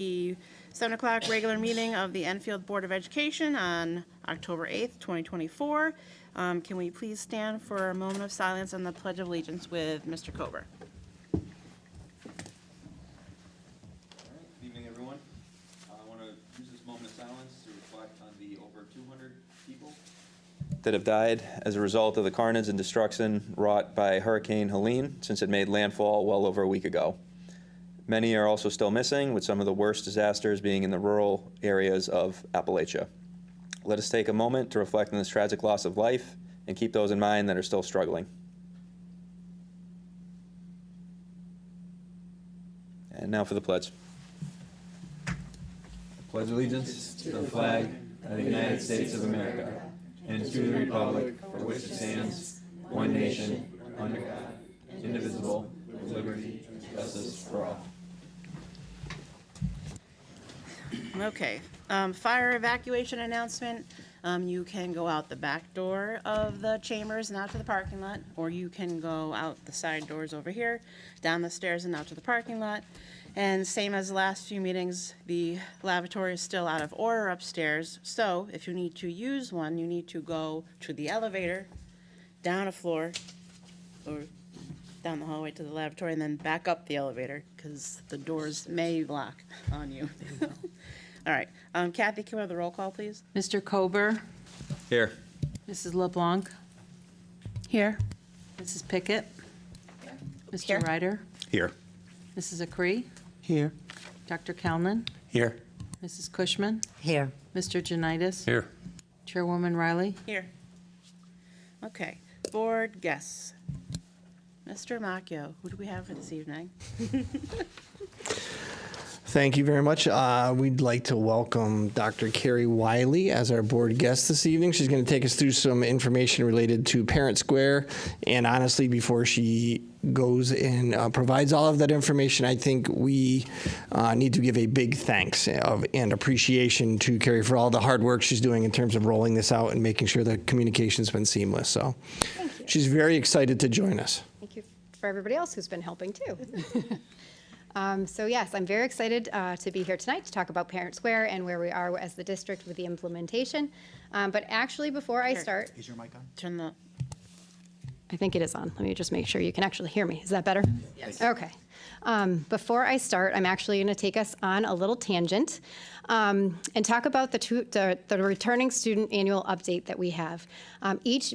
The 7 o'clock regular meeting of the Enfield Board of Education on October 8th, 2024. Can we please stand for a moment of silence and the Pledge of Allegiance with Mr. Kober? Good evening, everyone. I want to use this moment of silence to reflect on the over 200 people that have died as a result of the carnage and destruction wrought by Hurricane Helene since it made landfall well over a week ago. Many are also still missing, with some of the worst disasters being in the rural areas of Appalachia. Let us take a moment to reflect on this tragic loss of life and keep those in mind that are still struggling. And now for the pledge. I pledge allegiance to the flag of the United States of America and to the republic for which it stands, one nation, under God, indivisible, with liberty and justice for all. Okay, fire evacuation announcement. You can go out the back door of the chambers and out to the parking lot, or you can go out the side doors over here, down the stairs and out to the parking lot. And same as the last few meetings, the lavatory is still out of order upstairs. So if you need to use one, you need to go to the elevator, down a floor, or down the hallway to the lavatory, and then back up the elevator, because the doors may lock on you. All right. Kathy, can we have the roll call, please? Mr. Kober, Here. Mrs. LeBlanc, Here. Mrs. Pickett, Mr. Here. Ryder, Here. Mrs. Acree, Here. Dr. Calnan, Here. Mrs. Cushman, Here. Mr. Janitis, Here. Chairwoman Riley. Here. Okay. Board guests. Mr. Macchio, who do we have for this evening? Thank you very much. We'd like to welcome Dr. Carrie Wiley as our board guest this evening. She's going to take us through some information related to Parent Square. And honestly, before she goes and provides all of that information, I think we need to give a big thanks and appreciation to Carrie for all the hard work she's doing in terms of rolling this out and making sure the communication's been seamless. So she's very excited to join us. Thank you for everybody else who's been helping too. So yes, I'm very excited to be here tonight to talk about Parent Square and where we are as the district with the implementation. But actually, before I start, Is your mic on? Turn the. I think it is on. Let me just make sure you can actually hear me. Is that better? Yes. Okay. Before I start, I'm actually going to take us on a little tangent and talk about the returning student annual update that we have.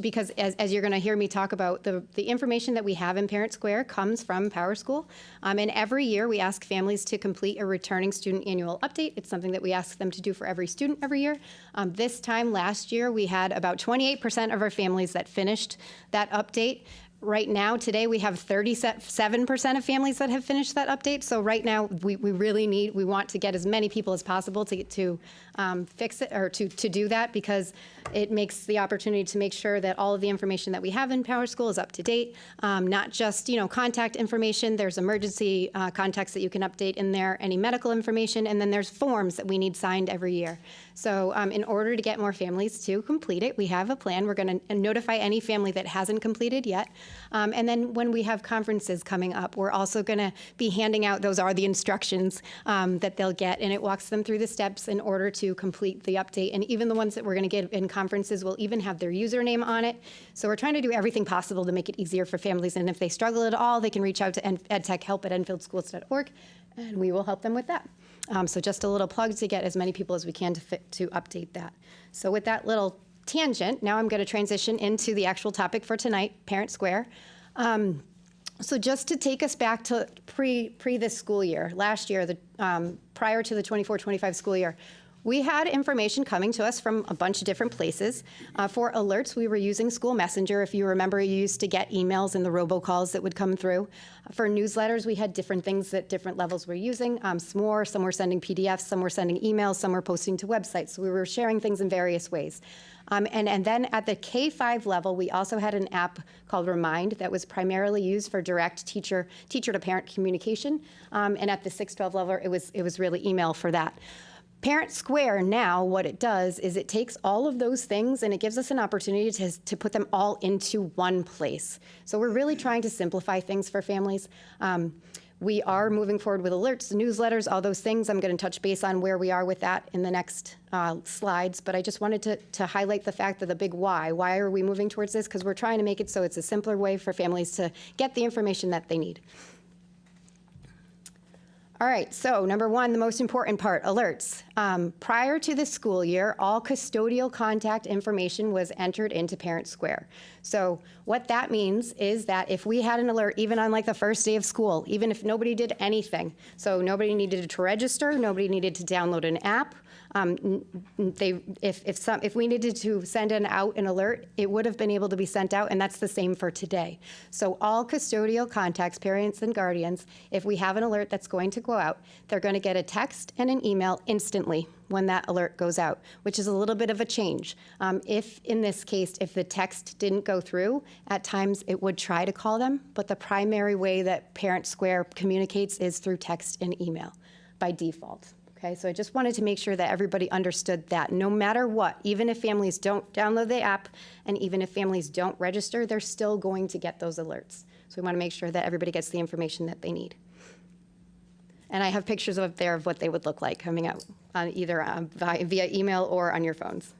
Because as you're going to hear me talk about, the information that we have in Parent Square comes from PowerSchool. And every year we ask families to complete a returning student annual update. It's something that we ask them to do for every student every year. This time last year, we had about 28% of our families that finished that update. Right now, today, we have 37% of families that have finished that update. So right now, we really want to get as many people as possible to fix it or to do that, because it makes the opportunity to make sure that all of the information that we have in PowerSchool is up to date. Not just contact information. There's emergency contacts that you can update in there, any medical information, and then there's forms that we need signed every year. So in order to get more families to complete it, we have a plan. We're going to notify any family that hasn't completed yet. And then when we have conferences coming up, we're also going to be handing out, those are the instructions that they'll get, and it walks them through the steps in order to complete the update. And even the ones that we're going to get in conferences will even have their username on it. So we're trying to do everything possible to make it easier for families. And if they struggle at all, they can reach out to edtechhelp@enfieldschools.org, and we will help them with that. So just a little plug to get as many people as we can to update that. So with that little tangent, now I'm going to transition into the actual topic for tonight, Parent Square. So just to take us back to pre this school year, last year, prior to the 24-25 school year, we had information coming to us from a bunch of different places. For alerts, we were using School Messenger. If you remember, you used to get emails and the robocalls that would come through. For newsletters, we had different things that different levels were using. Some were sending PDFs, some were sending emails, some were posting to websites. So we were sharing things in various ways. And then at the K-5 level, we also had an app called Remind that was primarily used for direct teacher to parent communication. And at the 6-12 level, it was really email for that. Parent Square now, what it does is it takes all of those things and it gives us an opportunity to put them all into one place. So we're really trying to simplify things for families. We are moving forward with alerts, newsletters, all those things. I'm going to touch base on where we are with that in the next slides, but I just wanted to highlight the fact that the big why. Why are we moving towards this? Because we're trying to make it so it's a simpler way for families to get the information that they need. All right, so number one, the most important part, alerts. Prior to the school year, all custodial contact information was entered into Parent Square. So what that means is that if we had an alert, even on like the first day of school, even if nobody did anything, so nobody needed to register, nobody needed to download an app, if we needed to send out an alert, it would have been able to be sent out, and that's the same for today. So all custodial contacts, parents and guardians, if we have an alert that's going to go out, they're going to get a text and an email instantly when that alert goes out, which is a little bit of a change. If, in this case, if the text didn't go through, at times it would try to call them, but the primary way that Parent Square communicates is through text and email by default. Okay, so I just wanted to make sure that everybody understood that no matter what, even if families don't download the app and even if families don't register, they're still going to get those alerts. So we want to make sure that everybody gets the information that they need. And I have pictures up there of what they would look like coming out on either via email or on your phones.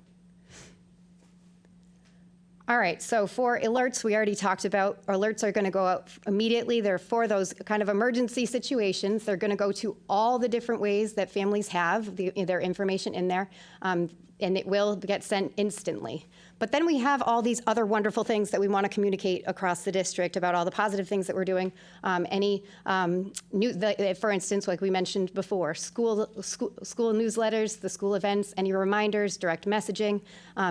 All right, so for alerts, we already talked about, alerts are going to go out immediately. They're for those kind of emergency situations. They're going to go to all the different ways that families have their information in there, and it will get sent instantly. But then we have all these other wonderful things that we want to communicate across the district about all the positive things that we're doing. For instance, like we mentioned before, school newsletters, the school events, any reminders, direct messaging,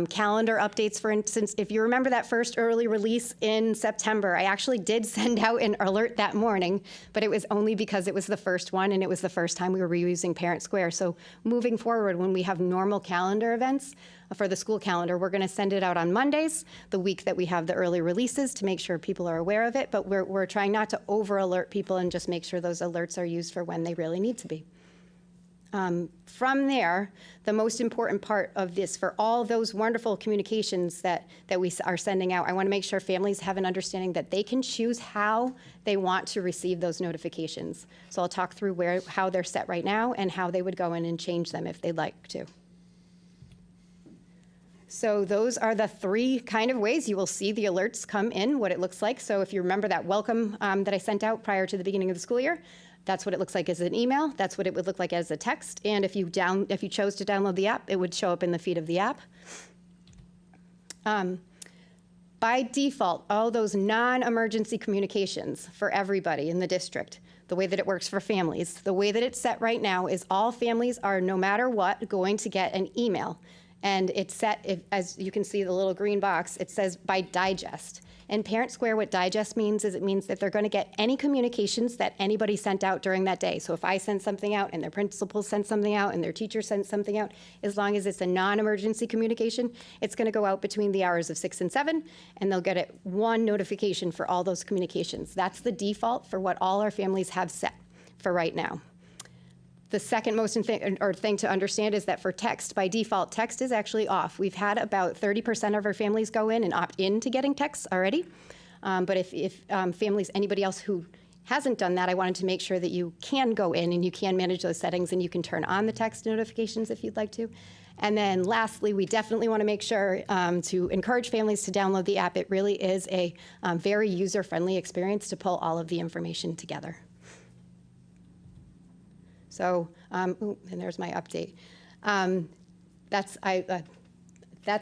calendar updates. For instance, if you remember that first early release in September, I actually did send out an alert that morning, but it was only because it was the first one and it was the first time we were reusing Parent Square. So moving forward, when we have normal calendar events, for the school calendar, we're going to send it out on Mondays, the week that we have the early releases, to make sure people are aware of it, but we're trying not to over-alert people and just make sure those alerts are used for when they really need to be. From there, the most important part of this, for all those wonderful communications that we are sending out, I want to make sure families have an understanding that they can choose how they want to receive those notifications. So I'll talk through how they're set right now and how they would go in and change them if they'd like to. So those are the three kind of ways you will see the alerts come in, what it looks like. So if you remember that welcome that I sent out prior to the beginning of the school year, that's what it looks like as an email. That's what it would look like as a text. And if you chose to download the app, it would show up in the feed of the app. By default, all those non-emergency communications for everybody in the district, the way that it works for families, the way that it's set right now is all families are, no matter what, going to get an email. And it's set, as you can see the little green box, it says by digest. In Parent Square, what digest means is it means that they're going to get any communications that anybody sent out during that day. So if I send something out and their principal sent something out and their teacher sent something out, as long as it's a non-emergency communication, it's going to go out between the hours of 6 and 7, and they'll get one notification for all those communications. That's the default for what all our families have set for right now. The second most thing to understand is that for text, by default, text is actually off. We've had about 30% of our families go in and opt in to getting texts already. But if families, anybody else who hasn't done that, I wanted to make sure that you can go in and you can manage those settings and you can turn on the text notifications if you'd like to. And then lastly, we definitely want to make sure to encourage families to download the app. It really is a very user-friendly experience to pull all of the information together. So, and there's my update. That's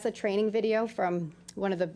a training video from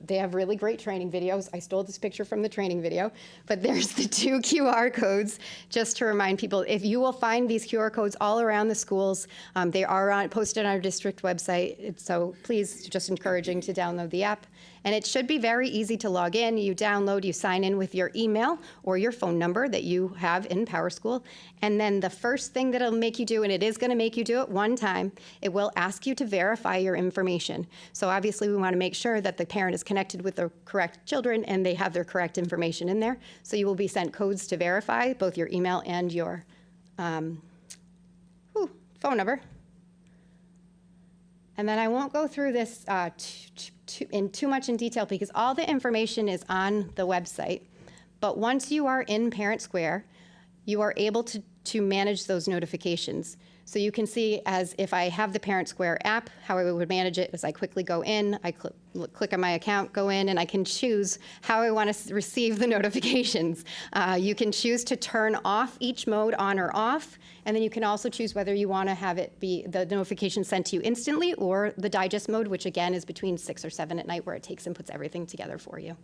they have really great training videos. I stole this picture from the training video, but there's the 2 QR codes just to remind people. If you will find these QR codes all around the schools, they are posted on our district website. So please, just encouraging to download the app. And it should be very easy to log in. You download, you sign in with your email or your phone number that you have in PowerSchool. And then the first thing that it'll make you do, and it is going to make you do it one time, it will ask you to verify your information. So obviously we want to make sure that the parent is connected with the correct children and they have their correct information in there. So you will be sent codes to verify both your email and your phone number. And then I won't go through this too much in detail because all the information is on the website. But once you are in Parent Square, you are able to manage those notifications. So you can see as if I have the Parent Square app, how I would manage it is I quickly go in, I click on my account, go in, and I can choose how I want to receive the notifications. You can choose to turn off each mode on or off, and then you can also choose whether you want to have it be the notification sent to you instantly or the digest mode, which again is between 6 or 7 at night, where it takes and puts everything together for you.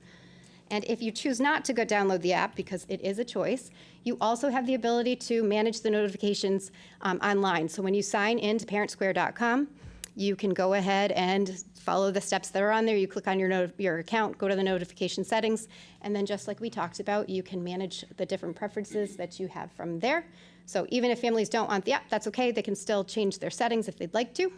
And if you choose not to go download the app, because it is a choice, you also have the ability to manage the notifications online. So when you sign in to parentsquare.com, you can go ahead and follow the steps that are on there. You click on your account, go to the notification settings, and then just like we talked about, you can manage the different preferences that you have from there. So even if families don't want the app, that's okay. They can still change their settings if they'd like to.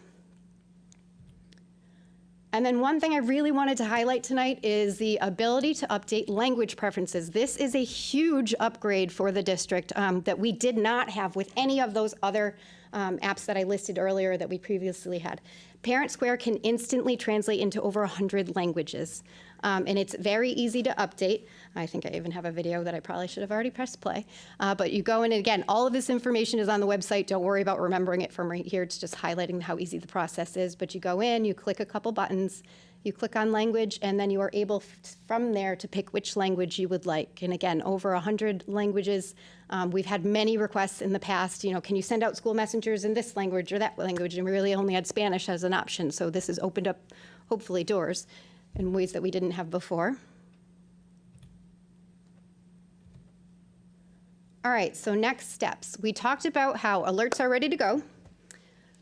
And then one thing I really wanted to highlight tonight is the ability to update language preferences. This is a huge upgrade for the district that we did not have with any of those other apps that I listed earlier that we previously had. Parent Square can instantly translate into over 100 languages. And it's very easy to update. I think I even have a video that I probably should have already pressed play. But you go in, and again, all of this information is on the website. Don't worry about remembering it from right here. It's just highlighting how easy the process is. But you go in, you click a couple buttons, you click on language, and then you are able from there to pick which language you would like. And again, over 100 languages. We've had many requests in the past, can you send out school messengers in this language or that language? And we really only had Spanish as an option. So this has opened up, hopefully, doors in ways that we didn't have before. All right, so next steps. We talked about how alerts are ready to go.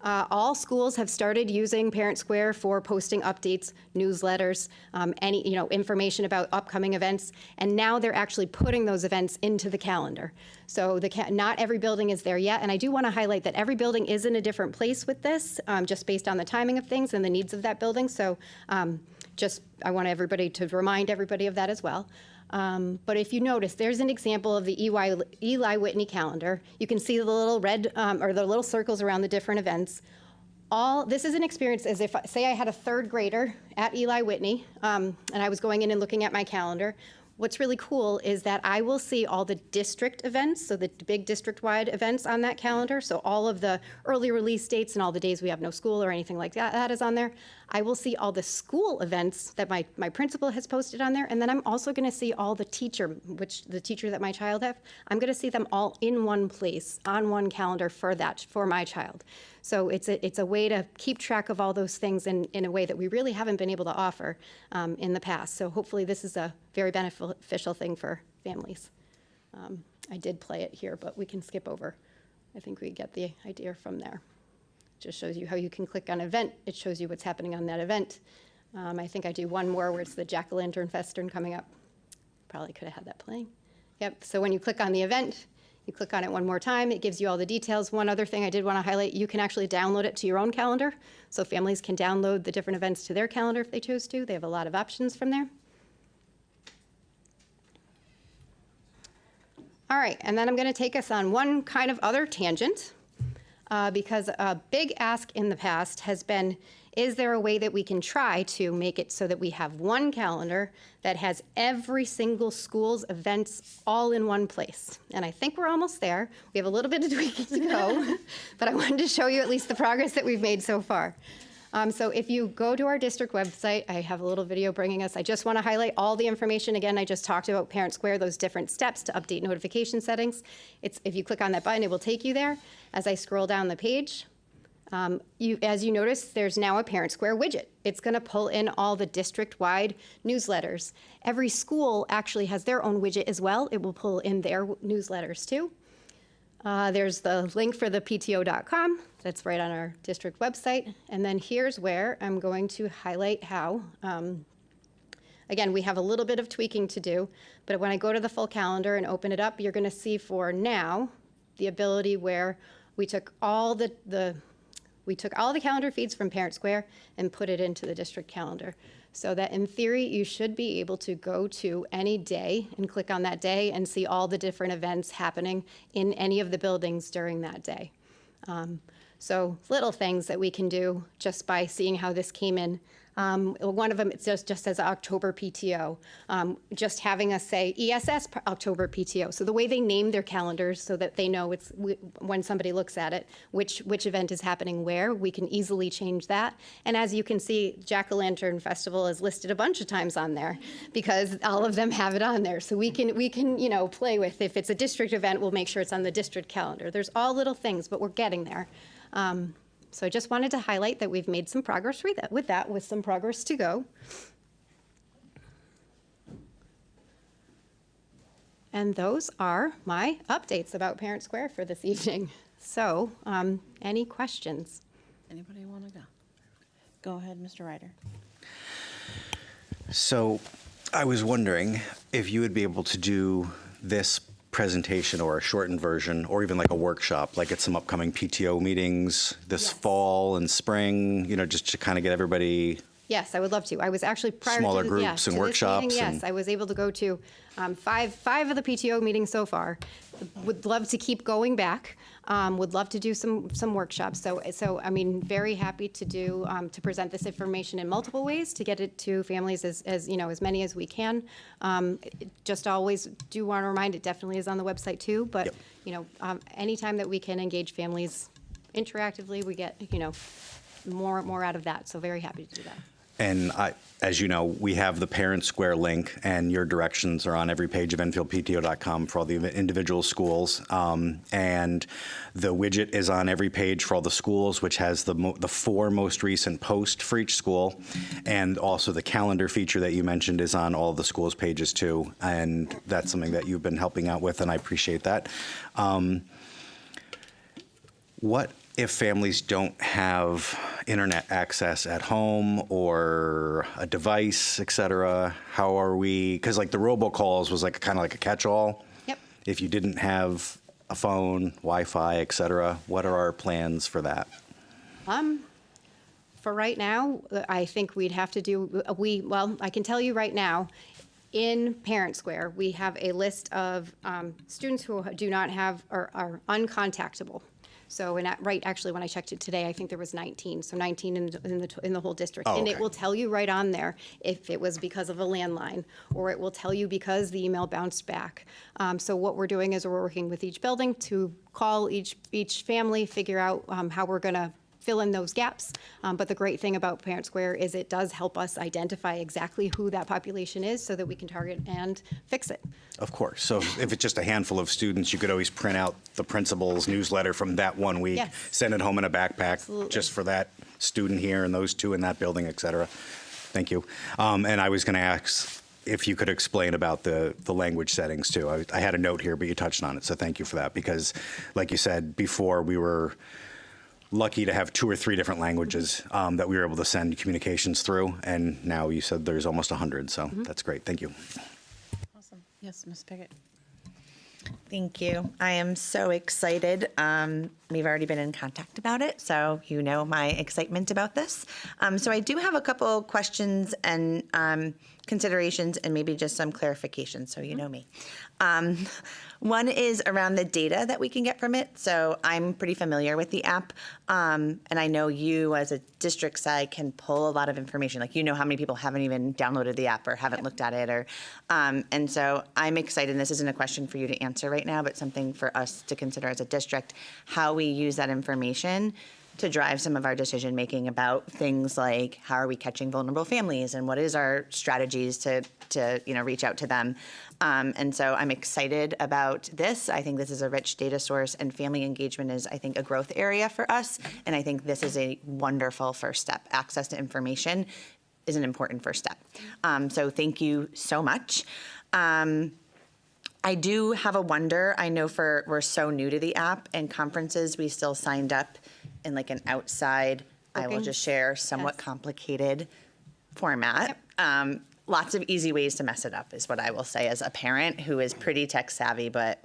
All schools have started using Parent Square for posting updates, newsletters, any information about upcoming events, and now they're actually putting those events into the calendar. So not every building is there yet, and I do want to highlight that every building is in a different place with this, just based on the timing of things and the needs of that building. So I want everybody to remind everybody of that as well. But if you notice, there's an example of the Eli Whitney calendar. You can see the little red, or the little circles around the different events. This is an experience as if, say I had a third grader at Eli Whitney, and I was going in and looking at my calendar. What's really cool is that I will see all the district events, so the big district-wide events on that calendar, so all of the early release dates and all the days we have no school or anything like that is on there. I will see all the school events that my principal has posted on there, and then I'm also going to see all the teacher that my child have. I'm going to see them all in one place, on one calendar for my child. So it's a way to keep track of all those things in a way that we really haven't been able to offer in the past. So hopefully this is a very beneficial thing for families. I did play it here, but we can skip over. I think we get the idea from there. Just shows you how you can click on event. It shows you what's happening on that event. I think I do one more where it's the Jack-o'-lantern Festern coming up. Probably could have had that playing. Yep, so when you click on the event, you click on it one more time, it gives you all the details. One other thing I did want to highlight, you can actually download it to your own calendar. So families can download the different events to their calendar if they choose to. They have a lot of options from there. All right, and then I'm going to take us on one kind of other tangent, because a big ask in the past has been, is there a way that we can try to make it so that we have one calendar that has every single school's events all in one place? And I think we're almost there. We have a little bit of tweaking to go, but I wanted to show you at least the progress that we've made so far. So if you go to our district website, I have a little video bringing us. I just want to highlight all the information. Again, I just talked about Parent Square, those different steps to update notification settings. If you click on that button, it will take you there. As I scroll down the page, as you notice, there's now a Parent Square widget. It's going to pull in all the district-wide newsletters. Every school actually has their own widget as well. It will pull in their newsletters too. There's the link for the PTO.com. That's right on our district website. And then here's where I'm going to highlight how, again, we have a little bit of tweaking to do, but when I go to the full calendar and open it up, you're going to see for now the ability where we took all the calendar feeds from Parent Square and put it into the district calendar. So that in theory, you should be able to go to any day and click on that day and see all the different events happening in any of the buildings during that day. So little things that we can do just by seeing how this came in One of them, it just says October PTO. Just having us say ESS October PTO. So the way they name their calendars so that they know when somebody looks at it, which event is happening where, we can easily change that. And as you can see, Jack-o'-lantern Festival is listed a bunch of times on there because all of them have it on there. So we can play with, if it's a district event, we'll make sure it's on the district calendar. There's all little things, but we're getting there. So I just wanted to highlight that we've made some progress with some progress to go. And those are my updates about Parent Square for this evening. So, any questions? Anybody want to go? Go ahead, Mr. Ryder. So I was wondering if you would be able to do this presentation or a shortened version or even like a workshop, like at some upcoming PTO meetings this fall and spring, just to kind of get everybody. Yes, I would love to. I was actually prior Smaller to groups to and this meeting, workshops yes, and- I was able to go to five of the PTO meetings so far. Would love to keep going back. Would love to do some workshops. So I mean, very happy to do to present this information in multiple ways to get it to families as many as we can. Just always do want to remind, it definitely is on the website too. But Yep. Anytime that we can engage families interactively, we get more out of that. So very happy to do that. And as you know, we have the Parent Square link, and your directions are on every page of EnfieldPTO.com for all the individual schools. And the widget is on every page for all the schools, which has the 4 most recent posts for each school. And also the calendar feature that you mentioned is on all the schools' pages too. And that's something that you've been helping out with, and I appreciate that. What if families don't have internet access at home or a device, et cetera? How are we, because like the robocalls was like kind of like a catch-all. Yep. If you didn't have a phone, Wi-Fi, et cetera, what are our plans for that? For right now, I think we'd have to do, I can tell you right now, in Parent Square, we have a list of students who do not have, or are uncontactable. So, actually, when I checked it today, I think there was 19. So 19 in the whole district. Oh, And okay. it will tell you right on there if it was because of a landline, or it will tell you because the email bounced back. So what we're doing is we're working with each building to call each family, figure out how we're going to fill in those gaps. But the great thing about Parent Square is it does help us identify exactly who that population is so that we can target and fix it. Of course. So if it's just a handful of students, you could always print out the principal's newsletter from that one week, Yes. send it home in a backpack Absolutely. just for that student here and those 2 in that building, et cetera. Thank you. And I was going to ask if you could explain about the language settings too. I had a note here, but you touched on it, so thank you for that. Because like you said before, we were lucky to have 2 or 3 different languages that we were able to send communications through, and now you said there's almost 100, so that's great. Thank you. Awesome. Yes, Ms. Pickett. Thank you. I am so excited. We've already been in contact about it, so you know my excitement about this. So I do have a couple questions and considerations and maybe just some clarification, so you know me. One is around the data that we can get from it. So I'm pretty familiar with the app, and I know you as a district side can pull a lot of information. Like how many people haven't even downloaded the app or haven't looked at it, or and so I'm excited. This isn't a question for you to answer right now, but something for us to consider as a district, how we use that information to drive some of our decision making about things like how are we catching vulnerable families and what is our strategies to reach out to them. And so I'm excited about this. I think this is a rich data source, and family engagement is, I think, a growth area for us. And I think this is a wonderful first step. Access to information is an important first step. So thank you so much. I do have a wonder. I know we're so new to the app, and conferences we still signed up in like an outside, I will Booking. just share, somewhat Yes. complicated format. Lots of easy ways to mess it up is what I will say as a parent who is pretty tech savvy, but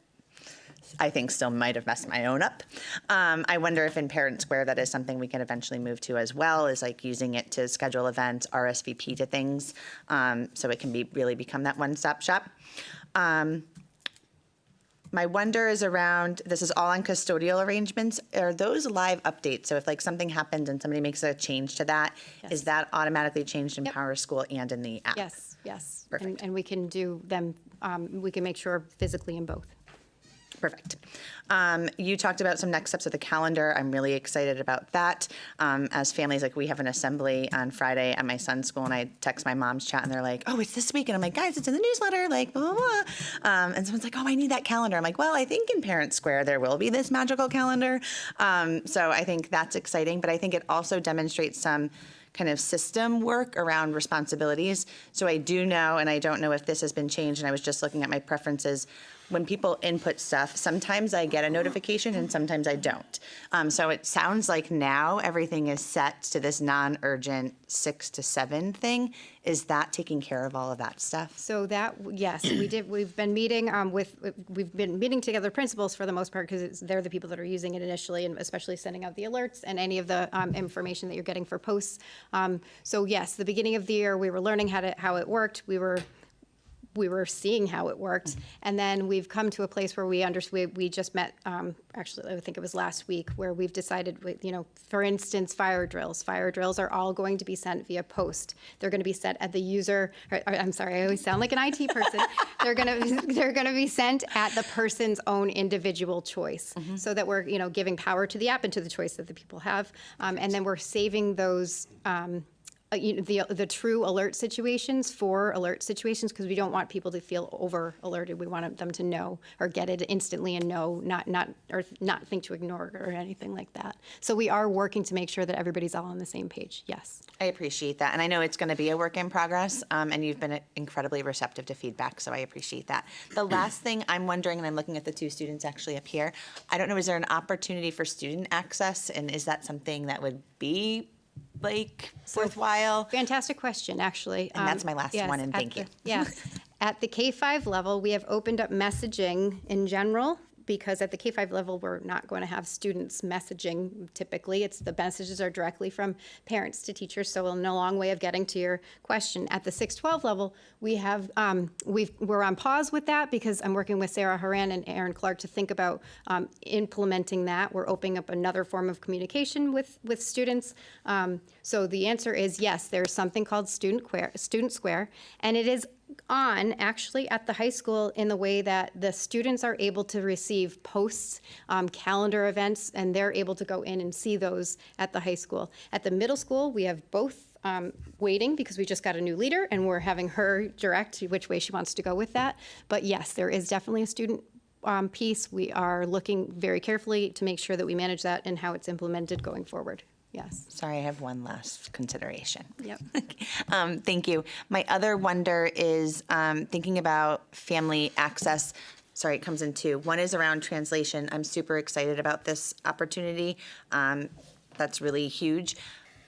I think still might have messed my own up. I wonder if in Parent Square that is something we can eventually move to as well, is like using it to schedule events, RSVP to things, so it can really become that one-stop shop. My wonder is around, this is all on custodial arrangements. Are those live updates? So if like something happens and somebody makes a change to that, Yes. is that automatically changed in Yep. Power School and in the app? Yes, yes. Perfect. And we can do them, we can make sure physically in both. Perfect. You talked about some next steps of the calendar. I'm really excited about that. As families, like we have an assembly on Friday at my son's school, and I text my mom's chat, and they're like, "Oh, it's this week," and I'm like, "Guys, it's in the newsletter," like blah blah blah. And someone's like, "Oh, I need that calendar." I'm like, "Well, I think in Parent Square there will be this magical calendar." So I think that's exciting, but I think it also demonstrates some kind of system work around responsibilities. So I do know, and I don't know if this has been changed, and I was just looking at my preferences. When people input stuff, sometimes I get a notification and sometimes I don't. So it sounds like now everything is set to this non-urgent 6 to 7 thing. Is that taking care of all of that stuff? So that, yes, we've been meeting we've been meeting together principals for the most part because they're the people that are using it initially and especially sending out the alerts and any of the information that you're getting for posts. So yes, the beginning of the year, we were learning how it worked. We were seeing how it worked, and then we've come to a place where we just met, actually, I think it was last week, where we've decided, for instance, fire drills. Fire drills are all going to be sent via post. They're going to be sent at the user, I'm sorry, I always sound like an IT person. They're going to be sent at the person's own individual choice, so that we're, giving power to the app and to the choice that the people have, and then we're saving those, the true alert situations for alert situations, because we don't want people to feel over alerted. We want them to know or get it instantly and know, not think to ignore it or anything like that. So we are working to make sure that everybody's all on the same page. Yes. I appreciate that. And I know it's going to be a work in progress, and you've been incredibly receptive to feedback, so I appreciate that. The last thing I'm wondering, and I'm looking at the 2 students actually up here, I don't know, is there an opportunity for student access, and is that something that would be worthwhile? Fantastic question, actually. And that's my last yes, one, and thank you. Yeah. At the K-5 level, we have opened up messaging in general, because at the K-5 level, we're not going to have students messaging typically. The messages are directly from parents to teachers, so we're in a long way of getting to your question. At the 6-12 level, we're on pause with that because I'm working with Sarah Haran and Aaron Clark to think about implementing that. We're opening up another form of communication with students. So the answer is yes, there's something called Student Square, and it is on actually at the high school in the way that the students are able to receive posts, calendar events, and they're able to go in and see those at the high school. At the middle school, we have both waiting because we just got a new leader and we're having her direct which way she wants to go with that. But yes, there is definitely a student piece. We are looking very carefully to make sure that we manage that and how it's implemented going forward. Yes. Sorry, I have one last consideration. Yep. Thank you. My other wonder is thinking about family access. Sorry, it comes in 2. One is around translation. I'm super excited about this opportunity. That's really huge.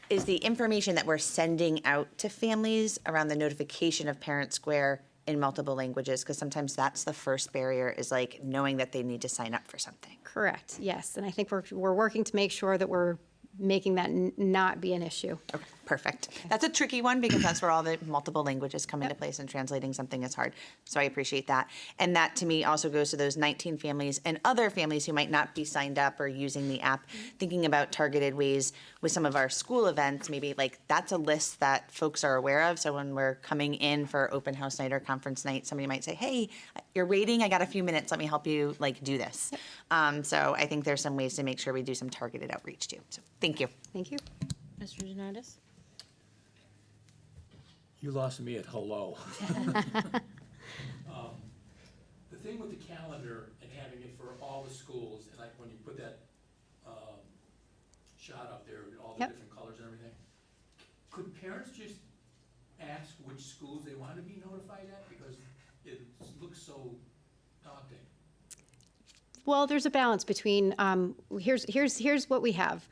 Is the information that we're sending out to families around the notification of Parent Square in multiple languages? Because sometimes that's the first barrier, is like knowing that they need to sign up for something. Correct. Yes. And I think we're working to make sure that we're making that not be an issue. Okay, perfect. That's a tricky one because that's where all the multiple languages come into place, and translating something is hard. So I appreciate that. And that to me also goes to those 19 families and other families who might not be signed up or using the app, thinking about targeted ways with some of our school events, maybe like that's a list that folks are aware of. So when we're coming in for open house night or conference night, somebody might say, hey, you're waiting, I got a few minutes, let me help you do this. So I think there's some ways to make sure we do some targeted outreach too. So thank you. Thank you. Mr. Janitis? You lost me at hello. The thing with the calendar and having it for all the schools, and like when you put that shot up there, all the Yep. different colors and everything, could parents just ask which schools they want to be notified at? Because it looks so daunting. Well, there's a balance between, here's what we have.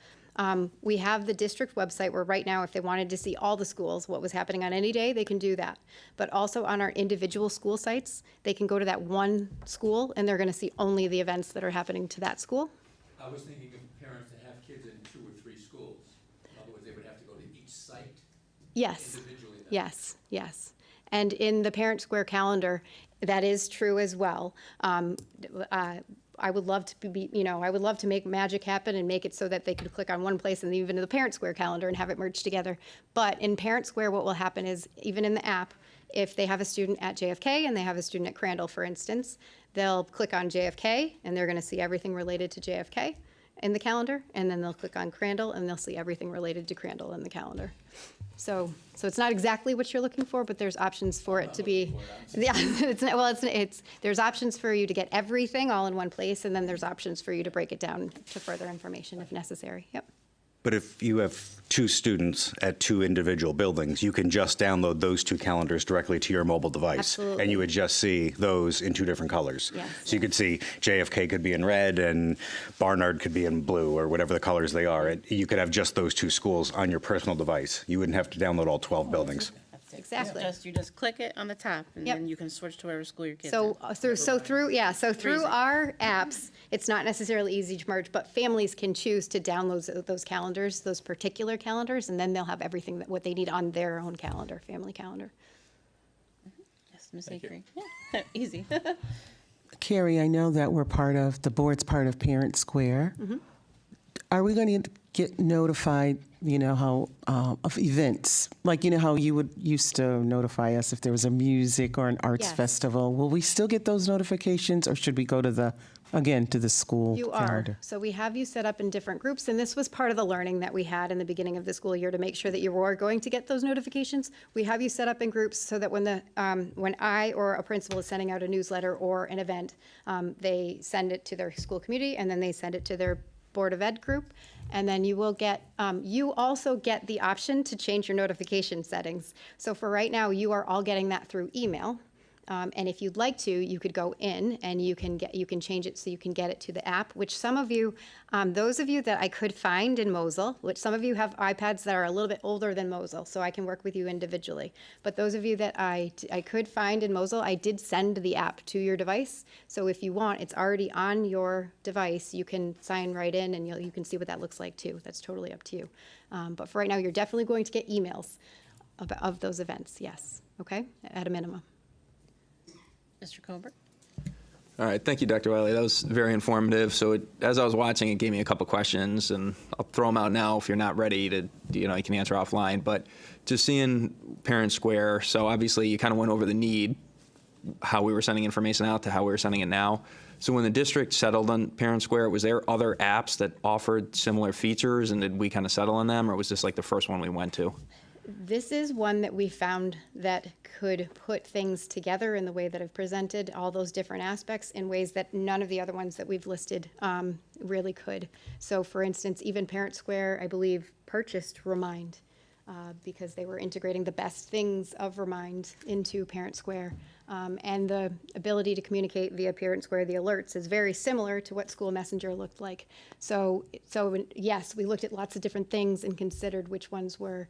We have the district website where right now, if they wanted to see all the schools, what was happening on any day, they can do that. But also on our individual school sites, they can go to that one school and they're gonna see only the events that are happening to that school. I was thinking of parents that have kids in 2 or 3 schools. In other words, they would have to go to each site Yes. individually then. Yes, yes. And in the Parent Square calendar, That is true as well. I would love to be, I would love to make magic happen and make it so that they could click on one place and even in the Parent Square calendar and have it merged together. But in Parent Square, what will happen is, even in the app, if they have a student at JFK and they have a student at Crandall, for instance, they'll click on JFK and they're going to see everything related to JFK in the calendar, and then they'll click on Crandall and they'll see everything related to Crandall in the calendar. So it's not exactly what you're looking for, but there's options for it to be. Yeah, there's options for you to get everything all in one place, and then there's options for you to break it down to further information if necessary. Yep. But if you have 2 students at 2 individual buildings, you can just download those 2 calendars directly to your mobile device. Absolutely. And you would just see those in 2 different colors. Yes. So you could see JFK could be in red and Barnard could be in blue, or whatever the colors they are. You could have just those 2 schools on your personal device. You wouldn't have to download all 12 buildings. Exactly. You just click it on the top, and Yep. then you can switch to whatever school your kids So in. through our apps, it's not necessarily easy to merge, but families can choose to download those calendars, those particular calendars, and then they'll have everything what they need on their own calendar, family calendar. Yes, Ms. Acree. Yeah, easy. Carrie, I know that the board's part of Parent Square. Are we going to get notified, how, of events? Like, how you would used to notify us if there was a music or an arts Yes. festival. Will we still get those notifications, or should we go to the school You are. calendar? So we have you set up in different groups, and this was part of the learning that we had in the beginning of the school year to make sure that you were going to get those notifications. We have you set up in groups so that when I or a principal is sending out a newsletter or an event, they send it to their school community, and then they send it to their Board of Ed group. And then you will get, you also get the option to change your notification settings. So for right now, you are all getting that through email. And if you'd like to, you could go in and you can change it so you can get it to the app, which some of you, those of you that I could find in Mosel, which some of you have iPads that are a little bit older than Mosel, so I can work with you individually. But those of you that I could find in Mosel, I did send the app to your device. So if you want, it's already on your device. You can sign right in and you can see what that looks like too. That's totally up to you. But for right now, you're definitely going to get emails of those events, yes, okay, at a minimum. Mr. Colbert? All right, thank you, Dr. Wiley. That was very informative. So as I was watching, it gave me a couple questions, and I'll throw them out now if you're not ready to, you can answer offline. But just seeing Parent Square, so obviously you kind of went over the need, how we were sending information out to how we were sending it now. So when the district settled on Parent Square, was there other apps that offered similar features, and did we kind of settle on them, or was this like the first one we went to? This is one that we found that could put things together in the way that I've presented all those different aspects in ways that none of the other ones that we've listed really could. So for instance, even Parent Square, I believe, purchased Remind because they were integrating the best things of Remind into Parent Square. And the ability to communicate via Parent Square, the alerts, is very similar to what School Messenger looked like. So yes, we looked at lots of different things and considered which ones were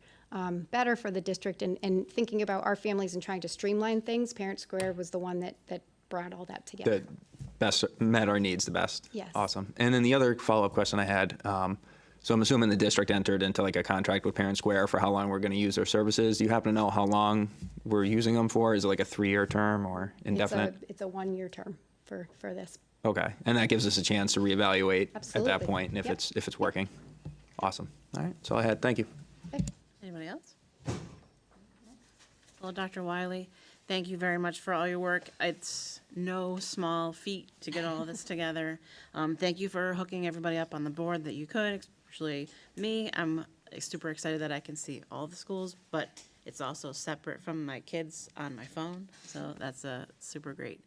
better for the district. And thinking about our families and trying to streamline things, Parent Square was the one that brought all that together. That best met our needs the best? Yes. Awesome. And then the other follow-up question I had, so I'm assuming the district entered into like a contract with Parent Square for how long we're going to use their services. Do you happen to know how long we're using them for? Is it like a 3-year term or indefinite? It's a 1-year term for this. Okay, and that gives us a chance to reevaluate at Absolutely. that point and if Yep. it's working. Awesome. All right, that's all I had. Thank you. Anybody else? Well, Dr. Wiley, thank you very much for all your work. It's no small feat to get all of this together. Thank you for hooking everybody up on the board that you could, especially me. I'm super excited that I can see all the schools, but it's also separate from my kids on my phone, so that's super great.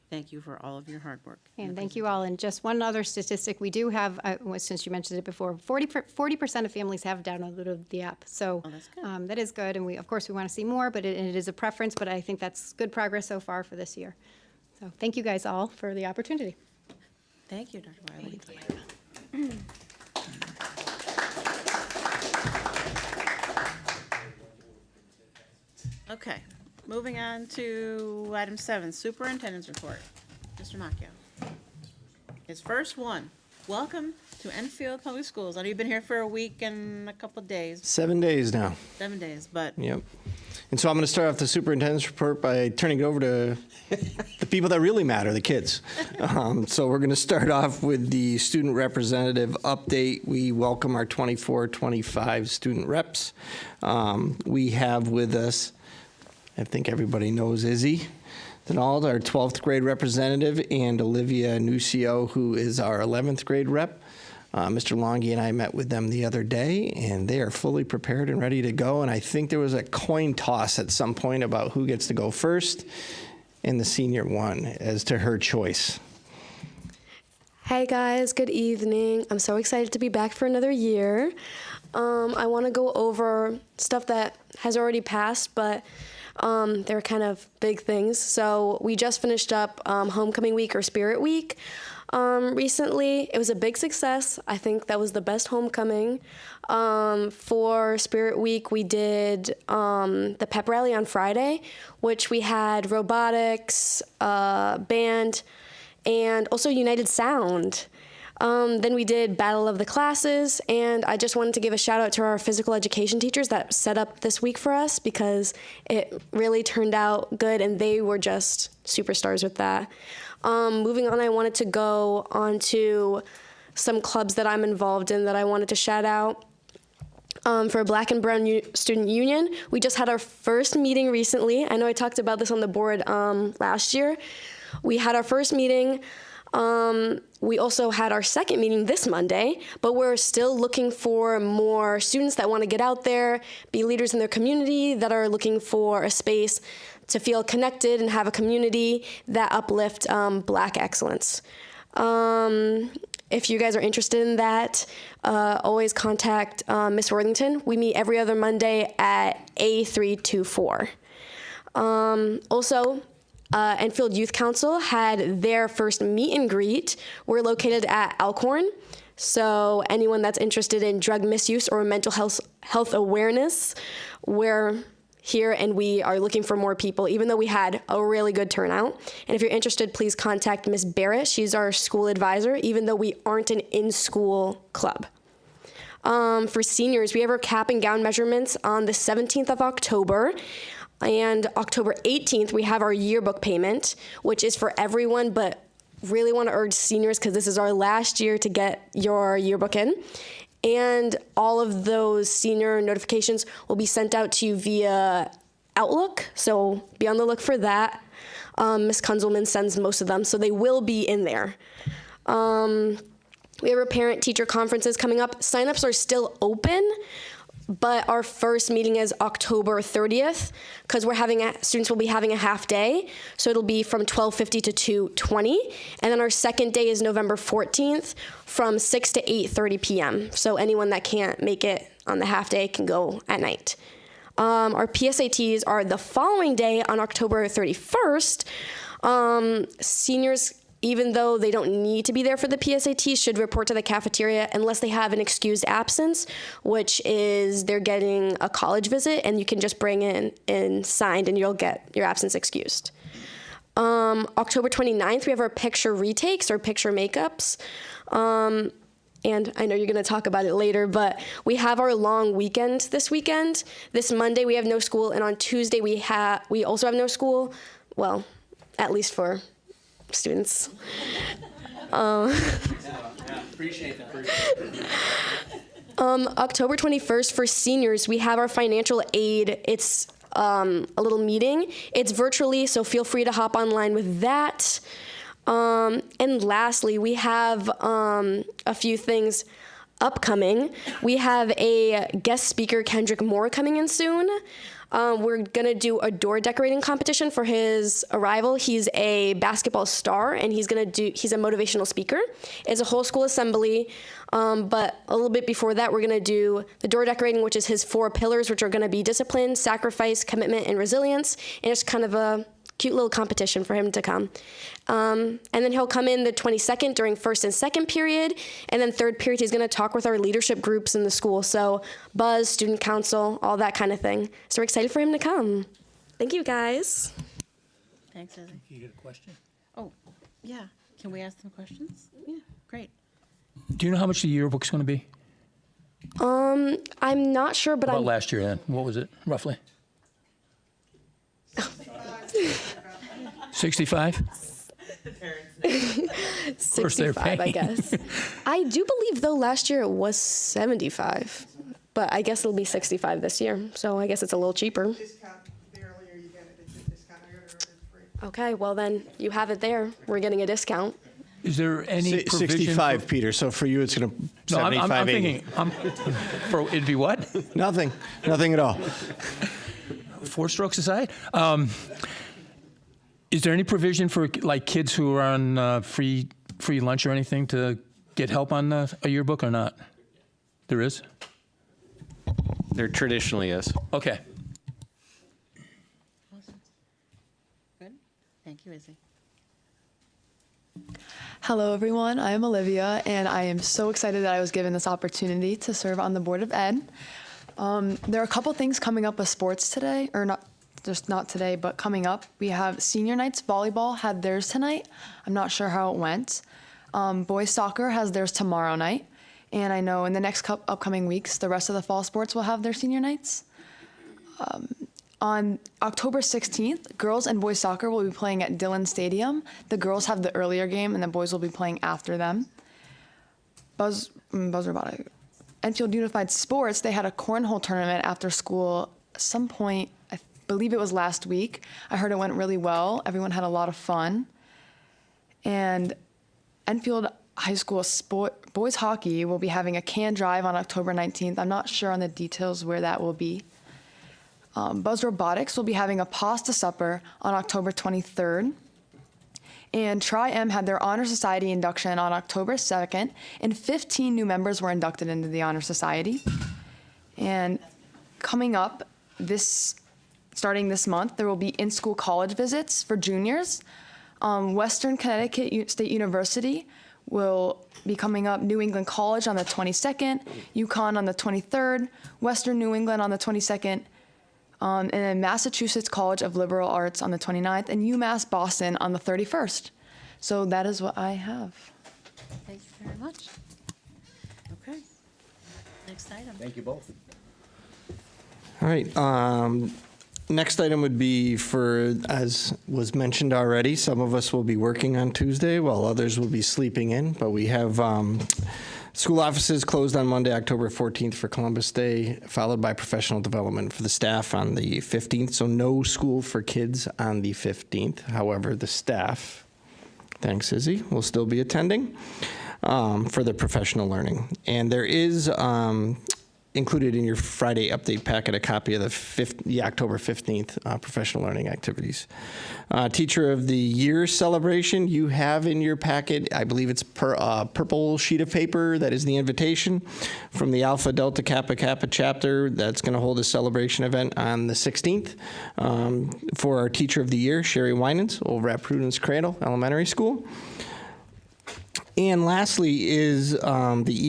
Thank you for all of your hard work. And thank you all. And just one other statistic, we do have, since you mentioned it before, 40% of families have downloaded the app. So Oh, that's good. that is good. And of course, we want to see more, but it is a preference. But I think that's good progress so far for this year. So thank you guys all for the opportunity. Thank you, Dr. Wiley. Okay, moving on to item 7, superintendent's report. Mr. Macchio. His first one. Welcome to Enfield Public Schools. I know you've been here for a week and a couple days, 7 days now. 7 days, but Yep. And so I'm going to start off the superintendent's report by turning it over to the people that really matter, the kids. So we're going to start off with the student representative update. We welcome our 24-25 student reps. We have with us, I think everybody knows Izzy Denald, our 12th grade representative, and Olivia Nucio, who is our 11th grade rep. Mr. Longy and I met with them the other day, and they are fully prepared and ready to go. And I think there was a coin toss at some point about who gets to go first, and the senior won as to her choice. Hey guys, good evening. I'm so excited to be back for another year. I want to go over stuff that has already passed, but they're kind of big things. So we just finished up Homecoming Week or Spirit Week. Recently. It was a big success. I think that was the best homecoming. For Spirit Week, we did the pep rally on Friday, which we had robotics, band, and also United Sound. Then we did Battle of the Classes, and I just wanted to give a shout out to our physical education teachers that set up this week for us because it really turned out good, and they were just superstars with that. Moving on, I wanted to go on to some clubs that I'm involved in that I wanted to shout out. For Black and Brown Student Union, we just had our first meeting recently. I know I talked about this on the board last year. We had our first meeting. We also had our second meeting this Monday, but we're still looking for more students that want to get out there, be leaders in their community, that are looking for a space to feel connected and have a community that uplift Black excellence. If you guys are interested in that, always contact Miss Worthington. We meet every other Monday at A324. Also, Enfield Youth Council had their first meet and greet. We're located at Elkhorn. So anyone that's interested in drug misuse or mental health awareness, we're here and we are looking for more people, even though we had a really good turnout. And if you're interested, please contact Miss Barrett. She's our school advisor, even though we aren't an in-school club. For seniors, we have our cap and gown measurements on the 17th of October. And October 18th, we have our yearbook payment, which is for everyone, but really want to urge seniors because this is our last year to get your yearbook in. And all of those senior notifications will be sent out to you via Outlook, so be on the look for that. Ms. Kunzelman sends most of them, so they will be in there. We have our parent-teacher conferences coming up. Sign-ups are still open, but our first meeting is October 30th because students will be having a half day. So it'll be from 12:50 to 2:20. And then our second day is November 14th from 6 to 8:30 p.m. So anyone that can't make it on the half day can go at night. Our PSATs are the following day on October 31st. Seniors, even though they don't need to be there for the PSAT, should report to the cafeteria unless they have an excused absence, which is they're getting a college visit, and you can just bring in signed, and you'll get your absence excused. October 29th, we have our picture retakes or picture makeups. And I know you're going to talk about it later, but we have our long weekend this weekend. This Monday, we have no school, and on Tuesday, we also have no school. Well, at least for students. Appreciate that. October 21st for seniors, we have our financial aid. It's a little meeting. It's virtually, so feel free to hop online with that. And lastly, we have a few things upcoming. We have a guest speaker, Kendrick Moore, coming in soon. We're going to do a door decorating competition for his arrival. He's a basketball star, and he's a motivational speaker. It's a whole school assembly, but a little bit before that, we're going to do the door decorating, which is his 4 pillars, which are going to be discipline, sacrifice, commitment, and resilience. And it's kind of a cute little competition for him to come. And then he'll come in the 22nd during first and second period. And then third period, he's going to talk with our leadership groups in the school. So Buzz, student council, all that kind of thing. So we're excited for him to come. Thank you, guys. Thanks, Izzy. You get a question? Oh, yeah. Can we ask them questions? Yeah, great. Do you know how much the yearbook's going to be? I'm not sure, but About last year then? What was it, roughly? 65? 65, I guess. I do believe, though, last year it was 75. But I guess it'll be 65 this year. So I guess it's a little cheaper. Discount, the earlier you get it, it's a discount. I got it ordered free. Okay, well then, you have it there. We're getting a discount. Is there any provision? 65, Peter. So for you, it's going to No, 75, I'm 80. thinking, it'd be what? Nothing at all. 4 strokes aside? Is there any provision for like kids who are on free lunch or anything to get help on a yearbook or not? There is? There traditionally is. Okay. Good. Thank you, Izzy. Hello, everyone. I am Olivia, and I am so excited that I was given this opportunity to serve on the Board of Ed. There are a couple things coming up with sports today, or not today, but coming up. We have senior nights volleyball had theirs tonight. I'm not sure how it went. Boys soccer has theirs tomorrow night. And I know in the next upcoming weeks, the rest of the fall sports will have their senior nights. On October 16th, girls and boys soccer will be playing at Dillon Stadium. The girls have the earlier game, and the boys will be playing after them. Buzz Robotic. Enfield Unified Sports, they had a cornhole tournament after school at some point. I believe it was last week. I heard it went really well. Everyone had a lot of fun. And Enfield High School boys hockey will be having a can drive on October 19th. I'm not sure on the details where that will be. Buzz Robotics will be having a pasta supper on October 23rd. And Tri-M had their Honor Society induction on October 2nd, and 15 new members were inducted into the Honor Society. And coming up, starting this month, there will be in-school college visits for juniors. Western Connecticut State University will be coming up, New England College on the 22nd, UConn on the 23rd, Western New England on the 22nd, and then Massachusetts College of Liberal Arts on the 29th, and UMass Boston on the 31st. So that is what I have. Thank you very much. Okay. Next item. Thank you both. All right. Next item would be for, as was mentioned already, some of us will be working on Tuesday while others will be sleeping in. But we have school offices closed on Monday, October 14th for Columbus Day, followed by professional development for the staff on the 15th. So no school for kids on the 15th. However, the staff, thanks Izzy, will still be attending for the professional learning. And there is included in your Friday update packet a copy of the October 15th professional learning activities. Teacher of the Year celebration you have in your packet. I believe it's purple sheet of paper that is the invitation from the Alpha Delta Kappa Kappa chapter that's going to hold a celebration event on the 16th for our Teacher of the Year, Sherry Winans, over at Prudence Cradle Elementary School. And lastly is the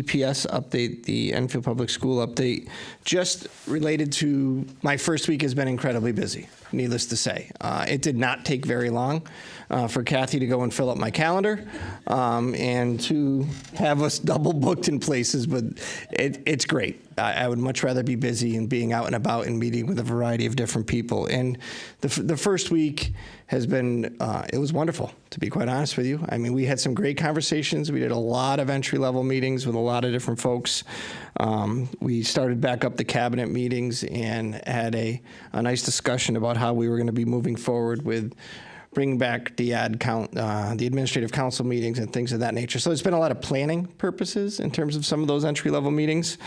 EPS update, the Enfield Public School update, just related to my first week has been incredibly busy, needless to say. It did not take very long for Kathy to go and fill up my calendar and to have us double booked in places, but it's great. I would much rather be busy and being out and about and meeting with a variety of different people. And the first week has been, it was wonderful, to be quite honest with you. I mean, we had some great conversations. We did a lot of entry-level meetings with a lot of different folks. We started back up the cabinet meetings and had a nice discussion about how we were going to be moving forward with bringing back the the administrative council meetings and things of that nature. So it's been a lot of planning purposes in terms of some of those entry-level meetings.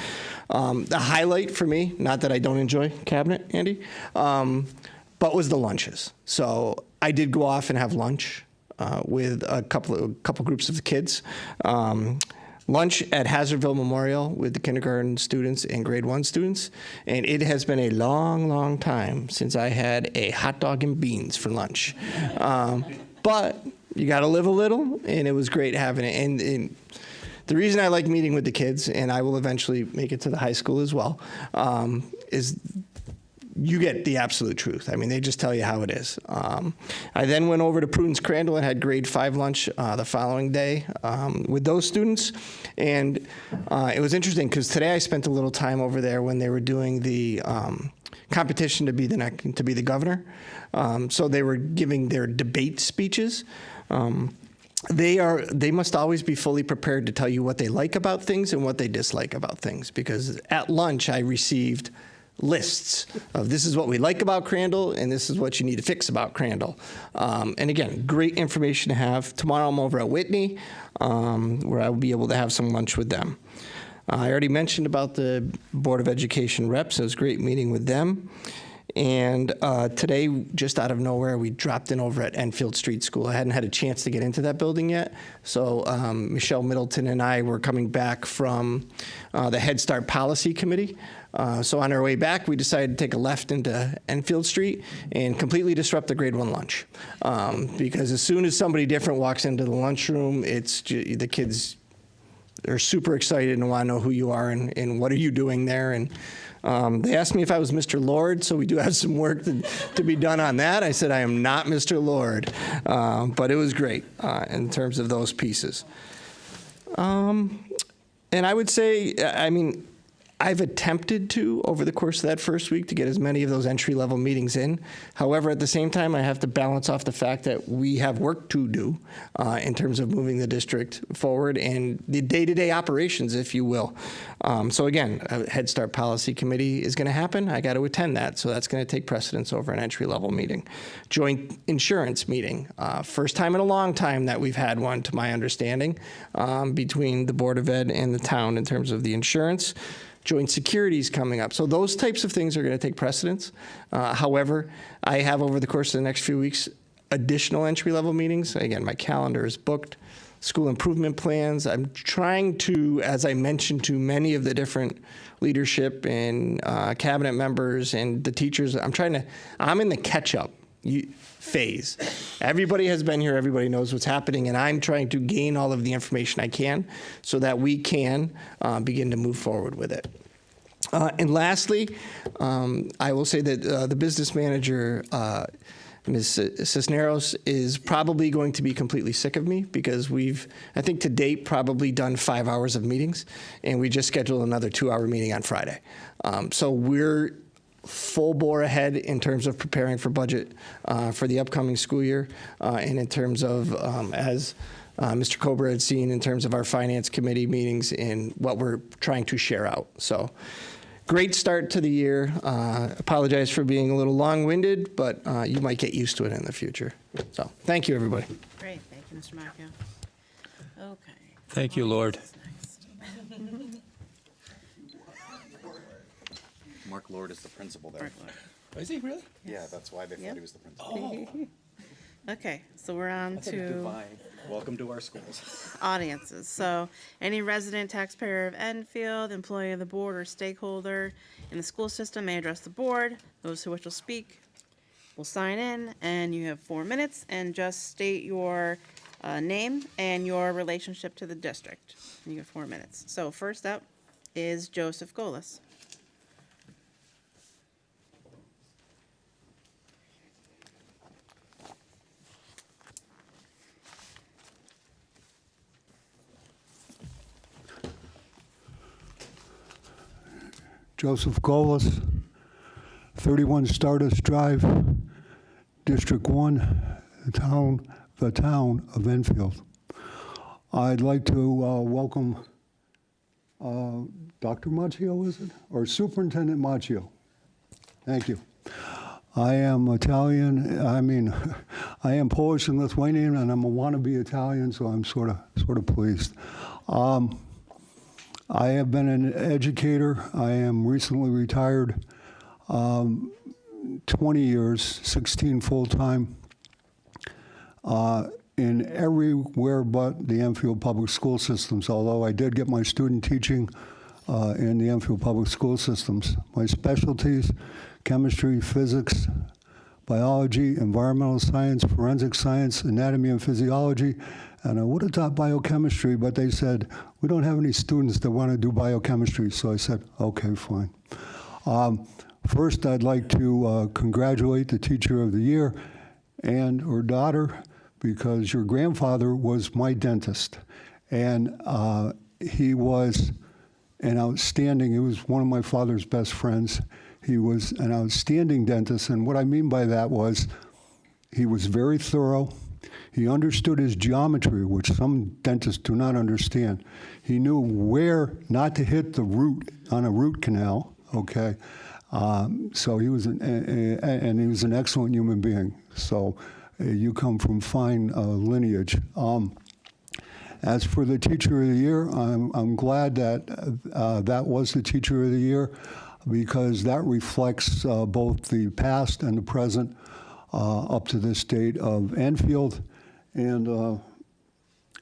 The highlight for me, not that I don't enjoy cabinet, Andy, but was the lunches. So I did go off and have lunch with a couple groups of the kids. Lunch at Hazardville Memorial with the kindergarten students and grade 1 students. And it has been a long, long time since I had a hot dog and beans for lunch. But you got to live a little, and it was great having it. And the reason I like meeting with the kids, and I will eventually make it to the high school as well, is you get the absolute truth. I mean, they just tell you how it is. I then went over to Prudence Crandall and had grade 5 lunch the following day with those students. And it was interesting because today I spent a little time over there when they were doing the competition to be the governor. So they were giving their debate speeches. They must always be fully prepared to tell you what they like about things and what they dislike about things, because at lunch I received lists of this is what we like about Crandall and this is what you need to fix about Crandall. And again, great information to have. Tomorrow I'm over at Whitney, where I will be able to have some lunch with them. I already mentioned about the Board of Education reps. It was a great meeting with them. And today, just out of nowhere, we dropped in over at Enfield Street School. I hadn't had a chance to get into that building yet. So Michelle Middleton and I were coming back from the Head Start Policy Committee. So on our way back, we decided to take a left into Enfield Street and completely disrupt the grade 1 lunch. Because as soon as somebody different walks into the lunchroom, the kids are super excited and want to know who you are and what are you doing there. And they asked me if I was Mr. Lord, so we do have some work to be done on that. I said I am not Mr. Lord, but it was great in terms of those pieces. And I would say, I've attempted to, over the course of that first week, to get as many of those entry-level meetings in. However, at the same time, I have to balance off the fact that we have work to do in terms of moving the district forward and the day-to-day operations, if you will. So again, a Head Start Policy Committee is going to happen. I got to attend that, so that's going to take precedence over an entry-level meeting. Joint insurance meeting, first time in a long time that we've had one, to my understanding, between the Board of Ed and the town in terms of the insurance. Joint security is coming up. So those types of things are going to take precedence. However, I have over the course of the next few weeks additional entry-level meetings. Again, my calendar is booked. School improvement plans. I'm trying to, as I mentioned to many of the different leadership and cabinet members and the teachers, I'm in the catch-up phase. Everybody has been here, everybody knows what's happening, and I'm trying to gain all of the information I can so that we can begin to move forward with it. And lastly, I will say that the business manager, Ms. Cisneros, is probably going to be completely sick of me because we've, I think to date, probably done 5 hours of meetings, and we just scheduled another 2-hour meeting on Friday. So we're full bore ahead in terms of preparing for budget for the upcoming school year, and in terms of, as Mr. Cobra had seen, in terms of our finance committee meetings and what we're trying to share out. So great start to the year. Apologize for being a little long-winded, but you might get used to it in the future. So thank you, everybody. Great, thank you, Mr. Macchio. Okay. Thank you, Lord. Mark Lord is the principal there. Is he really? Yeah, that's why they thought Yep. he was the principal. Okay, so we're on to Welcome to our schools. audiences. So any resident, taxpayer of Enfield, employee of the board, or stakeholder in the school system may address the board. Those who wish to speak will sign in, and you have 4 minutes, and just state your name and your relationship to the district. And you have 4 minutes. So first up is Joseph Golis. Joseph Golis, 31 Stardust Drive, District 1, the town of Enfield. I'd like to welcome Dr. Macchio, is it? Or Superintendent Macchio. Thank you. I am Italian. I am Polish and Lithuanian, and I'm a wannabe Italian, so I'm sort of pleased. I have been an educator. I am recently retired, 20 years, 16 full-time, in everywhere but the Enfield Public School Systems, although I did get my student teaching in the Enfield Public School Systems. My specialties, chemistry, physics, biology, environmental science, forensic science, anatomy and physiology, and I would have taught biochemistry, but they said, we don't have any students that want to do biochemistry, so I said, okay, fine. First, I'd like to congratulate the Teacher of the Year and her daughter, because your grandfather was my dentist, and he was an outstanding, he was one of my father's best friends. He was an outstanding dentist, and what I mean by that was he was very thorough. He understood his geometry, which some dentists do not understand. He knew where not to hit the root on a root canal, okay? So he was, and he was an excellent human being. So you come from fine lineage. As for the Teacher of the Year, I'm glad that that was the Teacher of the Year, because that reflects both the past and the present up to this date of Enfield. And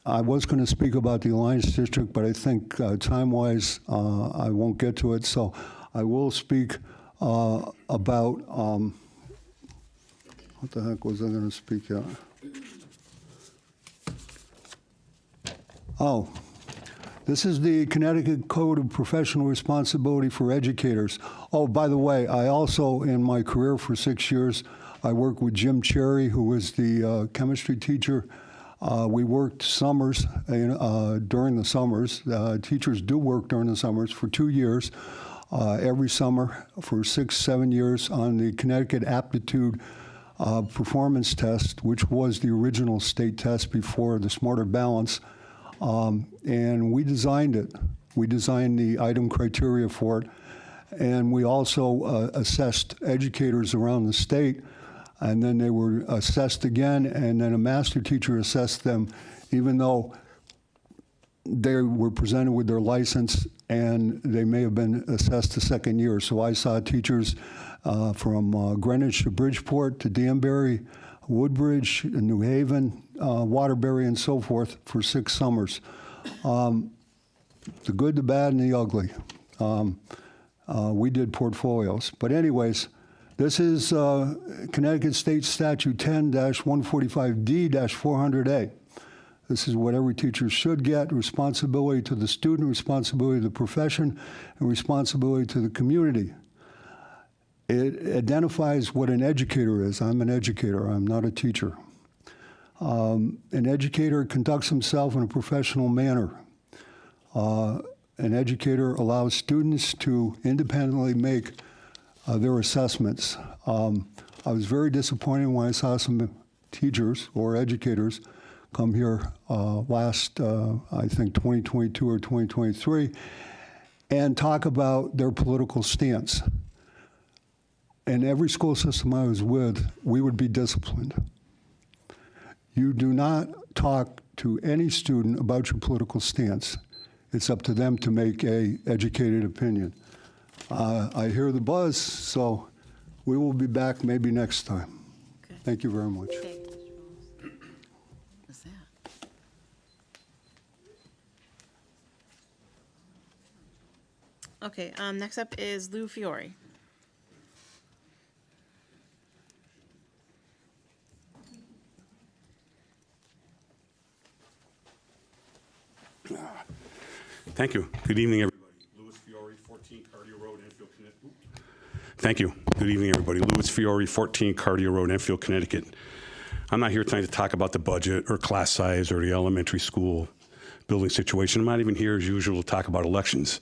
I was going to speak about the Alliance District, but I think time-wise I won't get to it. So I will speak about, what the heck was I going to speak at? Oh, this is the Connecticut Code of Professional Responsibility for Educators. Oh, by the way, I also, in my career for 6 years, I worked with Jim Cherry, who was the chemistry teacher. We worked summers, during the summers. Teachers do work during the summers for 2 years, every summer for 6, 7 years on the Connecticut Aptitude Performance Test, which was the original state test before the Smarter Balance. And we designed it. We designed the item criteria for it. And we also assessed educators around the state. And then they were assessed again, and then a master teacher assessed them, even though they were presented with their license and they may have been assessed the second year. So I saw teachers from Greenwich to Bridgeport to Danbury, Woodbridge, New Haven, Waterbury, and so forth for 6 summers. The good, the bad, and the ugly. We did portfolios. But anyways, this is Connecticut State Statute 10-145D-400A. This is what every teacher should get: responsibility to the student, responsibility to the profession, and responsibility to the community. It identifies what an educator is. I'm an educator. I'm not a teacher. An educator conducts himself in a professional manner. An educator allows students to independently make their assessments. I was very disappointed when I saw some teachers or educators come here last, I think, 2022 or 2023, and talk about their political stance. In every school system I was with, we would be disciplined. You do not talk to any student about your political stance. It's up to them to make an educated opinion. I hear the buzz, so we will be back maybe next time. Okay. Thank you very much. Okay. What's that? Okay, next up is Lou Fiore. Thank you. Good evening, everybody. Louis Fiore, 14 Cardio Road, Enfield, Connecticut. Thank you. Good evening, everybody. Louis Fiore, 14 Cardio Road, Enfield, Connecticut. I'm not here tonight to talk about the budget or class size or the elementary school building situation. I'm not even here, as usual, to talk about elections,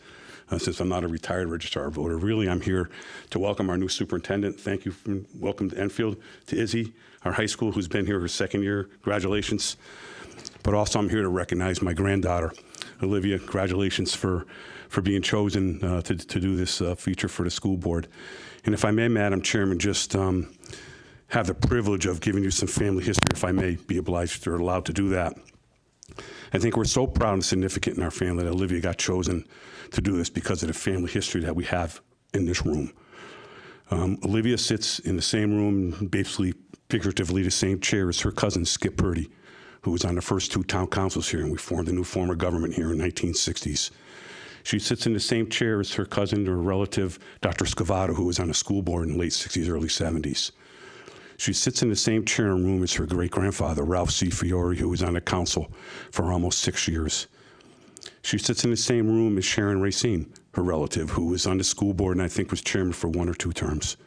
since I'm not a retired registrar voter. Really, I'm here to welcome our new superintendent. Thank you. Welcome to Enfield, to Izzy, our high school, who's been here her second year. Congratulations. But also, I'm here to recognize my granddaughter, Olivia. Congratulations for being chosen to do this feature for the school board. And if I may, Madam Chairman, just have the privilege of giving you some family history, if I may be obliged or allowed to do that. I think we're so proud and significant in our family that Olivia got chosen to do this because of the family history that we have in this room. Olivia sits in the same room, basically figuratively the same chair as her cousin, Skip Purdy, who was on the first 2 town councils here, and we formed a new form of government here in the 1960s. She sits in the same chair as her cousin or relative, Dr. Scavato, who was on the school board in the late 60s, early 70s. She sits in the same chair and room as her great-grandfather, Ralph C. Fiore, who was on the council for almost 6 years. She sits in the same room as Sharon Racine, her relative, who was on the school board and I think was chairman for 1 or 2 terms.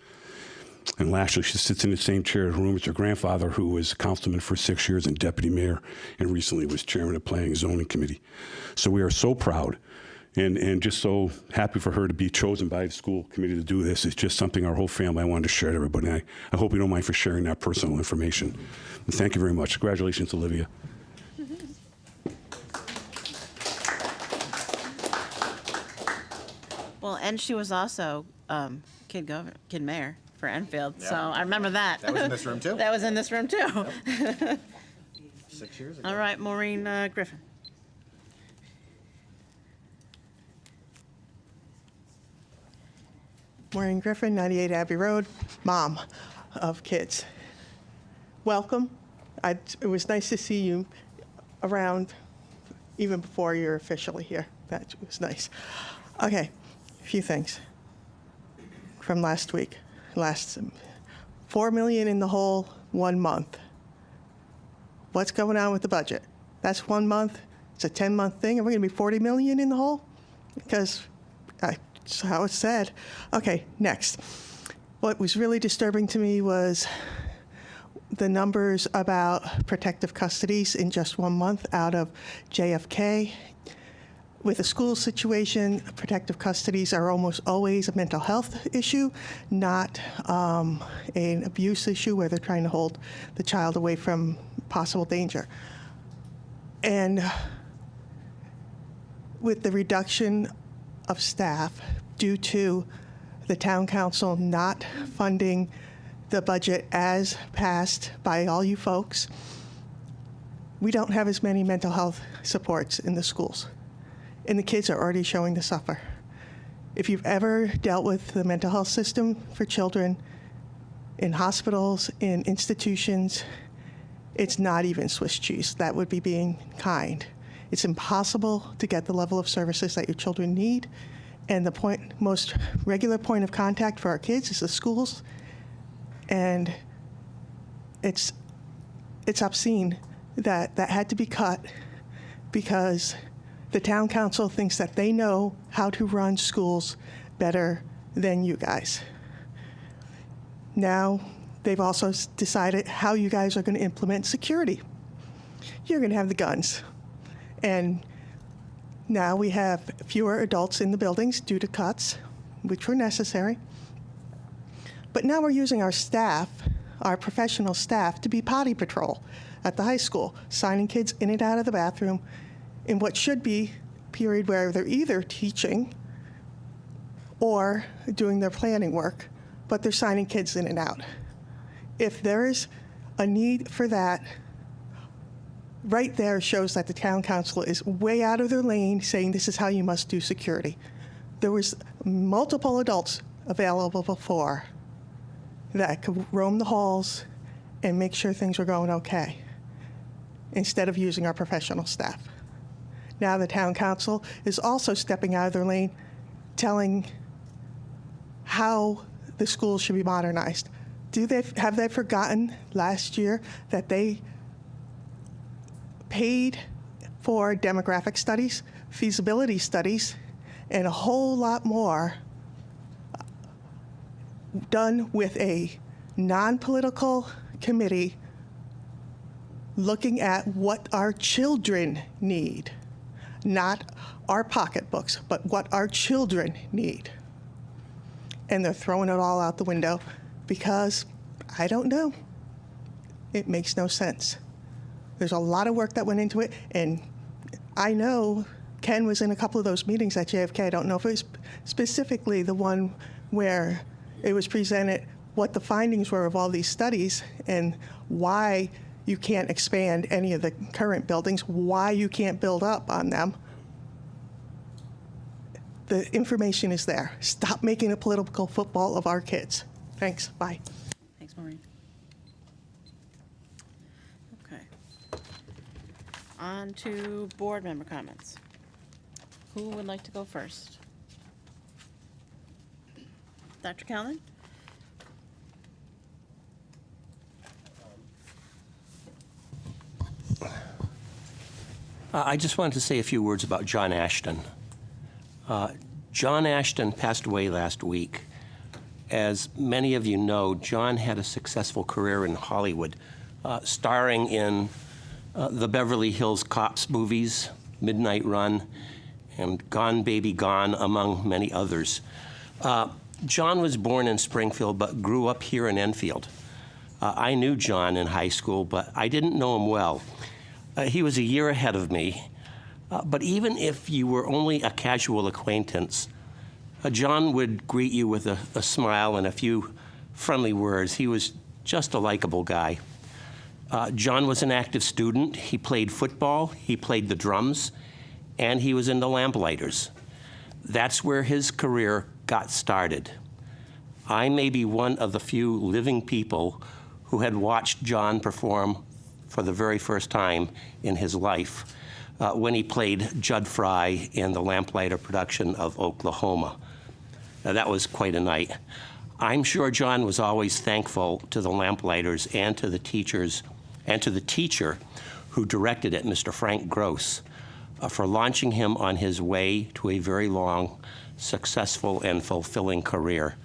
And lastly, she sits in the same chair and room as her grandfather, who was a councilman for 6 years and deputy mayor, and recently was chairman of the Planning and Zoning Committee. So we are so proud and just so happy for her to be chosen by the school committee to do this. It's just something our whole family, I wanted to share to everybody. I hope you don't mind for sharing that personal information. And thank you very much. Congratulations, Olivia. Well, and she was also kid mayor for Enfield, so I remember that. That was in this room, too? That was in this room, too. 6 years ago. All right, Maureen Griffin. Maureen Griffin, 98 Abbey Road, mom of kids. Welcome. It was nice to see you around even before you're officially here. That was nice. Okay, a few things from last week. $4 million in the hole, 1 month. What's going on with the budget? That's 1 month. It's a 10-month thing. Are we going to be 40 million in the hole? Because that's how it's said. Okay, next. What was really disturbing to me was the numbers about protective custodies in just 1 month out of JFK. With a school situation, protective custodies are almost always a mental health issue, not an abuse issue where they're trying to hold the child away from possible danger. And with the reduction of staff due to the town council not funding the budget as passed by all you folks, we don't have as many mental health supports in the schools. And the kids are already showing to suffer. If you've ever dealt with the mental health system for children in hospitals, in institutions, it's not even Swiss cheese. That would be being kind. It's impossible to get the level of services that your children need. And the most regular point of contact for our kids is the schools. And it's obscene that had to be cut because the town council thinks that they know how to run schools better than you guys. Now, they've also decided how you guys are going to implement security. You're going to have the guns. And now we have fewer adults in the buildings due to cuts, which were necessary. But now we're using our staff, our professional staff, to be potty patrol at the high school, signing kids in and out of the bathroom in what should be a period where they're either teaching or doing their planning work, but they're signing kids in and out. If there is a need for that, right there shows that the town council is way out of their lane saying this is how you must do security. There was multiple adults available before that could roam the halls and make sure things were going okay, instead of using our professional staff. Now the town council is also stepping out of their lane, telling how the schools should be modernized. Have they forgotten last year that they paid for demographic studies, feasibility studies, and a whole lot more done with a non-political committee looking at what our children need, not our pocketbooks, but what our children need. And they're throwing it all out the window because, I don't know, it makes no sense. There's a lot of work that went into it, and I know Ken was in a couple of those meetings at JFK. I don't know if it was specifically the one where it was presented what the findings were of all these studies and why you can't expand any of the current buildings, why you can't build up on them. The information is there. Stop making a political football of our kids. Thanks. Bye. Thanks, Maureen. Okay. On to board member comments. Who would like to go first? Dr. Callen? I just wanted to say a few words about John Ashton. John Ashton passed away last week. As many of you know, John had a successful career in Hollywood, starring in the Beverly Hills Cops movies, Midnight Run, and Gone Baby Gone, among many others. John was born in Springfield but grew up here in Enfield. I knew John in high school, but I didn't know him well. He was a year ahead of me, but even if you were only a casual acquaintance, John would greet you with a smile and a few friendly words. He was just a likable guy. John was an active student. He played football, he played the drums, and he was in the Lamplighters. That's where his career got started. I may be one of the few living people who had watched John perform for the very first time in his life when he played Judd Fry in the Lamplighter production of Oklahoma. Now, that was quite a night. I'm sure John was always thankful to the Lamplighters and to the teachers and to the teacher who directed it, Mr. Frank Gross, for launching him on his way to a very long, successful, and fulfilling career.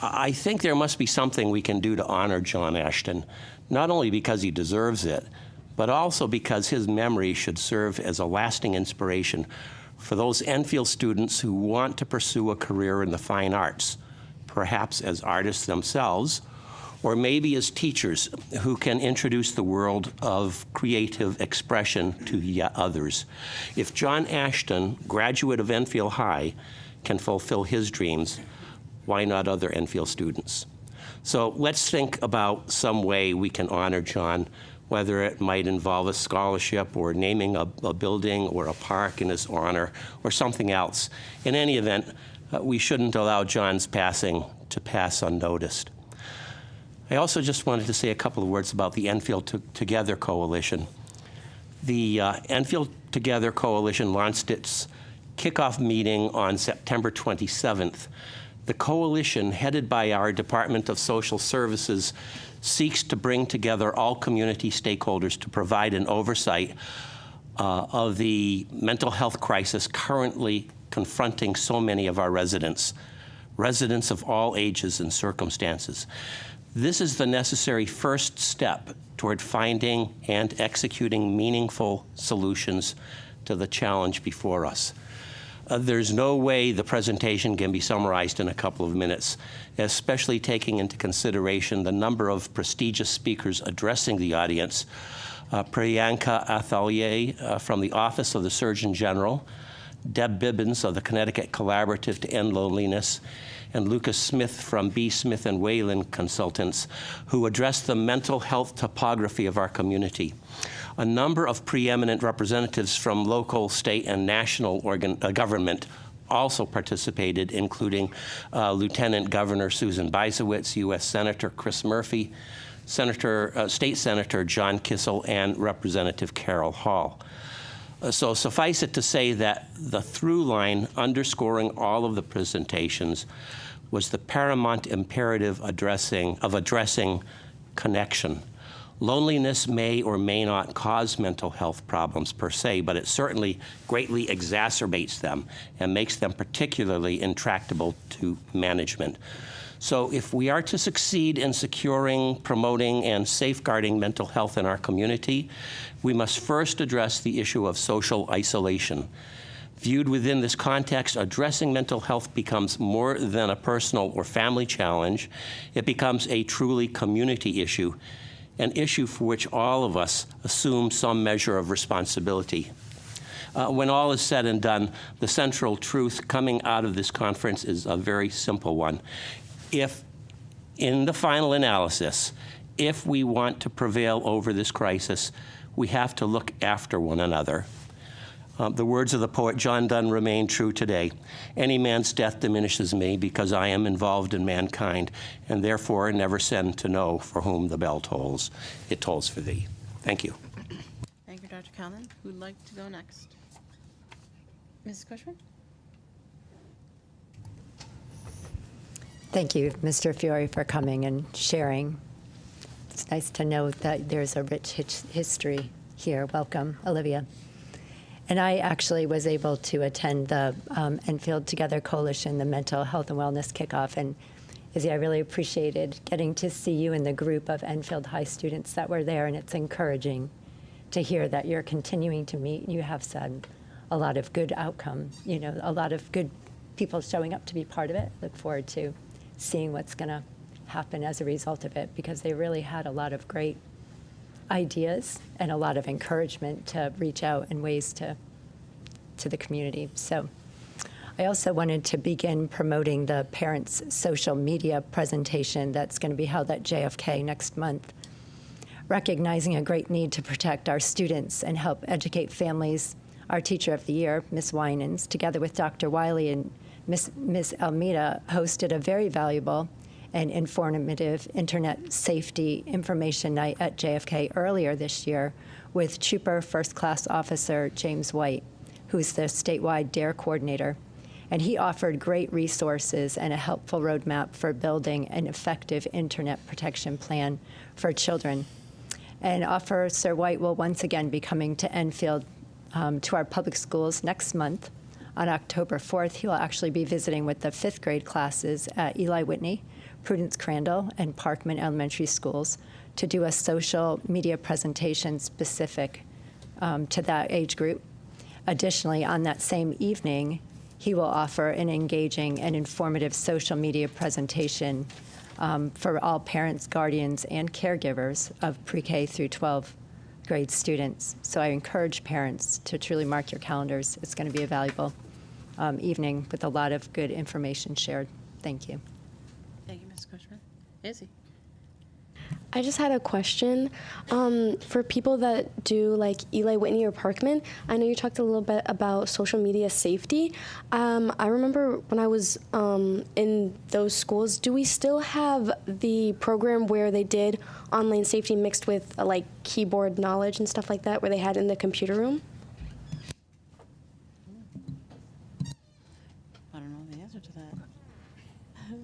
I think there must be something we can do to honor John Ashton, not only because he deserves it, but also because his memory should serve as a lasting inspiration for those Enfield students who want to pursue a career in the fine arts, perhaps as artists themselves, or maybe as teachers who can introduce the world of creative expression to yet others. If John Ashton, graduate of Enfield High, can fulfill his dreams, why not other Enfield students? So let's think about some way we can honor John, whether it might involve a scholarship or naming a building or a park in his honor or something else. In any event, we shouldn't allow John's passing to pass unnoticed. I also just wanted to say a couple of words about the Enfield Together Coalition. The Enfield Together Coalition launched its kickoff meeting on September 27th. The coalition, headed by our Department of Social Services, seeks to bring together all community stakeholders to provide an oversight of the mental health crisis currently confronting so many of our residents of all ages and circumstances. This is the necessary first step toward finding and executing meaningful solutions to the challenge before us. There's no way the presentation can be summarized in a couple of minutes, especially taking into consideration the number of prestigious speakers addressing the audience. Priyanka Athalier from the Office of the Surgeon General, Deb Bibbins of the Connecticut Collaborative to End Loneliness, and Lucas Smith from B. Smith & Whalen Consultants, who addressed the mental health topography of our community. A number of preeminent representatives from local, state, and national government also participated, including Lieutenant Governor Susan Bysiewicz, U.S. Senator Chris Murphy, State Senator John Kissel, and Representative Carol Hall. So suffice it to say that the through line underscoring all of the presentations was the paramount imperative of addressing connection. Loneliness may or may not cause mental health problems per se, but it certainly greatly exacerbates them and makes them particularly intractable to management. So if we are to succeed in securing, promoting, and safeguarding mental health in our community, we must first address the issue of social isolation. Viewed within this context, addressing mental health becomes more than a personal or family challenge. It becomes a truly community issue, an issue for which all of us assume some measure of responsibility. When all is said and done, the central truth coming out of this conference is a very simple one. If, in the final analysis, if we want to prevail over this crisis, we have to look after one another. The words of the poet John Donne remain true today. Any man's death diminishes me because I am involved in mankind, and therefore never send to know for whom the bell tolls. It tolls for thee. Thank you. Thank you, Dr. Calnan. Who'd like to go next? Mrs. Cushman? Thank you, Mr. Fiore, for coming and sharing. It's nice to know that there's a rich history here. Welcome, Olivia. And I actually was able to attend the Enfield Together Coalition, the Mental Health and Wellness Kickoff. And Izzy, I really appreciated getting to see you in the group of Enfield High students that were there. And it's encouraging to hear that you're continuing to meet. You have said a lot of good outcome, a lot of good people showing up to be part of it. Look forward to seeing what's going to happen as a result of it, because they really had a lot of great ideas and a lot of encouragement to reach out in ways to the community. So I also wanted to begin promoting the parents' social media presentation that's going to be held at JFK next month, recognizing a great need to protect our students and help educate families. Our Teacher of the Year, Ms. Winans, together with Dr. Wiley and Ms. Almeida, hosted a very valuable and informative internet safety information night at JFK earlier this year with Trooper First Class Officer James White, who's the statewide DARE coordinator. And he offered great resources and a helpful roadmap for building an effective internet protection plan for children. And Officer White will once again be coming to Enfield to our public schools next month. On October 4th, he will actually be visiting with the 5th grade classes at Eli Whitney, Prudence Crandall, and Parkman Elementary Schools to do a social media presentation specific to that age group. Additionally, on that same evening, he will offer an engaging and informative social media presentation for all parents, guardians, and caregivers of pre-K through 12 grade students. So I encourage parents to truly mark your calendars. It's going to be a valuable evening with a lot of good information shared. Thank you. Thank you, Ms. Cushman. Izzy. I just had a question. For people that do like Eli Whitney or Parkman, I know you talked a little bit about social media safety. I remember when I was in those schools, do we still have the program where they did online safety mixed with like keyboard knowledge and stuff like that, where they had in the computer room? I don't know the answer to that.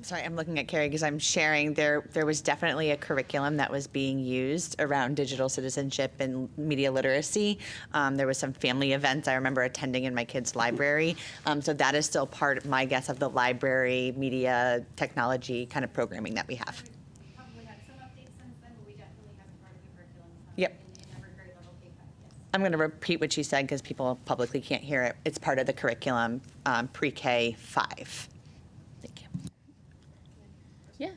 Sorry, I'm looking at Carrie because I'm sharing. There was definitely a curriculum that was being used around digital citizenship and media literacy. There was some family events I remember attending in my kids' library. So that is still part, of my guess, of the library media technology kind of programming that we have. Yep. I'm going to repeat what she said because people publicly can't hear it. It's part of the curriculum, pre-K 5. Thank you. Yeah.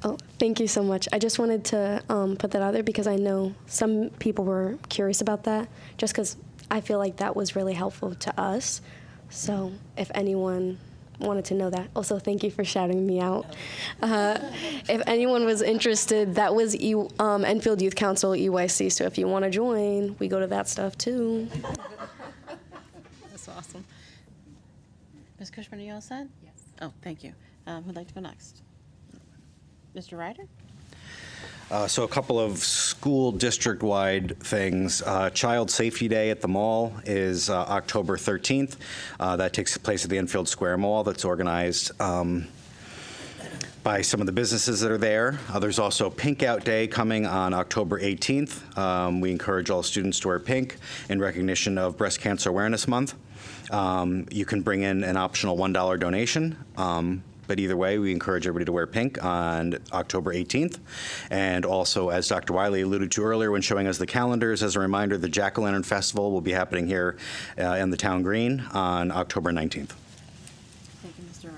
Oh, thank you so much. I just wanted to put that out there because I know some people were curious about that, just because I feel like that was really helpful to us. So if anyone wanted to know that. Also, thank you for shouting me out. If anyone was interested, that was Enfield Youth Council, EYC. So if you want to join, we go to that stuff too. That's awesome. Ms. Cushman, are you all set? Yes. Oh, thank you. Who'd like to go next? Mr. Ryder? So a couple of school district-wide things. Child Safety Day at the mall is October 13th. That takes place at the Enfield Square Mall. That's organized by some of the businesses that are there. There's also Pink Out Day coming on October 18th. We encourage all students to wear pink in recognition of Breast Cancer Awareness Month. You can bring in an optional $1 donation. But either way, we encourage everybody to wear pink on October 18th. And also, as Dr. Wiley alluded to earlier when showing us the calendars, as a reminder, the Jack-O-Lantern Festival will be happening here in the Town Green on October 19th. Thank you, Mr.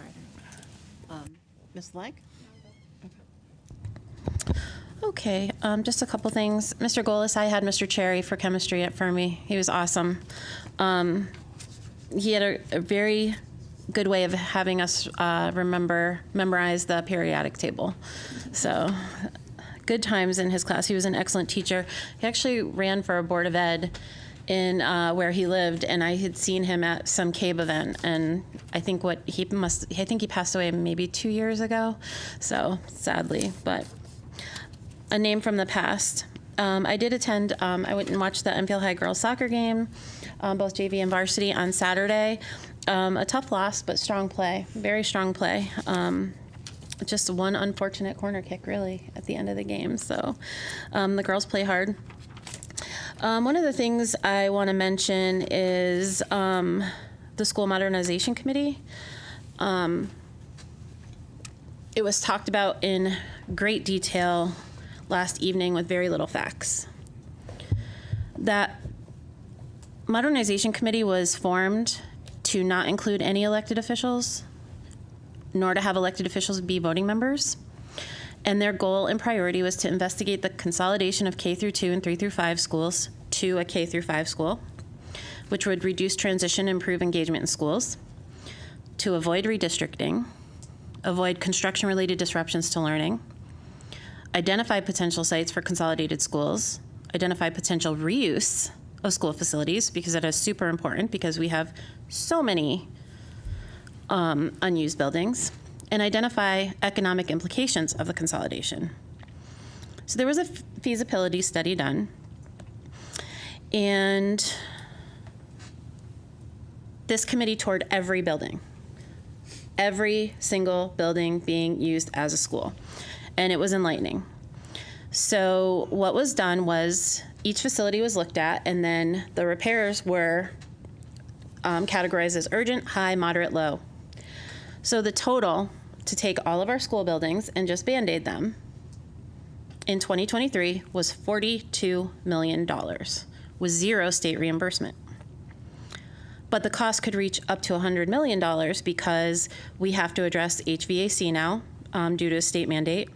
Ryder. Ms. Legg? Okay, just a couple things. Mr. Golis, I had Mr. Cherry for chemistry at Fermi. He was awesome. He had a very good way of having us memorize the periodic table. So good times in his class. He was an excellent teacher. He actually ran for a Board of Ed in where he lived, and I had seen him at some CABE event, and I think he passed away maybe 2 years ago, so sadly, but a name from the past. I did attend, I went and watched the Enfield High girls soccer game, both JV and varsity on Saturday. A tough loss, but strong play, very strong play. Just one unfortunate corner kick, really, at the end of the game. So the girls play hard. One of the things I want to mention is the School Modernization Committee. It was talked about in great detail last evening with very little facts. That Modernization Committee was formed to not include any elected officials, nor to have elected officials be voting members. And their goal and priority was to investigate the consolidation of K through 2 and 3 through 5 schools to a K through 5 school, which would reduce transition and improve engagement in schools, to avoid redistricting, avoid construction-related disruptions to learning, identify potential sites for consolidated schools, identify potential reuse of school facilities, because that is super important because we have so many unused buildings, and identify economic implications of the consolidation. So there was a feasibility study done, and this committee toured every building, every single building being used as a school, and it was enlightening. So what was done was each facility was looked at, and then the repairs were categorized as urgent, high, moderate, low. So the total to take all of our school buildings and just Band-Aid them in 2023 was $42 million with zero state reimbursement. But the cost could reach up to $100 million because we have to address HVAC now due to a state mandate.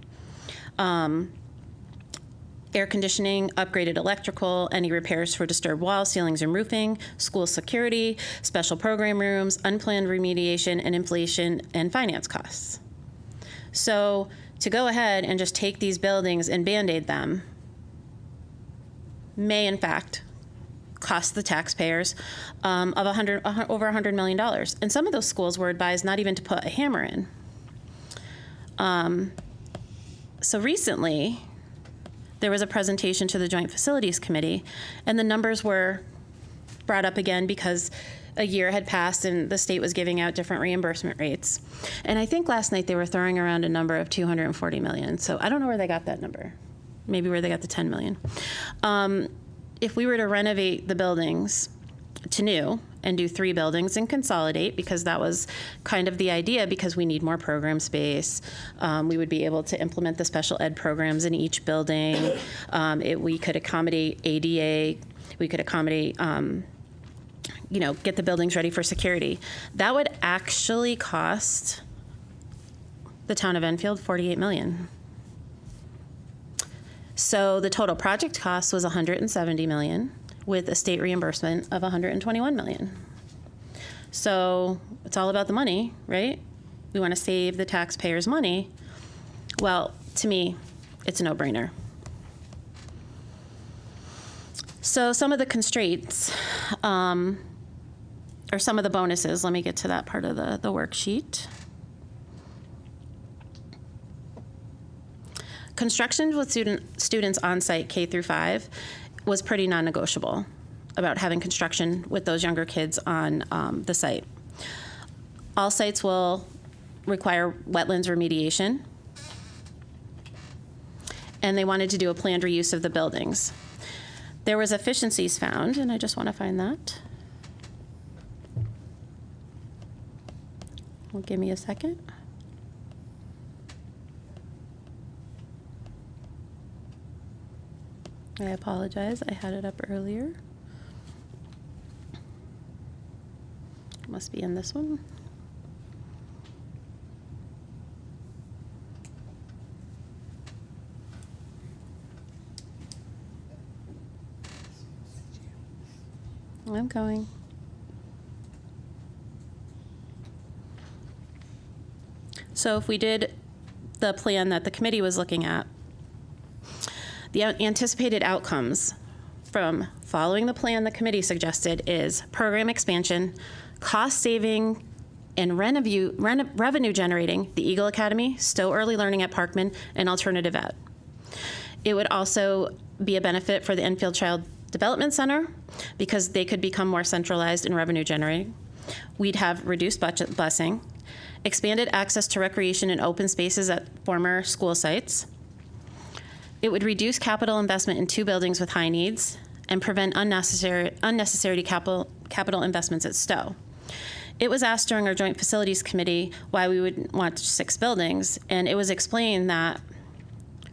Air conditioning, upgraded electrical, any repairs for disturbed walls, ceilings, and roofing, school security, special program rooms, unplanned remediation, and inflation and finance costs. So to go ahead and just take these buildings and Band-Aid them may, in fact, cost the taxpayers of over $100 million. And some of those schools were advised not even to put a hammer in. So recently, there was a presentation to the Joint Facilities Committee, and the numbers were brought up again because a year had passed and the state was giving out different reimbursement rates. And I think last night they were throwing around a number of $240 million. So I don't know where they got that number. Maybe where they got the $10 million. If we were to renovate the buildings to new and do 3 buildings and consolidate, because that was kind of the idea, because we need more program space. We would be able to implement the special ed programs in each building. We could accommodate ADA. We could accommodate, get the buildings ready for security. That would actually cost the town of Enfield $48 million. So the total project cost was $170 million with a state reimbursement of $121 million. So it's all about the money, right? We want to save the taxpayers money. Well, to me, it's a no-brainer. So some of the constraints, or some of the bonuses, let me get to that part of the worksheet. Construction with students on site K through 5 was pretty non-negotiable about having construction with those younger kids on the site. All sites will require wetlands remediation, and they wanted to do a planned reuse of the buildings. There was efficiencies found, and I just want to find that. Well, give me a second. I apologize, I had it up earlier. Must be in this one. I'm going. So if we did the plan that the committee was looking at, the anticipated outcomes from following the plan the committee suggested is program expansion, cost saving, and revenue generating the Eagle Academy, Stowe Early Learning at Parkman, and Alternative Ed. It would also be a benefit for the Enfield Child Development Center because they could become more centralized and revenue generating. We'd have reduced budget busing, expanded access to recreation and open spaces at former school sites. It would reduce capital investment in 2 buildings with high needs and prevent unnecessary capital investments at Stowe. It was asked during our Joint Facilities Committee why we would want 6 buildings, and it was explained that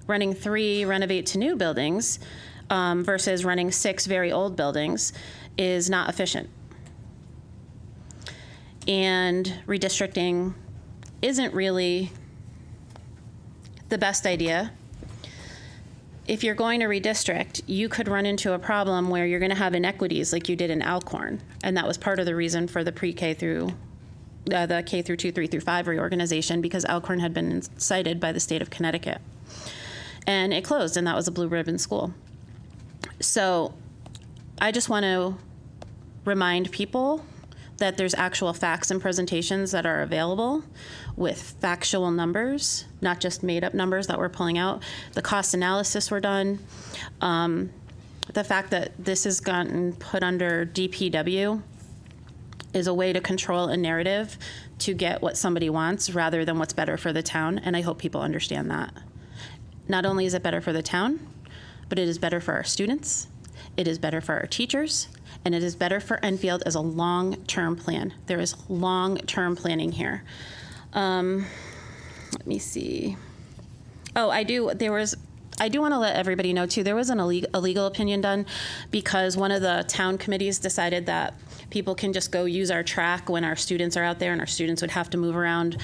running 3 renovate to new buildings versus running 6 very old buildings is not efficient. And redistricting isn't really the best idea. If you're going to redistrict, you could run into a problem where you're going to have inequities like you did in Alcorn. And that was part of the reason for the pre-K through the K through 2, 3 through 5 reorganization, because Alcorn had been cited by the state of Connecticut. And it closed, and that was a blue ribbon school. So I just want to remind people that there's actual facts and presentations that are available with factual numbers, not just made-up numbers that we're pulling out. The cost analysis were done. The fact that this has gotten put under DPW is a way to control a narrative to get what somebody wants rather than what's better for the town, and I hope people understand that. Not only is it better for the town, but it is better for our students, it is better for our teachers, and it is better for Enfield as a long-term plan. There is long-term planning here. Let me see. Oh, I do want to let everybody know too, there was a legal opinion done because one of the town committees decided that people can just go use our track when our students are out there, and our students would have to move around,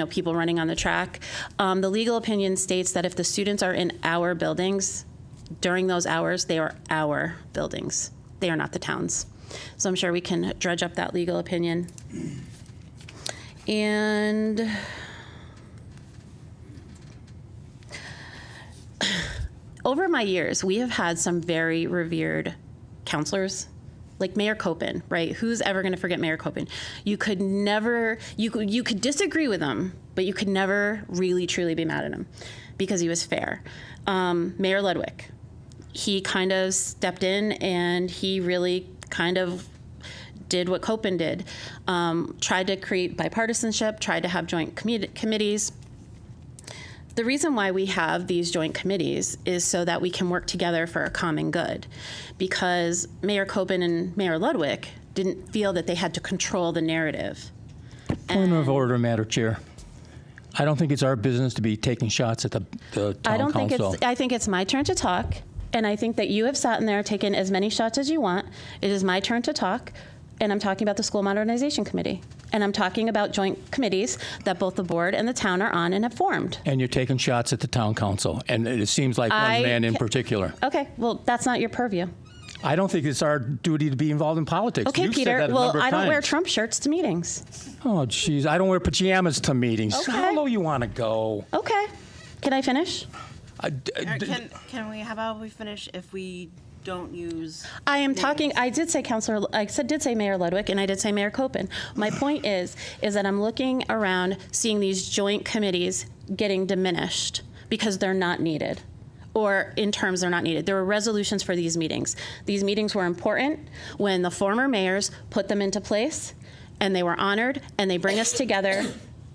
people running on the track. The legal opinion states that if the students are in our buildings, during those hours, they are our buildings. They are not the town's. So I'm sure we can dredge up that legal opinion. And over my years, we have had some very revered counselors, like Mayor Copen, right? Who's ever going to forget Mayor Copen? You could never, you could disagree with him, but you could never really truly be mad at him because he was fair. Mayor Ludwig, he kind of stepped in and he really kind of did what Copen did. Tried to create bipartisanship, tried to have joint committees. The reason why we have these joint committees is so that we can work together for a common good, because Mayor Copen and Mayor Ludwig didn't feel that they had to control the narrative. Point of order, Madam Chair. I don't think it's our business to be taking shots at the town council. I think it's my turn to talk, and I think that you have sat in there taken as many shots as you want. It is my turn to talk, and I'm talking about the School Modernization Committee. And I'm talking about joint committees that both the board and the town are on and have formed. And you're taking shots at the town council, and it seems like one man in particular. Okay, well, that's not your purview. I don't think it's our duty to be involved in politics. Okay, You've Peter, said that a well, number of I don't wear times. Trump shirts to meetings. Oh, jeez, I don't wear pajamas to meetings. Okay. How low you want to go? Okay, can I finish? Can we, how about we finish if we don't use... I am talking, I did say did say Mayor Ludwig, and I did say Mayor Copen. My point is that I'm looking around seeing these joint committees getting diminished because they're not needed, or in terms they're not needed. There were resolutions for these meetings. These meetings were important when the former mayors put them into place, and they were honored, and they bring us together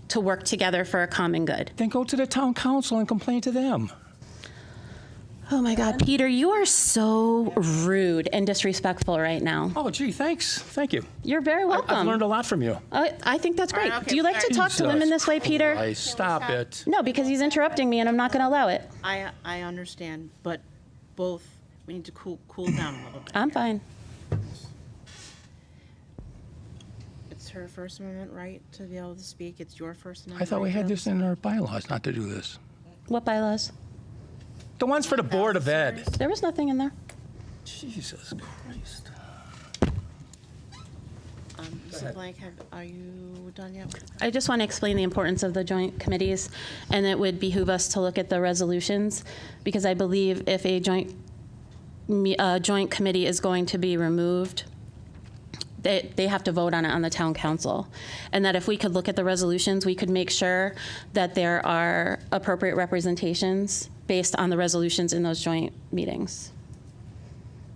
to work together for a common good. Then go to the town council and complain to them. Oh my God, Peter, you are so rude and disrespectful right now. Oh, gee, thanks. Thank you. You're very welcome. I've learned a lot from you. I think that's great. okay, Do you like to talk to women this way, Peter? Christ, stop it. No, because he's interrupting me and I'm not going to allow it. I understand, but we need to cool down a little bit. I'm fine. It's her First Amendment right to be able to speak. It's your First Amendment. I thought we right to had be able this to in our bylaws not to do this. What bylaws? The ones for the Board of Ed. There was nothing in there. Jesus Christ. Mrs. Blank, are you done yet? I just want to explain the importance of the joint committees, and it would behoove us to look at the resolutions, because I believe if a joint committee is going to be removed, they have to vote on it on the town council. And that if we could look at the resolutions, we could make sure that there are appropriate representations based on the resolutions in those joint meetings.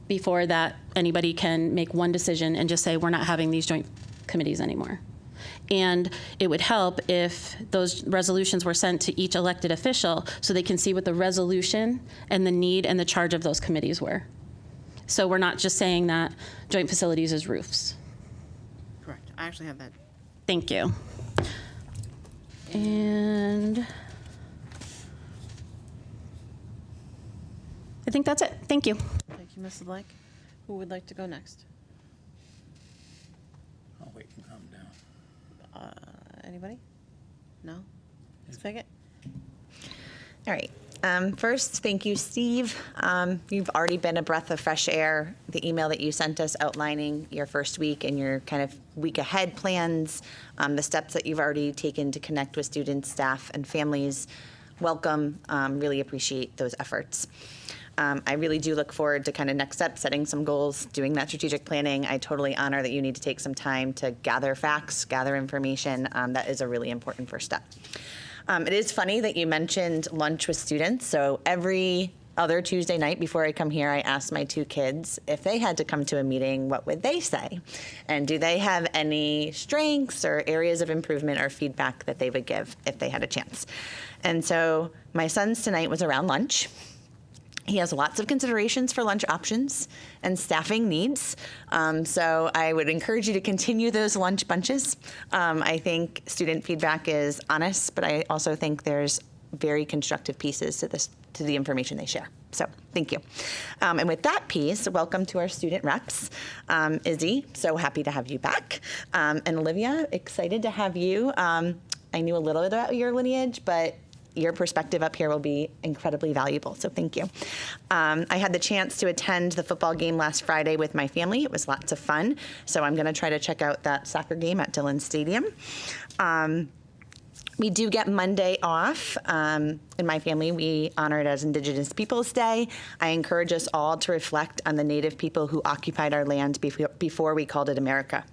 Before that, anybody can make one decision and just say, we're not having these joint committees anymore. And it would help if those resolutions were sent to each elected official so they can see what the resolution and the need and the charge of those committees were. So we're not just saying that joint facilities is roofs. Correct. I actually have that. Thank you. And I think that's it. Thank you. Thank you, Mrs. Blank. Who would like to go next? Anybody? No? Ms. Pickett? All right. First, thank you, Steve. You've already been a breath of fresh air. The email that you sent us outlining your first week and your kind of week ahead plans, the steps that you've already taken to connect with students, staff, and families. Welcome. Really appreciate those efforts. I really do look forward to kind of next steps, setting some goals, doing that strategic planning. I totally honor that you need to take some time to gather facts, gather information. That is a really important first step. It is funny that you mentioned lunch with students. So every other Tuesday night before I come here, I ask my two kids if they had to come to a meeting, what would they say? And do they have any strengths or areas of improvement or feedback that they would give if they had a chance? And so my son's tonight was around lunch. He has lots of considerations for lunch options and staffing needs. So I would encourage you to continue those lunch bunches. I think student feedback is honest, but I also think there's very constructive pieces to the information they share. So thank you. And with that piece, welcome to our student reps. Izzy, so happy to have you back. And Olivia, excited to have you. I knew a little bit about your lineage, but your perspective up here will be incredibly valuable, so thank you. I had the chance to attend the football game last Friday with my family. It was lots of fun, so I'm gonna try to check out that soccer game at Dillon Stadium. We do get Monday off. In my family, we honor it as Indigenous Peoples Day. I encourage us all to reflect on the Native people who occupied our land before we called it America.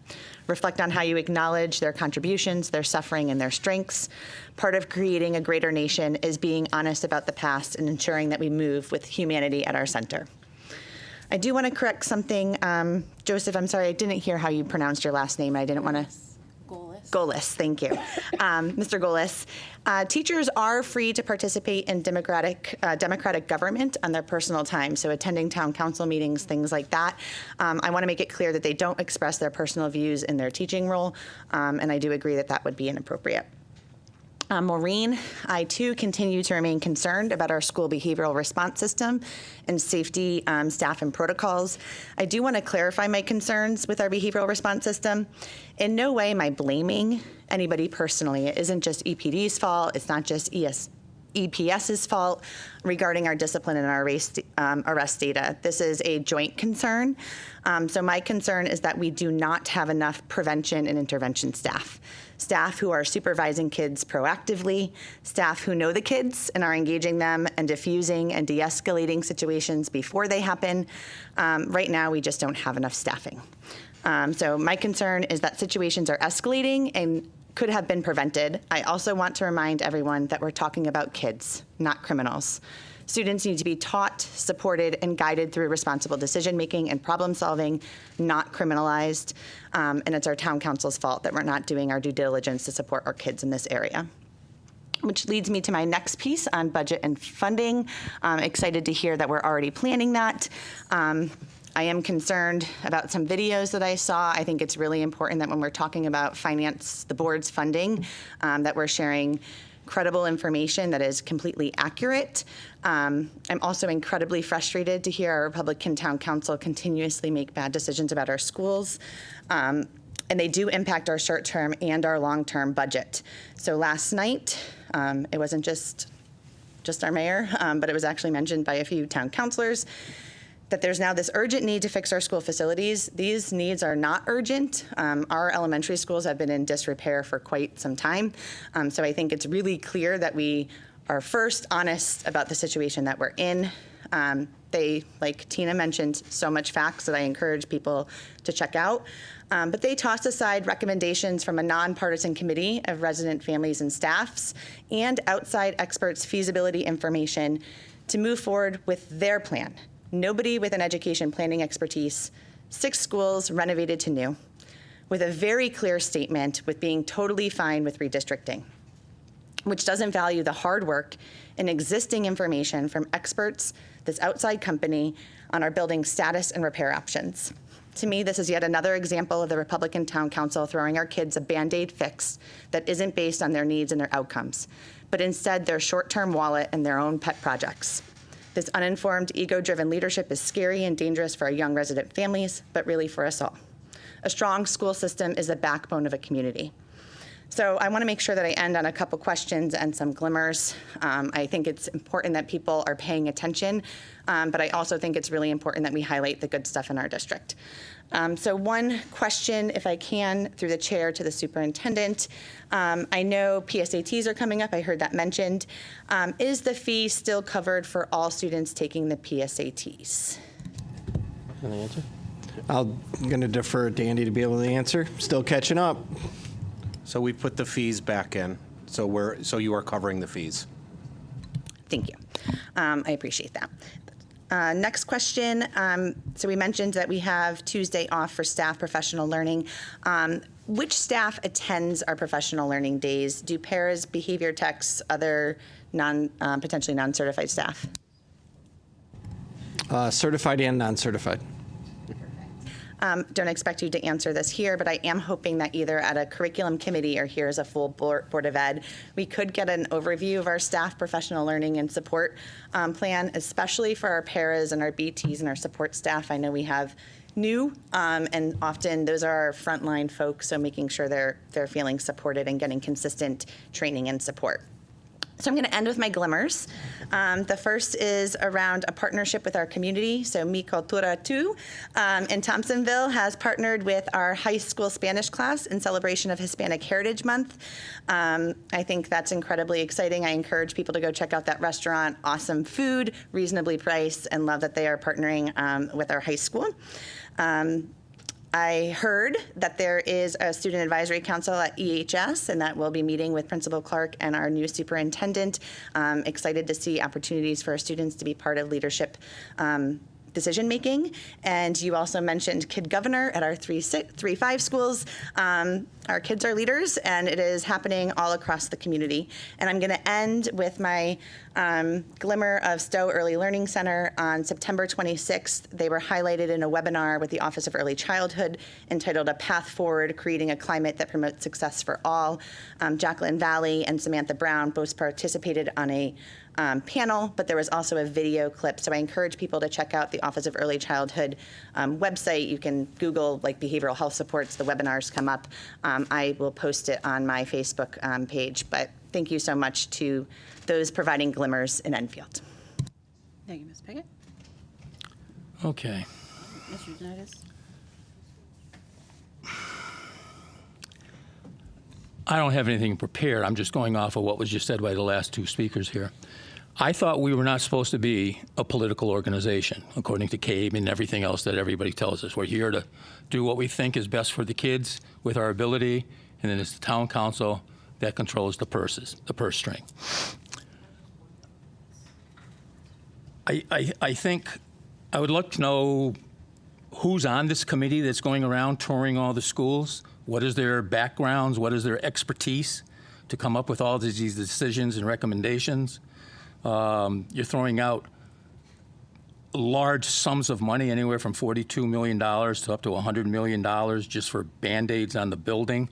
Reflect on how you acknowledge their contributions, their suffering, and their strengths. Part of creating a greater nation is being honest about the past and ensuring that we move with humanity at our center. I do want to correct something. Joseph, I'm sorry, I didn't hear how you pronounced your last name. I didn't want to. Golis, thank you. Mr. Golis, teachers are free to participate in democratic government on their personal time, so attending town council meetings, things like that. I want to make it clear that they don't express their personal views in their teaching role, and I do agree that that would be inappropriate. Maureen, I too continue to remain concerned about our school behavioral response system and safety staff and protocols. I do want to clarify my concerns with our behavioral response system. In no way am I blaming anybody personally. It isn't just EPD's fault. It's not just EPS's fault regarding our discipline and our arrest data. This is a joint concern. So my concern is that we do not have enough prevention and intervention staff who are supervising kids proactively, staff who know the kids and are engaging them and diffusing and de-escalating situations before they happen. Right now, we just don't have enough staffing. So my concern is that situations are escalating and could have been prevented. I also want to remind everyone that we're talking about kids, not criminals. Students need to be taught, supported, and guided through responsible decision-making and problem-solving, not criminalized. And it's our town council's fault that we're not doing our due diligence to support our kids in this area. Which leads me to my next piece on budget and funding. I'm excited to hear that we're already planning that. I am concerned about some videos that I saw. I think it's really important that when we're talking about finance, the board's funding, that we're sharing credible information that is completely accurate. I'm also incredibly frustrated to hear our Republican Town Council continuously make bad decisions about our schools. And they do impact our short-term and our long-term budget. So last night, it wasn't just our mayor, but it was actually mentioned by a few town councilors that there's now this urgent need to fix our school facilities. These needs are not urgent. Our elementary schools have been in disrepair for quite some time. So I think it's really clear that we are first honest about the situation that we're in. They, like Tina mentioned, so much facts that I encourage people to check out. But they tossed aside recommendations from a nonpartisan committee of resident families and staffs and outside experts' feasibility information to move forward with their plan. Nobody with an education planning expertise, 6 schools renovated to new, with a very clear statement with being totally fine with redistricting, which doesn't value the hard work and existing information from experts, this outside company, on our building status and repair options. To me, this is yet another example of the Republican Town Council throwing our kids a Band-Aid fix that isn't based on their needs and their outcomes, but instead their short-term wallet and their own pet projects. This uninformed, ego-driven leadership is scary and dangerous for our young resident families, but really for us all. A strong school system is the backbone of a community. So I want to make sure that I end on a couple questions and some glimmers. I think it's important that people are paying attention, but I also think it's really important that we highlight the good stuff in our district. So one question, if I can, through the chair to the superintendent. I know PSATs are coming up. I heard that mentioned. Is the fee still covered for all students taking the PSATs? Can I answer? I'm going to defer to Andy to be able to answer. Still catching up. So we put the fees back in, so you are covering the fees. Thank you. I appreciate that. Next question. So we mentioned that we have Tuesday off for staff professional learning. Which staff attends our professional learning days? Do paras, behavior techs, other potentially non-certified staff? Certified and non-certified. Don't expect you to answer this here, but I am hoping that either at a curriculum committee or here as a full Board of Ed, we could get an overview of our staff professional learning and support plan, especially for our paras and our BTs and our support staff. I know we have new, and often those are our frontline folks, so making sure they're feeling supported and getting consistent training and support. So I'm going to end with my glimmers. The first is around a partnership with our community. So Mi Cultura 2 in Thompsonville has partnered with our high school Spanish class in celebration of Hispanic Heritage Month. I think that's incredibly exciting. I encourage people to go check out that restaurant. Awesome food, reasonably priced, and love that they are partnering with our high school. I heard that there is a student advisory council at EHS, and that we'll be meeting with Principal Clark and our new superintendent. Excited to see opportunities for our students to be part of leadership decision making. And you also mentioned Kid Governor at our 3-5 schools. Our kids are leaders, and it is happening all across the community. And I'm going to end with my glimmer of Stowe Early Learning Center. On September 26th, they were highlighted in a webinar with the Office of Early Childhood entitled A Path Forward, Creating a Climate That Promotes Success for All. Jacqueline Valley and Samantha Brown both participated on a panel, but there was also a video clip. So I encourage people to check out the Office of Early Childhood website. You can Google like behavioral health supports, the webinars come up. I will post it on my Facebook page, but thank you so much to those providing glimmers in Enfield. Thank you, Ms. Pickett. Okay. Mr. Unitas? I don't have anything prepared. I'm just going off of what was just said by the last two speakers here. I thought we were not supposed to be a political organization, according to CABE and everything else that everybody tells us. We're here to do what we think is best for the kids with our ability, and then it's the town council that controls the purse string. I think I would like to know who's on this committee that's going around touring all the schools. What is their backgrounds? What is their expertise to come up with all these decisions and recommendations? You're throwing out large sums of money, anywhere from $42 million to up to $100 million just for Band-Aids on the building.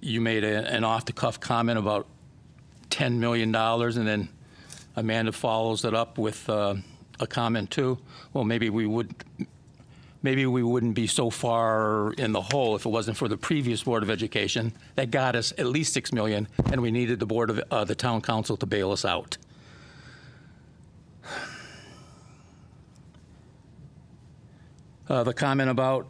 You made an off-the-cuff comment about $10 million, and then Amanda follows it up with a comment too. Well, maybe we wouldn't be so far in the hole if it wasn't for the previous Board of Education that got us at least $6 million, and we needed the Board of the Town Council to bail us out. The comment about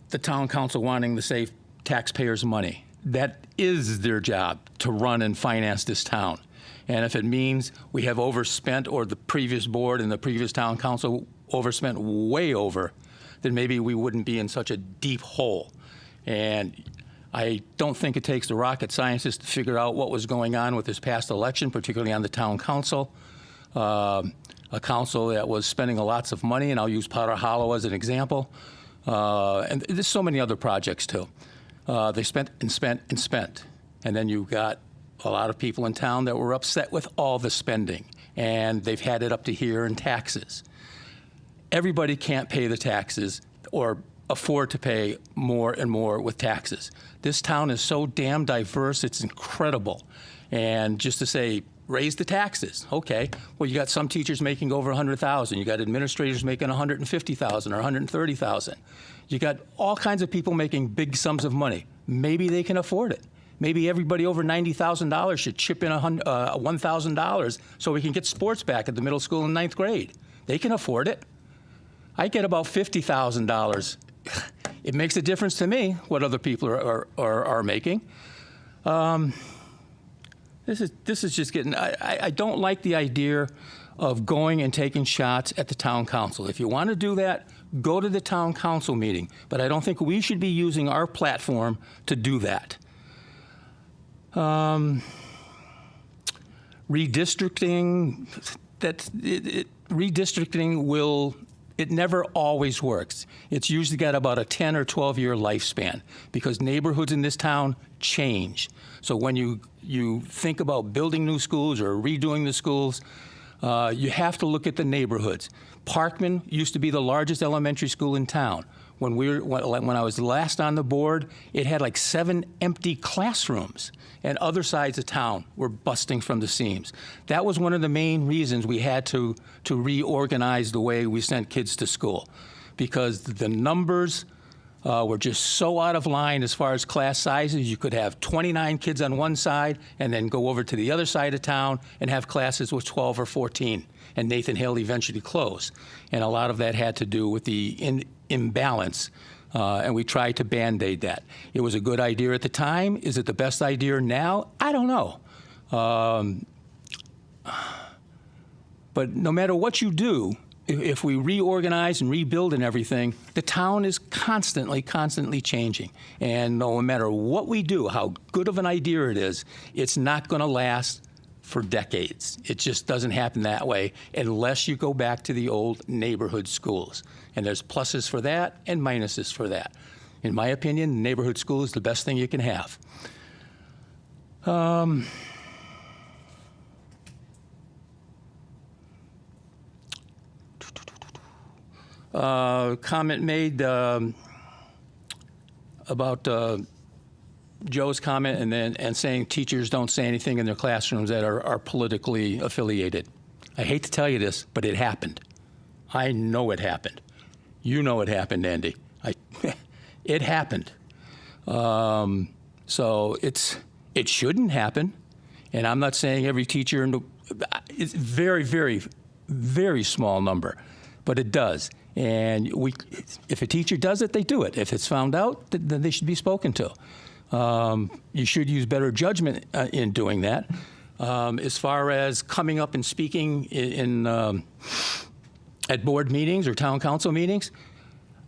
the Town Council wanting to save taxpayers' money. That is their job, to run and finance this town. And if it means we have overspent, or the previous board and the previous Town Council overspent way over, then maybe we wouldn't be in such a deep hole. And I don't think it takes the rocket scientists to figure out what was going on with this past election, particularly on the Town Council. A council that was spending lots of money, and I'll use Potter Hollow as an example. And there's so many other projects too. They spent and spent and spent. And then you got a lot of people in town that were upset with all the spending, and they've had it up to here in taxes. Everybody can't pay the taxes or afford to pay more and more with taxes. This town is so damn diverse, it's incredible. And just to say raise the taxes. Okay, well, you got some teachers making over 100,000. You got administrators making 150,000 or 130,000. You got all kinds of people making big sums of money. Maybe they can afford it. Maybe everybody over $90,000 should chip in $1,000 so we can get sports back at the middle school in 9th grade. They can afford it. I get about $50,000. It makes a difference to me what other people are making. This is just getting. I don't like the idea of going and taking shots at the town council. If you want to do that, go to the town council meeting. But I don't think we should be using our platform to do that. Redistricting, redistricting will, it never always works. It's usually got about a 10 or 12-year lifespan because neighborhoods in this town change. So when you think about building new schools or redoing the schools, you have to look at the neighborhoods. Parkman used to be the largest elementary school in town. When I was last on the board, it had like 7 empty classrooms, and other sides of town were busting from the seams. That was one of the main reasons we had to reorganize the way we sent kids to school, because the numbers were just so out of line as far as class sizes. You could have 29 kids on one side and then go over to the other side of town and have classes with 12 or 14, and Nathan Hale eventually closed. And a lot of that had to do with the imbalance, and we tried to Band-Aid that. It was a good idea at the time. Is it the best idea now? I don't know. But no matter what you do, if we reorganize and rebuild and everything, the town is constantly changing. And no matter what we do, how good of an idea it is, it's not going to last for decades. It just doesn't happen that way unless you go back to the old neighborhood schools. And there's pluses for that and minuses for that. In my opinion, the neighborhood school is the best thing you can have. Comment made about Joe's comment and saying teachers don't say anything in their classrooms that are politically affiliated. I hate to tell you this, but it happened. I know it happened. You know it happened, Andy. It happened. So it shouldn't happen. And I'm not saying every teacher, it's very, very, very small number, but it does. And if a teacher does it, they do it. If it's found out, then they should be spoken to. You should use better judgment in doing that. As far as coming up and speaking at board meetings or town council meetings,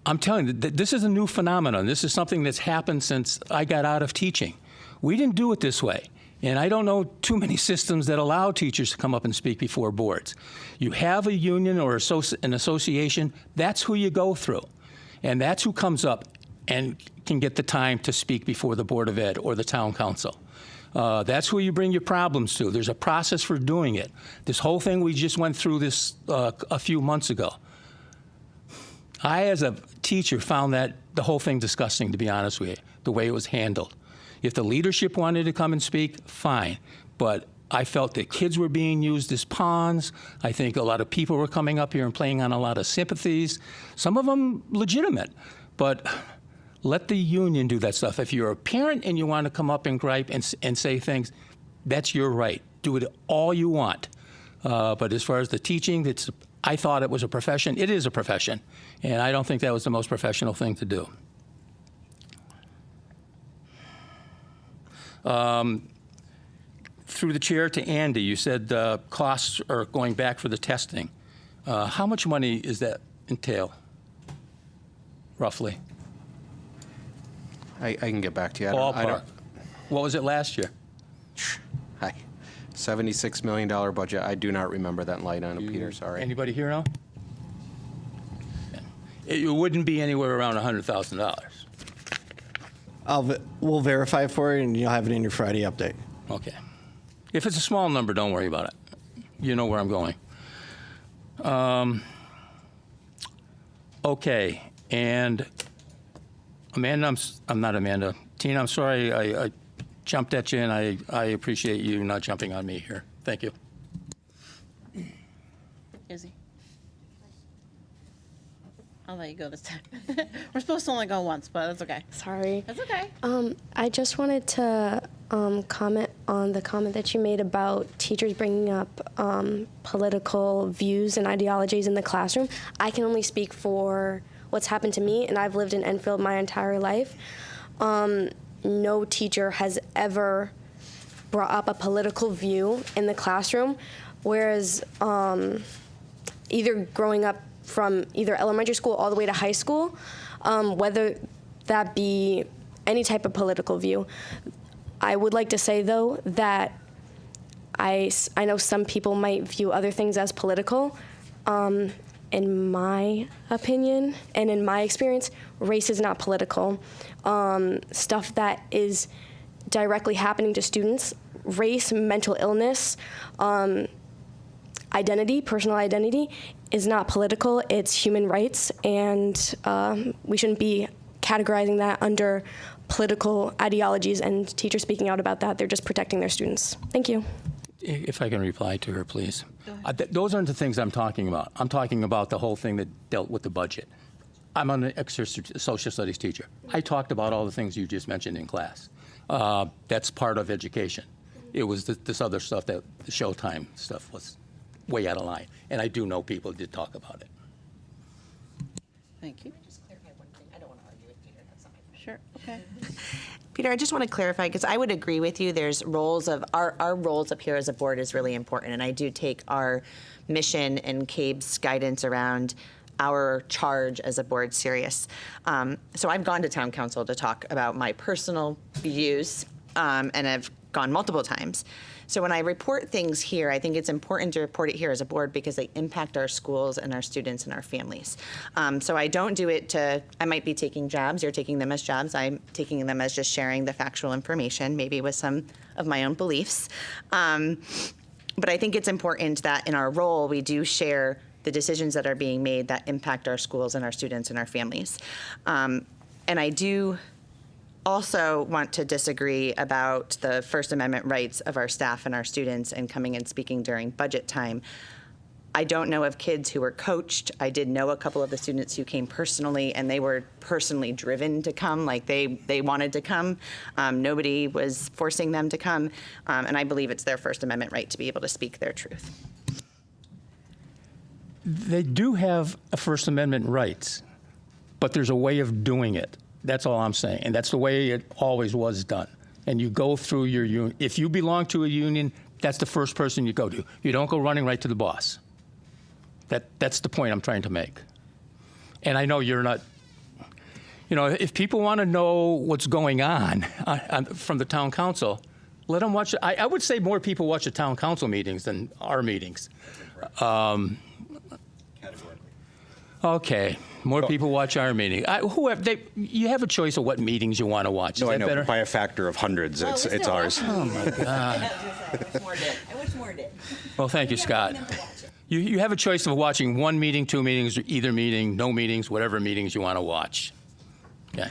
I'm telling you, this is a new phenomenon. This is something that's happened since I got out of teaching. We didn't do it this way. And I don't know too many systems that allow teachers to come up and speak before boards. You have a union or an association, that's who you go through. And that's who comes up and can get the time to speak before the Board of Ed or the town council. That's who you bring your problems to. There's a process for doing it. This whole thing, we just went through this a few months ago. I, as a teacher, found that the whole thing disgusting, to be honest with you, the way it was handled. If the leadership wanted to come and speak, fine. But I felt that kids were being used as pawns. I think a lot of people were coming up here and playing on a lot of sympathies, some of them legitimate. But let the union do that stuff. If you're a parent and you want to come up and gripe and say things, that's your right. Do it all you want. But as far as the teaching, I thought it was a profession. It is a profession. And I don't think that was the most professional thing to do. Through the chair to Andy, you said costs are going back for the testing. How much money does that entail, roughly? I can get back to you. Ballpark. What was it last year? Hi. $76 million budget. I do not remember that line item, Peter. Sorry. Anybody here know? It wouldn't be anywhere around $100,000. We'll verify for you, and you'll have it in your Friday update. Okay. If it's a small number, don't worry about it. You know where I'm going. Okay. And Amanda, I'm not Amanda. Tina, I'm sorry I jumped at you, and I appreciate you not jumping on me here. Thank you. Izzy. I'll let you go this time. We're supposed to only go once, but that's okay. Sorry. That's okay. I just wanted to comment on the comment that you made about teachers bringing up political views and ideologies in the classroom. I can only speak for what's happened to me, and I've lived in Enfield my entire life. No teacher has ever brought up a political view in the classroom, whereas either growing up from either elementary school all the way to high school, whether that be any type of political view. I would like to say, though, that I know some people might view other things as political. In my opinion and in my experience, race is not political. Stuff that is directly happening to students, race, mental illness, identity, personal identity, is not political. It's human rights, and we shouldn't be categorizing that under political ideologies and teachers speaking out about that. They're just protecting their students. Thank you. If I can reply to her, please. Those aren't the things I'm talking about. I'm talking about the whole thing that dealt with the budget. I'm an social studies teacher. I talked about all the things you just mentioned in class. That's part of education. It was this other stuff, that the Showtime stuff was way out of line. And I do know people did talk about it. Thank you. Just clarify one thing. I don't want to argue with Peter. That's not my point. Sure. Okay. Peter, I just want to clarify, because I would agree with you. There's roles of our roles up here as a board is really important, and I do take our mission and CABE's guidance around our charge as a board serious. So I've gone to town council to talk about my personal views, and I've gone multiple times. So when I report things here, I think it's important to report it here as a board because they impact our schools and our students and our families. So I don't do it I might be taking jobs, you're taking them as jobs, I'm taking them as just sharing the factual information, maybe with some of my own beliefs. But I think it's important that in our role, we do share the decisions that are being made that impact our schools and our students and our families. And I do also want to disagree about the First Amendment rights of our staff and our students and coming and speaking during budget time. I don't know of kids who were coached. I did know a couple of the students who came personally, and they were personally driven to come, like they wanted to come. Nobody was forcing them to come, and I believe it's their First Amendment right to be able to speak their truth. They do have a First Amendment rights, but there's a way of doing it. That's all I'm saying. And that's the way it always was done. And you go through your union. If you belong to a union, that's the first person you go to. You don't go running right to the boss. That's the point I'm trying to make. And I know you're not, if people want to know what's going on from the town council, let them watch. I would say more people watch the town council meetings than our meetings. Okay, more people watch our meeting. You have a choice of what meetings you want to watch. No, Is I that know. better? By a factor of hundreds, it's ours. Oh my God. I wish more did. Well, thank you, Scott. You have a choice of watching one meeting, two meetings, or either meeting, no meetings, whatever meetings you want to watch. Okay.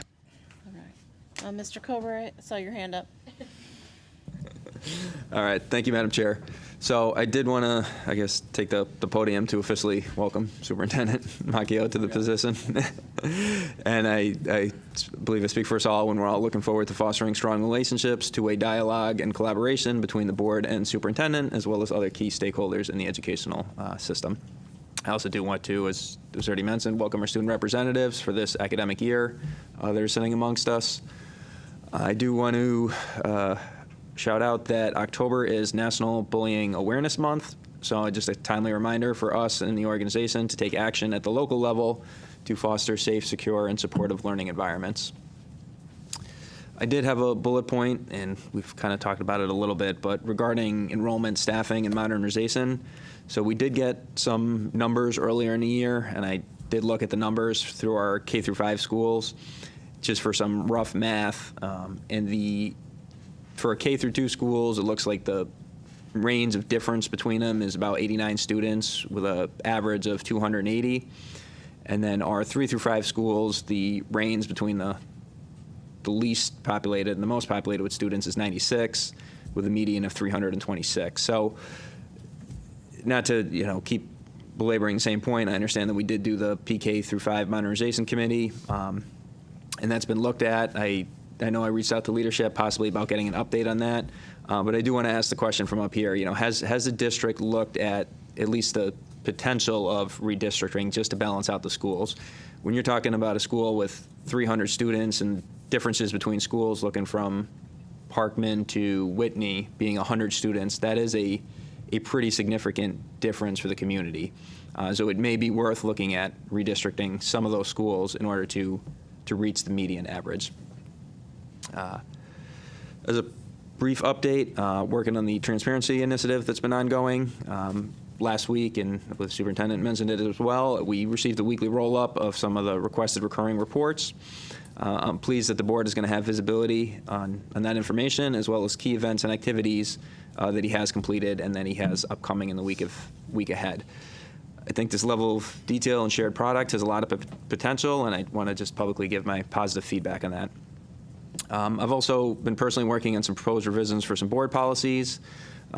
All right. Mr. Cobra, I saw your hand up. All right, thank you, Madam Chair. So I did want to, take the podium to officially welcome Superintendent Macchio to the position. And I believe I speak for us all when we're all looking forward to fostering strong relationships, two-way dialogue, and collaboration between the board and superintendent, as well as other key stakeholders in the educational system. I also do want to, as was already mentioned, welcome our student representatives for this academic year. They're sitting amongst us. I do want to shout out that October is National Bullying Awareness Month, so just a timely reminder for us in the organization to take action at the local level to foster safe, secure, and supportive learning environments. I did have a bullet point, and we've kind of talked about it a little bit, but regarding enrollment, staffing, and modernization. So we did get some numbers earlier in the year, and I did look at the numbers through our K-5 schools, just for some rough math. For K-2 schools, it looks like the range of difference between them is about 89 students with an average of 280. And then our 3-5 schools, the range between the least populated and the most populated with students is 96. with a median of 326. So not to, keep belaboring the same point, I understand that we did do the PK through 5 modernization committee, and that's been looked at. I know I reached out to leadership possibly about getting an update on that, but I do want to ask the question from up here. Has the district looked at least the potential of redistricting just to balance out the schools? When you're talking about a school with 300 students and differences between schools, looking from Parkman to Whitney being 100 students, that is a pretty significant difference for the community. So it may be worth looking at redistricting some of those schools in order to reach the median average. As a brief update, working on the transparency initiative that's been ongoing. Last week, and the superintendent mentioned it as well, we received a weekly roll-up of some of the requested recurring reports. I'm pleased that the board is going to have visibility on that information, as well as key events and activities that he has completed and that he has upcoming in the week ahead. I think this level of detail and shared product has a lot of potential, and I want to just publicly give my positive feedback on that. I've also been personally working on some proposed revisions for some board policies,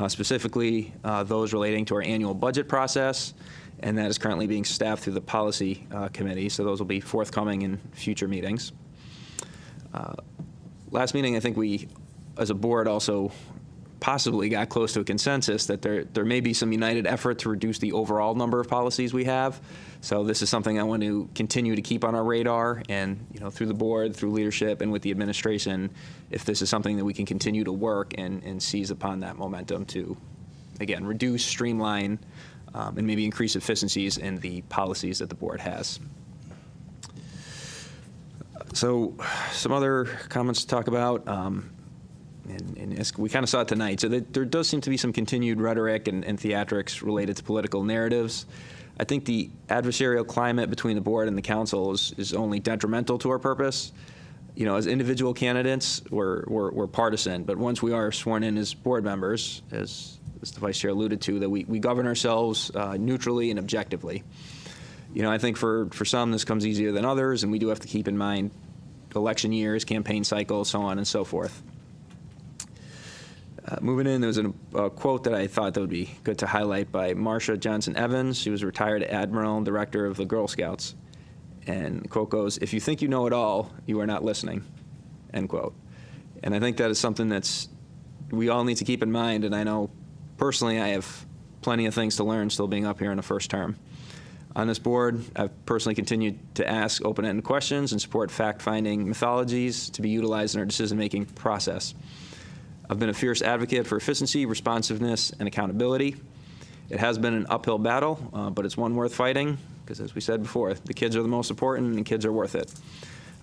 specifically those relating to our annual budget process, and that is currently being staffed through the policy committee, so those will be forthcoming in future meetings. Last meeting, I think we, as a board, also possibly got close to a consensus that there may be some united effort to reduce the overall number of policies we have. So this is something I want to continue to keep on our radar, and through the board, through leadership, and with the administration, if this is something that we can continue to work and seize upon that momentum to, again, reduce, streamline, and maybe increase efficiencies in the policies that the board has. So some other comments to talk about. And we kind of saw it tonight. So there does seem to be some continued rhetoric and theatrics related to political narratives. I think the adversarial climate between the board and the council is only detrimental to our purpose. As individual candidates, we're partisan, but once we are sworn in as board members, as the vice chair alluded to, that we govern ourselves neutrally and objectively. I think for some this comes easier than others, and we do have to keep in mind election years, campaign cycles, so on and so forth. Moving in, there was a quote that I thought that would be good to highlight by Marsha Johnson Evans. She was a retired admiral and director of the Girl Scouts. And the quote goes, "If you think you know it all, you are not listening," end quote. And I think that is something we all need to keep in mind. And I know personally I have plenty of things to learn still being up here in the first term. On this board, I've personally continued to ask open-ended questions and support fact-finding methodologies to be utilized in our decision-making process. I've been a fierce advocate for efficiency, responsiveness, and accountability. It has been an uphill battle, but it's one worth fighting, because as we said before, the kids are the most important and kids are worth it.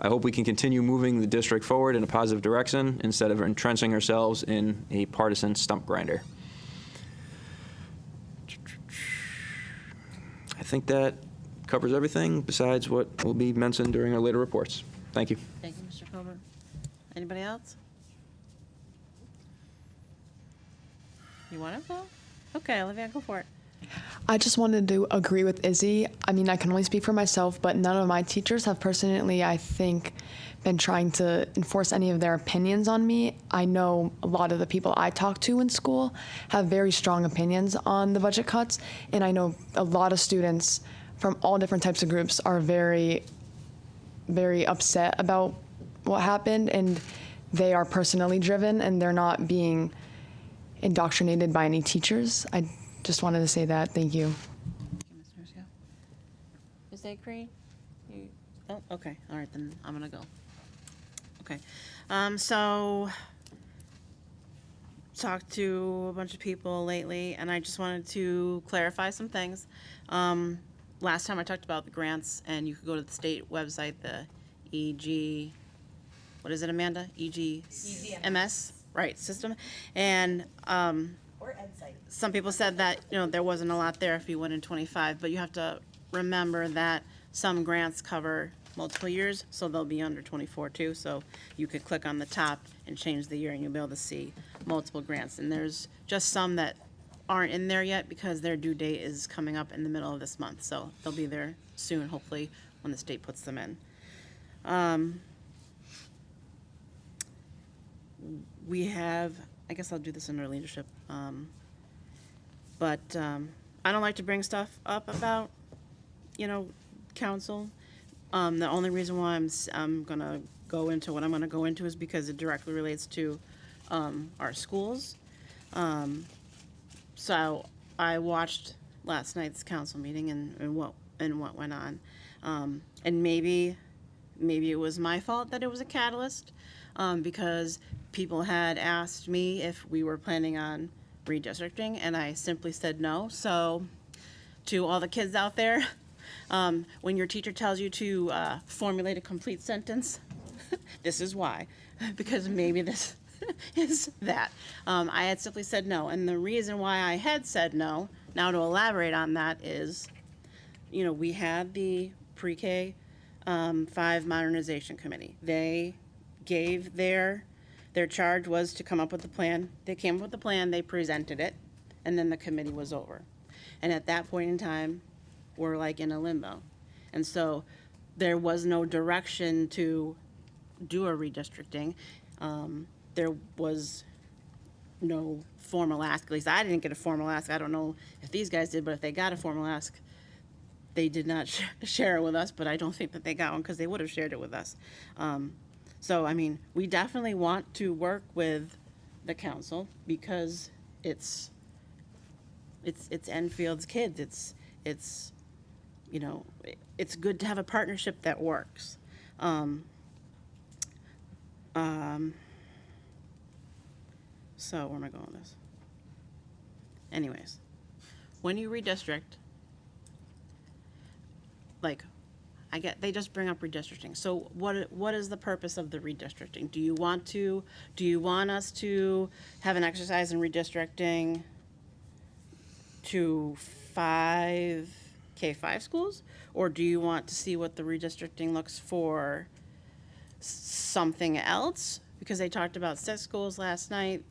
I hope we can continue moving the district forward in a positive direction instead of entrenching ourselves in a partisan stump grinder. I think that covers everything besides what will be mentioned during our later reports. Thank you. Thank you, Mr. Colbert. Anybody else? You want to go? Okay, Olivia, go for it. I just wanted to agree with Izzy. I mean, I can only speak for myself, but none of my teachers have personally, I think, been trying to enforce any of their opinions on me. I know a lot of the people I talk to in school have very strong opinions on the budget cuts, and I know a lot of students from all different types of groups are very, very upset about what happened, and they are personally driven, and they're not being indoctrinated by any teachers. I just wanted to say that. Thank you. Ms. Acree? Oh, okay. All right, then I'm going to go. Okay. So, talked to a bunch of people lately, and I just wanted to clarify some things. Last time I talked about the grants, and you could go to the state website, the EG, what is it, Amanda? EGMS, right, system. And Or EdSite. some people said that, there wasn't a lot there if you went in 25, but you have to remember that some grants cover multiple years, so they'll be under 24 too. So you could click on the top and change the year, and you'll be able to see multiple grants. And there's just some that aren't in there yet because their due date is coming up in the middle of this month. So they'll be there soon, hopefully, when the state puts them in. We have I guess I'll do this under leadership. But I don't like to bring stuff up about, council. The only reason why I'm gonna go into what I'm gonna go into is because it directly relates to our schools. So I watched last night's council meeting and what went on, and maybe it was my fault that it was a catalyst, because people had asked me if we were planning on redistricting, and I simply said no. So to all the kids out there, when your teacher tells you to formulate a complete sentence, this is why, because maybe this is that. I had simply said no, and the reason why I had said no, now to elaborate on that is, we had the pre-K 5 modernization committee. They gave their charge was to come up with a plan. They came up with the plan, they presented it, and then the committee was over. And at that point in time, we're like in a limbo. And so there was no direction to do a redistricting. There was no formal ask. At least I didn't get a formal ask. I don't know if these guys did, but if they got a formal ask, they did not share it with us, but I don't think that they got one because they would have shared it with us. So, I mean, we definitely want to work with the council because it's Enfield's kids. It's good to have a partnership that works. So where am I going with this? Anyways, when you redistrict, they just bring up redistricting. So what is the purpose of the redistricting? Do you want us to have an exercise in redistricting to K-5 schools? Or do you want to see what the redistricting looks for something else? Because they talked about 6 schools last night.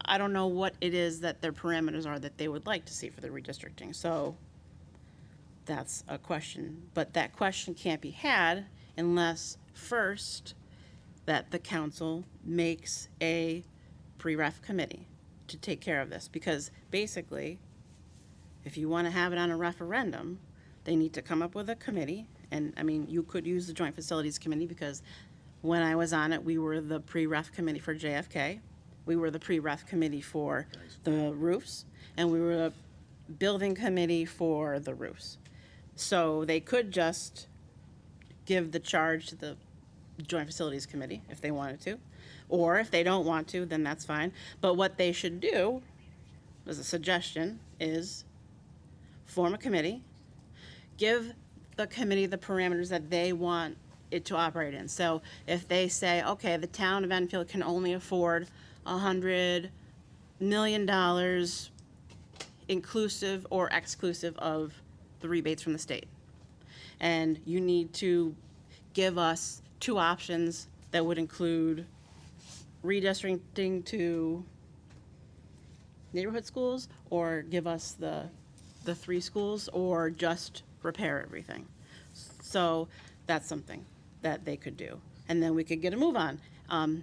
I don't know what it is that their parameters are that they would like to see for the redistricting. So that's a question. But that question can't be had unless first that the council makes a pre-ref committee to take care of this. Because basically, if you want to have it on a referendum, they need to come up with a committee. And I mean, you could use the Joint Facilities Committee because when I was on it, we were the pre-ref committee for JFK. We were the pre-ref committee for the roofs, and we were the building committee for the roofs. So they could just give the charge to the Joint Facilities Committee if they wanted to, or if they don't want to, then that's fine. But what they should do, as a suggestion, is form a committee, give the committee the parameters that they want it to operate in. So if they say, okay, the town of Enfield can only afford $100 million inclusive or exclusive of the rebates from the state. And you need to give us 2 options that would include redistricting to neighborhood schools, or give us the 3 schools, or just repair everything. So that's something that they could do. And then we could get a move on,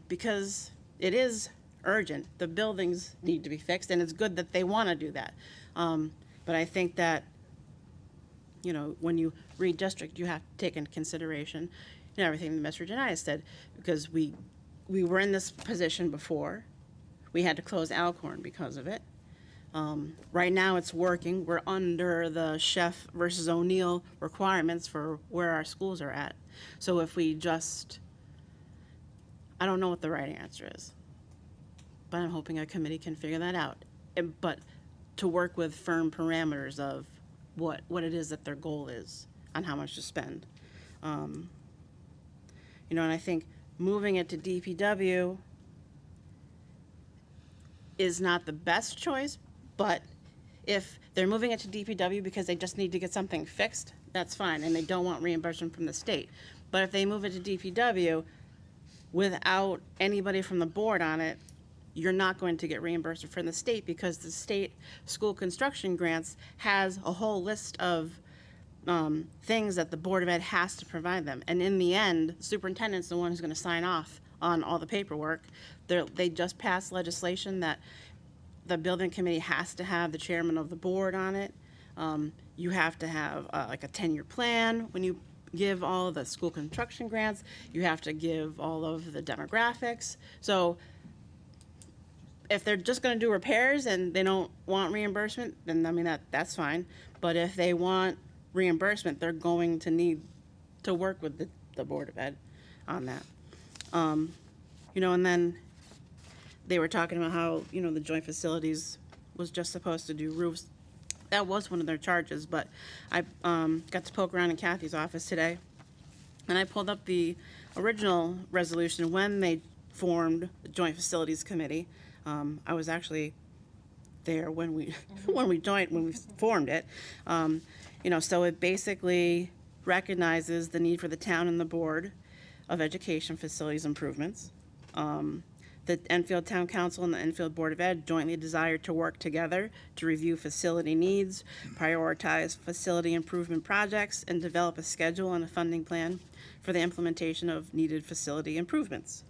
because it is urgent. The buildings need to be fixed, and it's good that they want to do that. But I think that, when you redistrict, you have to take into consideration, everything that Mr. Janias said, because we were in this position before. We had to close Alcorn because of it. Right now, it's working. We're under the Chef versus O'Neill requirements for where our schools are at. So if we just, I don't know what the right answer is, but I'm hoping a committee can figure that out. But to work with firm parameters of what it is that their goal is on how much to spend. And I think moving it to DPW is not the best choice, but if they're moving it to DPW because they just need to get something fixed, that's fine, and they don't want reimbursement from the state. But if they move it to DPW without anybody from the board on it, you're not going to get reimbursement from the state, because the state school construction grants has a whole list of things that the Board of Ed has to provide them. And in the end, the superintendent's the one who's going to sign off on all the paperwork. they just passed legislation that the building committee has to have the chairman of the board on it. You have to have like a 10-year plan when you give all of the school construction grants. You have to give all of the demographics. So if they're just going to do repairs and they don't want reimbursement, then I mean that's fine. But if they want reimbursement, they're going to need to work with the Board of Ed on that. You know, and then they were talking about how, you know, the joint facilities was just supposed to do roofs. That was one of their charges, but I got to poke around in Kathy's office today, and I pulled up the original resolution when they formed the Joint Facilities Committee. I was actually there when we when we formed it. You know, so it basically recognizes the need for the town and the Board of Education facilities improvements. The Enfield Town Council and the Enfield Board of Ed jointly desire to work together to review facility needs, prioritize facility improvement projects, and develop a schedule and a funding plan for the implementation of needed facility improvements.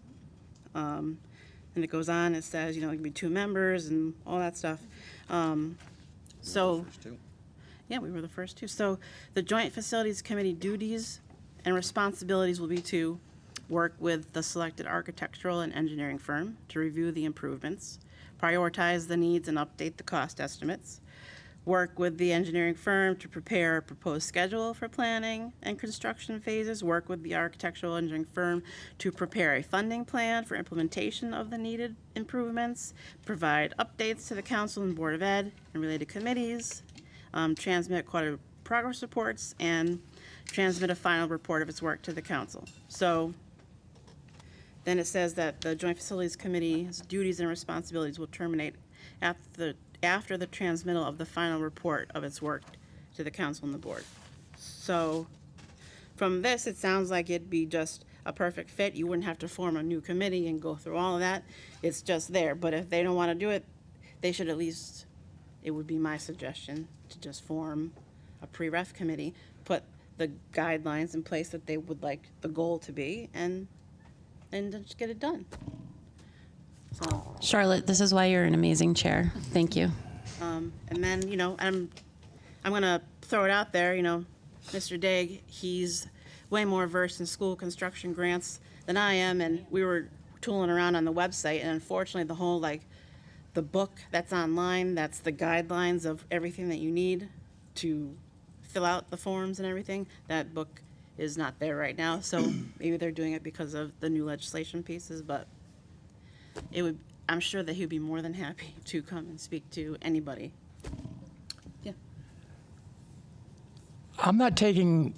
And it goes on, it says, you know, it can be 2 members and all that stuff. Yeah, we were the first 2. So the Joint Facilities Committee duties and responsibilities will be to work with the selected architectural and engineering firm to review the improvements, prioritize the needs and update the cost estimates, work with the engineering firm to prepare a proposed schedule for planning and construction phases, work with the architectural engineering firm to prepare a funding plan for implementation of the needed improvements, provide updates to the council and Board of Ed and related committees, transmit quarterly progress reports, and transmit a final report of its work to the council. So then it says that the Joint Facilities Committee's duties and responsibilities will terminate after the transmittal of the final report of its work to the council and the board. So from this, it sounds like it'd be just a perfect fit. You wouldn't have to form a new committee and go through all of that. It's just there. But if they don't want to do it, they should at least, it would be my suggestion, to just form a pre-ref committee, put the guidelines in place that they would like the goal to be, and just get it done. So, Charlotte, this is why you're an amazing chair. Thank you. and then, you know, I'm gonna throw it out there, you know, Mr. Digg, he's way more versed in school construction grants than I am, and we were tooling around on the website, and unfortunately, the whole, like, the book that's online, that's the guidelines of everything that you need to fill out the forms and everything, that book is not there right now, so maybe they're doing it because of the new legislation pieces, but it would, I'm sure that he'd be more than happy to come and speak to anybody. Yeah. I'm not taking,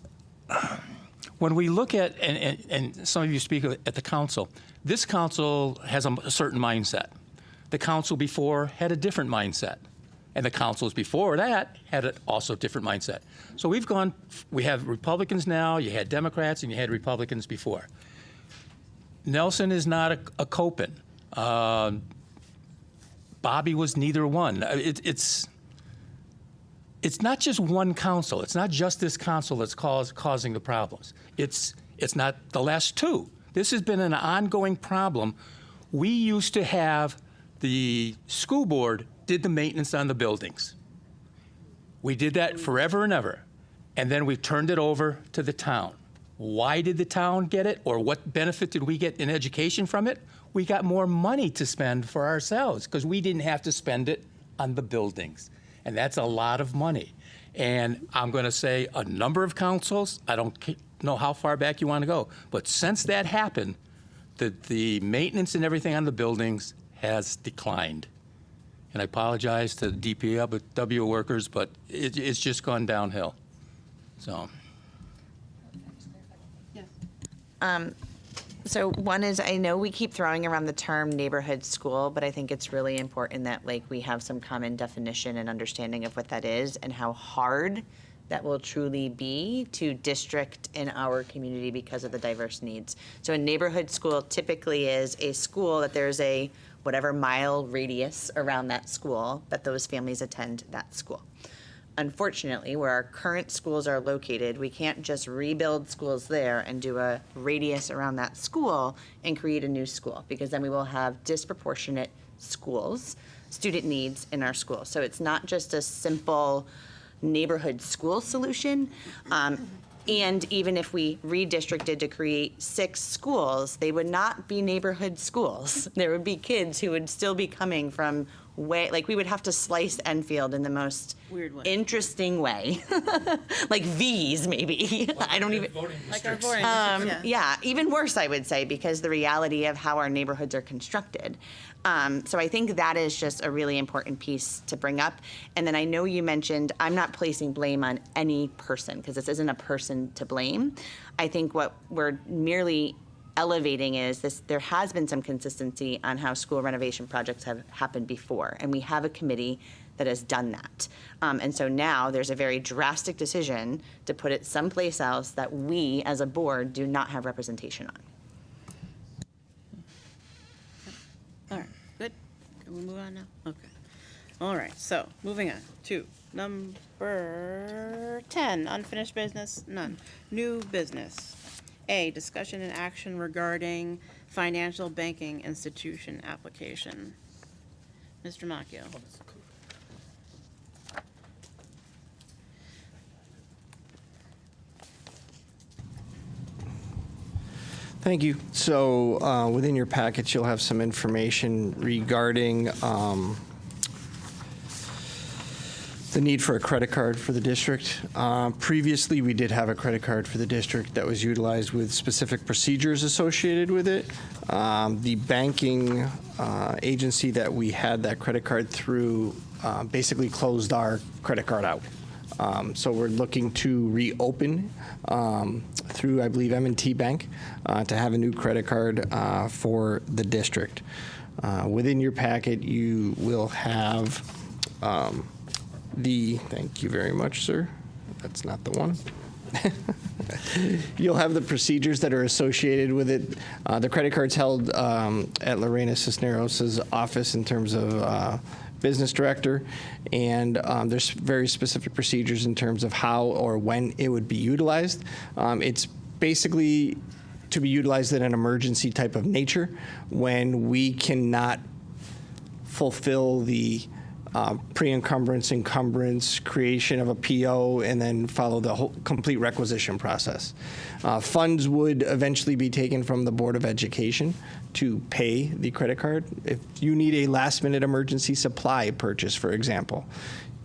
when we look at, and some of you speak at the council, this council has a certain mindset. The council before had a different mindset. And the councils before that had a also different mindset. So we have Republicans now, you had Democrats, and you had Republicans before. Nelson is not a Copen. Bobby was neither one. It's not just one council. It's not just this council that's causing the problems. It's not the last 2. This has been an ongoing problem. We used to have the school board did the maintenance on the buildings. We did that forever and ever. And then we turned it over to the town. Why did the town get it? Or what benefit did we get in education from it? We got more money to spend for ourselves because we didn't have to spend it on the buildings. And that's a lot of money. And I'm going to say a number of councils, I don't know how far back you want to go, but since that happened, the maintenance and everything on the buildings has declined. And I apologize to the DPW workers, but it's just gone downhill. So. So one is, I know we keep throwing around the term neighborhood school, but I think it's really important that, like, we have some common definition and understanding of what that is and how hard that will truly be to district in our community because of the diverse needs. So a neighborhood school typically is a school that there's a whatever mile radius around that school that those families attend that school. unfortunately, where our current schools are located, we can't just rebuild schools there and do a radius around that school and create a new school, because then we will have disproportionate student needs in our schools. So it's not just a simple neighborhood school solution. And even if we redistricted to create 6 schools, they would not be neighborhood schools. There would be kids who would still be coming from we would have to slice Enfield in the most Weird way. interesting way. Like V's, maybe. I don't even. Like our voting districts, Yeah, even worse, I would say, because the reality of how our neighborhoods are constructed. So I think that is just a really important piece to bring up. And then I know you mentioned, I'm not placing blame on any person, because this isn't a person to blame. I think what we're merely elevating is this: there has been some consistency on how school renovation projects have happened before, and we have a committee that has done that. And so now there's a very drastic decision to put it someplace else that we as a board do not have representation on. All right, good. Can we move on now? Okay. All right, so moving on to number 10, unfinished business, none. New business. A, discussion and action regarding financial banking institution application. Mr. Macchio. Thank you. So within your package, you'll have some information regarding the need for a credit card for the district. Previously, we did have a credit card for the district that was utilized with specific procedures associated with it. The banking agency that we had that credit card through basically closed our credit card out. So we're looking to reopen through, I believe, M&T Bank to have a new credit card for the district. Within your packet, you will have thank you very much, sir. That's not the one. You'll have the procedures that are associated with it. The credit card's held at Lorena Cisneros' office in terms of business director, and there's very specific procedures in terms of how or when it would be utilized. It's basically to be utilized in an emergency type of nature when we cannot fulfill the pre-encumbrance, encumbrance, creation of a PO, and then follow the whole complete requisition process. Funds would eventually be taken from the Board of Education to pay the credit card. If you need a last-minute emergency supply purchase, for example,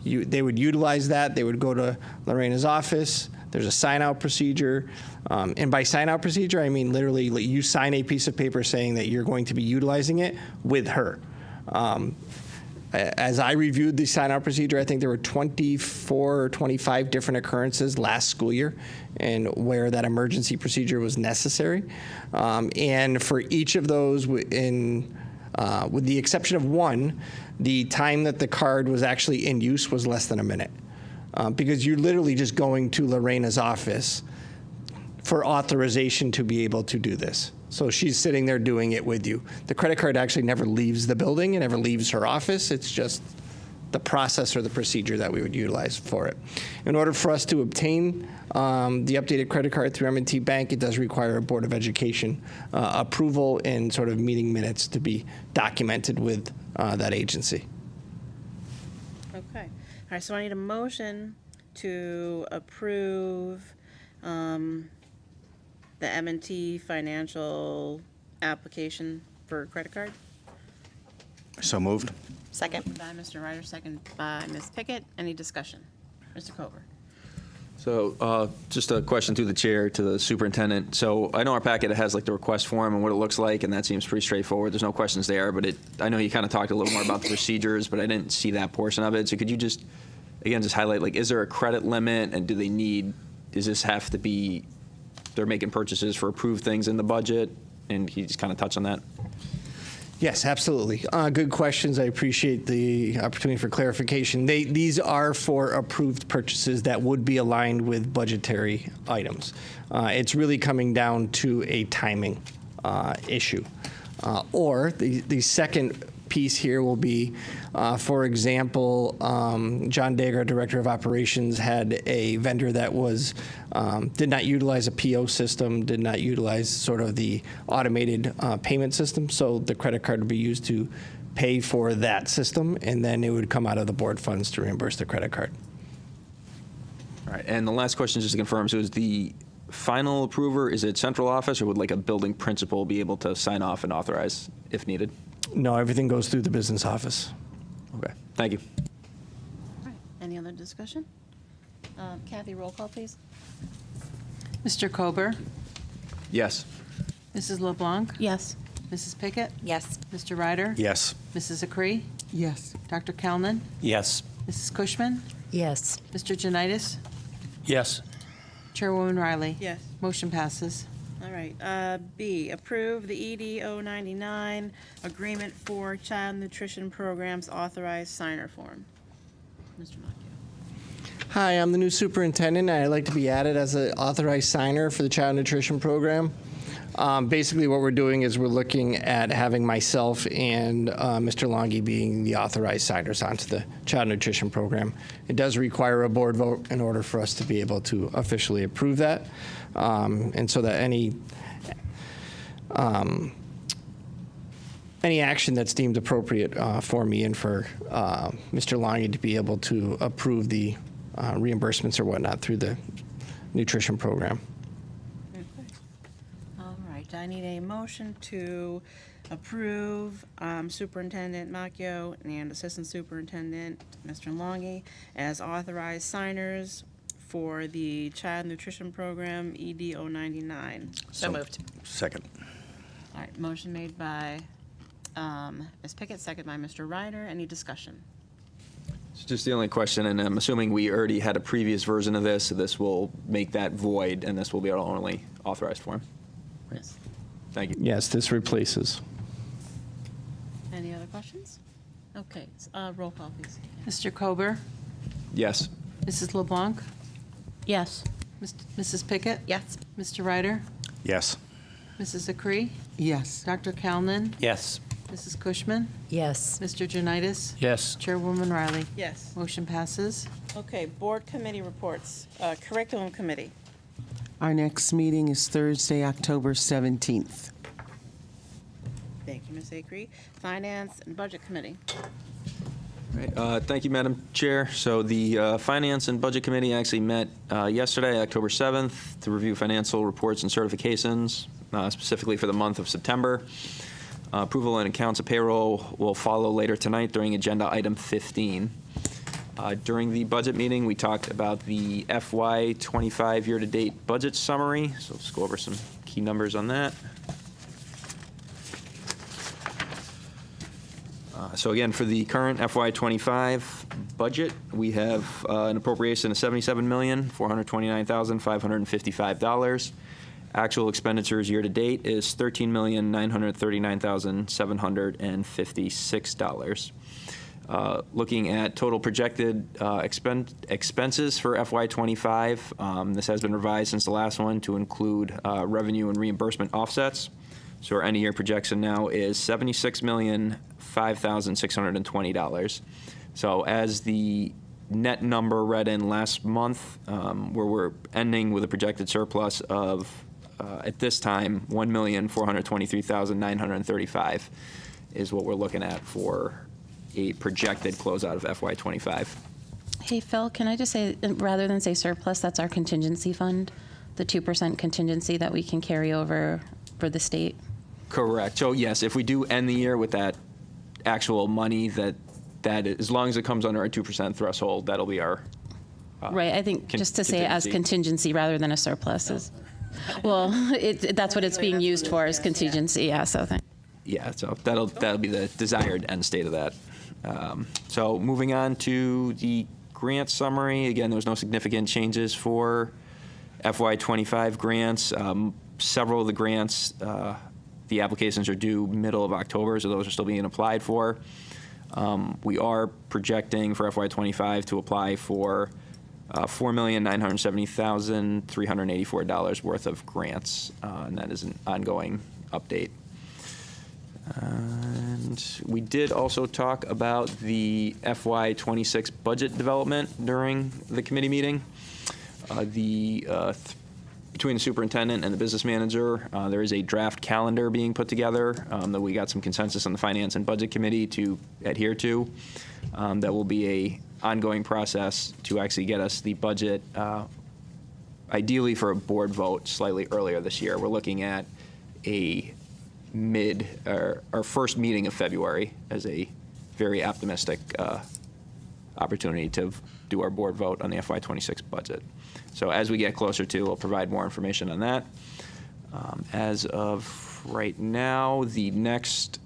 they would utilize that. They would go to Lorena's office. There's a sign-out procedure. And by sign-out procedure, I mean literally you sign a piece of paper saying that you're going to be utilizing it with her. As I reviewed the sign-out procedure, I think there were 24 or 25 different occurrences last school year and where that emergency procedure was necessary. And for each of those, with the exception of one, the time that the card was actually in use was less than a minute. Because you're literally just going to Lorena's office for authorization to be able to do this. So she's sitting there doing it with you. The credit card actually never leaves the building. It never leaves her office. It's just the process or the procedure that we would utilize for it. In order for us to obtain the updated credit card through M&T Bank, it does require a Board of Education approval and sort of meeting minutes to be documented with that agency. Okay. All right, so I need a motion to approve the M&T financial application for credit card. So moved. Second. By Mr. Ryder, second by Ms. Pickett. Any discussion? Mr. Cover. So just a question through the chair to the superintendent. So I know our packet has like the request form and what it looks like, and that seems pretty straightforward. There's no questions there, but I know you kind of talked a little more about the procedures, but I didn't see that portion of it. So could you just, again, just highlight, like, is there a credit limit, and does this have to be, they're making purchases for approved things in the budget? And can you just kind of touch on that? Yes, absolutely. Good questions. I appreciate the opportunity for clarification. These are for approved purchases that would be aligned with budgetary items. It's really coming down to a timing issue. Or the second piece here will be, for example, John Dager, our Director of Operations, had a vendor that was did not utilize a PO system, did not utilize sort of the automated payment system, so the credit card would be used to pay for that system, and then it would come out of the board funds to reimburse the credit card. All right, and the last question, just to confirm, so is the final approver, is it central office, or would like a building principal be able to sign off and authorize if needed? No, everything goes through the business office. Okay, thank you. All right, any other discussion? Kathy, roll call, please. Mr. Kober, Yes. Mrs. LeBlanc, Yes. Mrs. Pickett, Yes. Mr. Ryder, Yes. Mrs. Acree, Yes. Dr. Kalnin, Yes. Mrs. Cushman, Yes. Mr. Janitis, Yes. Chairwoman Riley. Yes. Motion passes. All right, B, approve the ED 099 agreement for child nutrition programs authorized signer form. Mr. Macchio. Hi, I'm the new superintendent, and I'd like to be added as an authorized signer for the child nutrition program. Basically, what we're doing is we're looking at having myself and Mr. Longi being the authorized signers onto the child nutrition program. It does require a board vote in order for us to be able to officially approve that, and so that any action that's deemed appropriate for me and for Mr. Longi to be able to approve the reimbursements or whatnot through the nutrition program. All right, I need a motion to approve Superintendent Macchio and Assistant Superintendent Mr. Longi as authorized signers for the Child Nutrition Program ED 099. So moved. Second. All right, motion made by Ms. Pickett, second by Mr. Ryder. Any discussion? It's just the only question, and I'm assuming we already had a previous version of this, so this will make that void, and this will be our only authorized form. Yes. Thank you. Yes, this replaces. Any other questions? Okay, roll call, please. Mr. Kober, Yes. Mrs. LeBlanc, Yes. Mrs. Pickett, Yes. Mr. Ryder, Yes. Mrs. Acree, Yes. Dr. Kalnin, Yes. Mrs. Cushman, Yes. Mr. Janitis, Yes. Chairwoman Riley. Yes. Motion passes. Okay, board committee reports. Curriculum committee. Our next meeting is Thursday, October 17th. Thank you, Ms. Acree. Finance and budget committee. Right, thank you, Madam Chair. So the Finance and Budget Committee actually met yesterday, October 7th, to review financial reports and certifications, specifically for the month of September. Approval and accounts of payroll will follow later tonight during agenda item 15. During the budget meeting, we talked about the FY25 year-to-date budget summary. So let's go over some key numbers on that. So again, for the current FY25 budget, we have an appropriation of $77,429,555. Actual expenditures year-to-date is $13,939,756. Looking at total projected expenses for FY25, this has been revised since the last one to include revenue and reimbursement offsets. So our end-of-year projection now is $76,005,620. So as the net number read in last month, where we're ending with a projected surplus of, at this time, $1,423,935 is what we're looking at for a projected closeout of FY25. Hey, Phil, can I just say, rather than say surplus, that's our contingency fund, the 2% contingency that we can carry over for the state? Correct. So yes, if we do end the year with that actual money, that as long as it comes under our 2% threshold, that'll be our Right, I think just to say it as contingency rather than a surplus is, well, that's what it's being used for, is contingency, yeah, so thank. Yeah, so that'll be the desired end state of that. So moving on to the grant summary, again, there was no significant changes for FY25 grants. Several of the grants, the applications are due middle of October, so those are still being applied for. We are projecting for FY25 to apply for $4,970,384 worth of grants, and that is an ongoing update. And we did also talk about the FY26 budget development during the committee meeting. Between the superintendent and the business manager, there is a draft calendar being put together that we got some consensus on the Finance and Budget Committee to adhere to. That will be a ongoing process to actually get us the budget, ideally for a board vote slightly earlier this year. We're looking at our first meeting of February as a very optimistic opportunity to do our board vote on the FY26 budget. So as we get closer to, we'll provide more information on that. As of right now, the next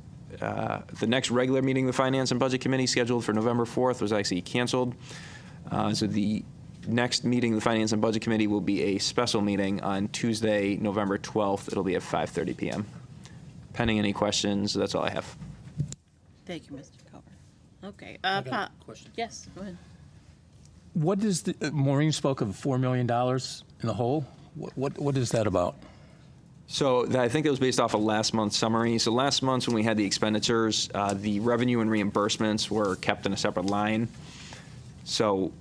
regular meeting of the Finance and Budget Committee scheduled for November 4th was actually canceled. So the next meeting of the Finance and Budget Committee will be a special meeting on Tuesday, November 12th. It'll be at 5:30 p.m. Pending any questions, that's all I have. Thank you, Mr. Culver. Okay. got a question. Yes, go ahead. What is the, Maureen spoke of $4 million in the hole. What is that about? So I think it was based off of last month's summary. So last month when we had the expenditures, the revenue and reimbursements were kept in a separate line. So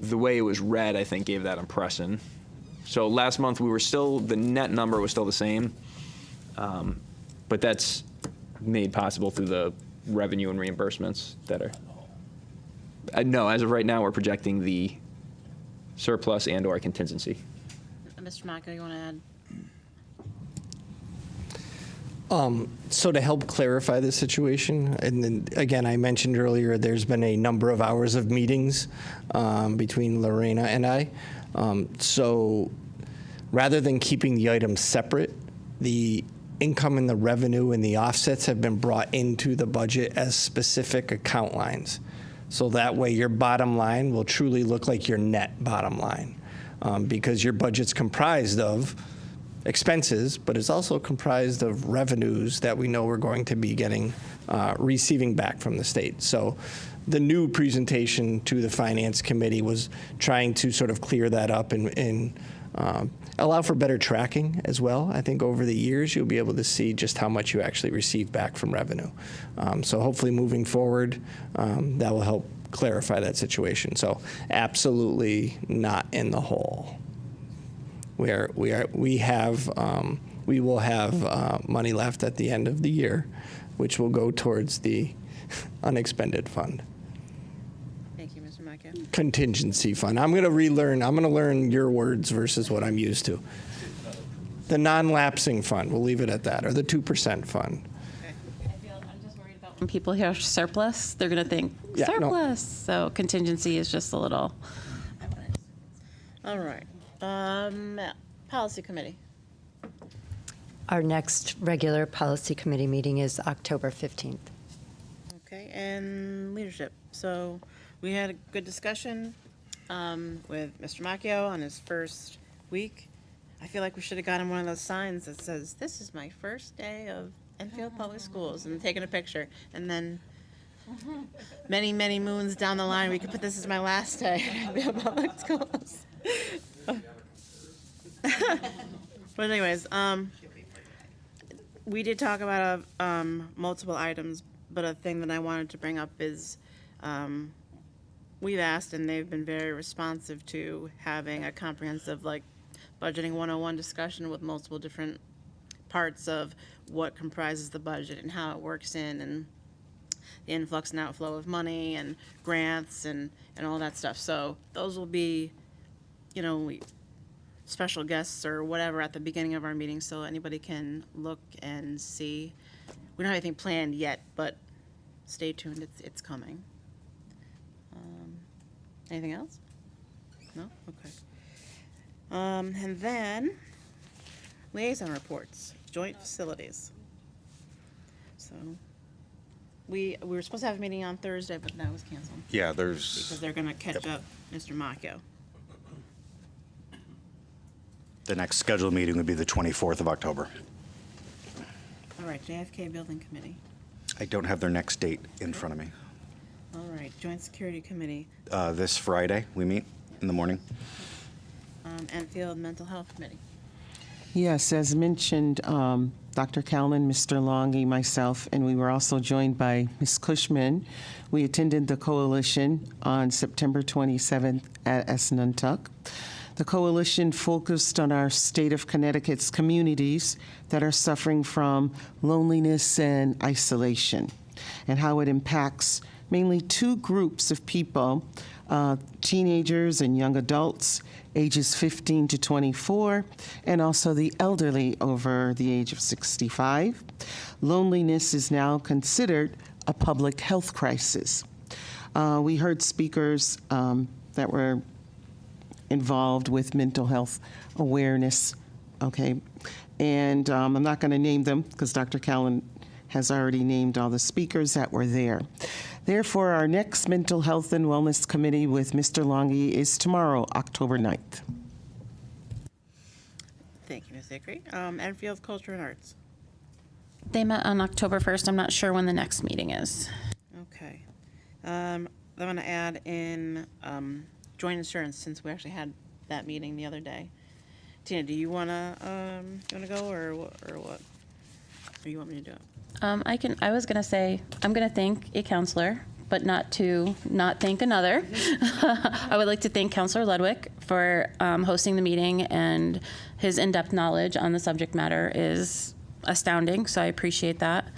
the way it was read, I think, gave that impression. So last month the net number was still the same, but that's made possible through the revenue and reimbursements that are. No, as of right now, we're projecting the surplus and/or contingency. Mr. Macco, you want to add? So to help clarify the situation, and then again, I mentioned earlier, there's been a number of hours of meetings between Lorena and I. So rather than keeping the items separate, the income and the revenue and the offsets have been brought into the budget as specific account lines. So that way your bottom line will truly look like your net bottom line, because your budget's comprised of expenses, but it's also comprised of revenues that we know we're going to be receiving back from the state. So the new presentation to the Finance Committee was trying to sort of clear that up and allow for better tracking as well. I think over the years, you'll be able to see just how much you actually receive back from revenue. So hopefully moving forward, that will help clarify that situation. So absolutely not in the hole. We will have money left at the end of the year, which will go towards the unexpended fund. Thank you, Mr. Macco. Contingency fund. I'm going to learn your words versus what I'm used to. The non-lapsing fund, we'll leave it at that, or the 2% fund. When people hear surplus, they're going to think Yeah, no. surplus. So contingency is just a little. All right. Policy Committee. Our next regular Policy Committee meeting is October 15th. Okay, and leadership. So we had a good discussion with Mr. Macchio on his first week. I feel like we should have gotten one of those signs that says, "This is my first day of Enfield Public Schools," and taken a picture. And then many, many moons down the line, we could put, "This is my last day at Enfield Public Schools." But anyways, we did talk about multiple items, but a thing that I wanted to bring up is we've asked, and they've been very responsive to having a comprehensive, like, budgeting 101 discussion with multiple different parts of what comprises the budget and how it works in, and the influx and outflow of money and grants and all that stuff. So those will be, special guests or whatever at the beginning of our meeting, so anybody can look and see. We don't have anything planned yet, but stay tuned, it's coming. Anything else? No? Okay. And then, liaison reports, joint facilities. So, we were supposed to have a meeting on Thursday, but that was canceled. Yeah, Because they're gonna catch up Mr. Macchio. the next scheduled meeting would be the 24th of October. All right, JFK Building Committee. I don't have their next date in front of me. All right, Joint Security Committee. This Friday, we meet in the morning. Enfield Mental Health Committee. Yes, as mentioned, Dr. Callan, Mr. Longy, myself, and we were also joined by Ms. Cushman. We attended the coalition on September 27th at Esnuntuck. The coalition focused on our state of Connecticut's communities that are suffering from loneliness and isolation, and how it impacts mainly two groups of people, teenagers and young adults, ages 15 to 24, and also the elderly over the age of 65. Loneliness is now considered a public health crisis. We heard speakers that were involved with mental health awareness, okay? And I'm not going to name them because Dr. Callan has already named all the speakers that were there. Therefore, our next Mental Health and Wellness Committee with Mr. Longy is tomorrow, October 9th. Thank you, Ms. Hickory. Enfield Culture and Arts. They met on October 1st. I'm not sure when the next meeting is. Okay. I'm going to add in joint insurance since we actually had that meeting the other day. Tina, do you want to go or what? Or you want me to do it? I was going to say, I'm going to thank a counselor, but not thank another. I would like to thank Counselor Ludwig for hosting the meeting, and his in-depth knowledge on the subject matter is astounding, so I appreciate that.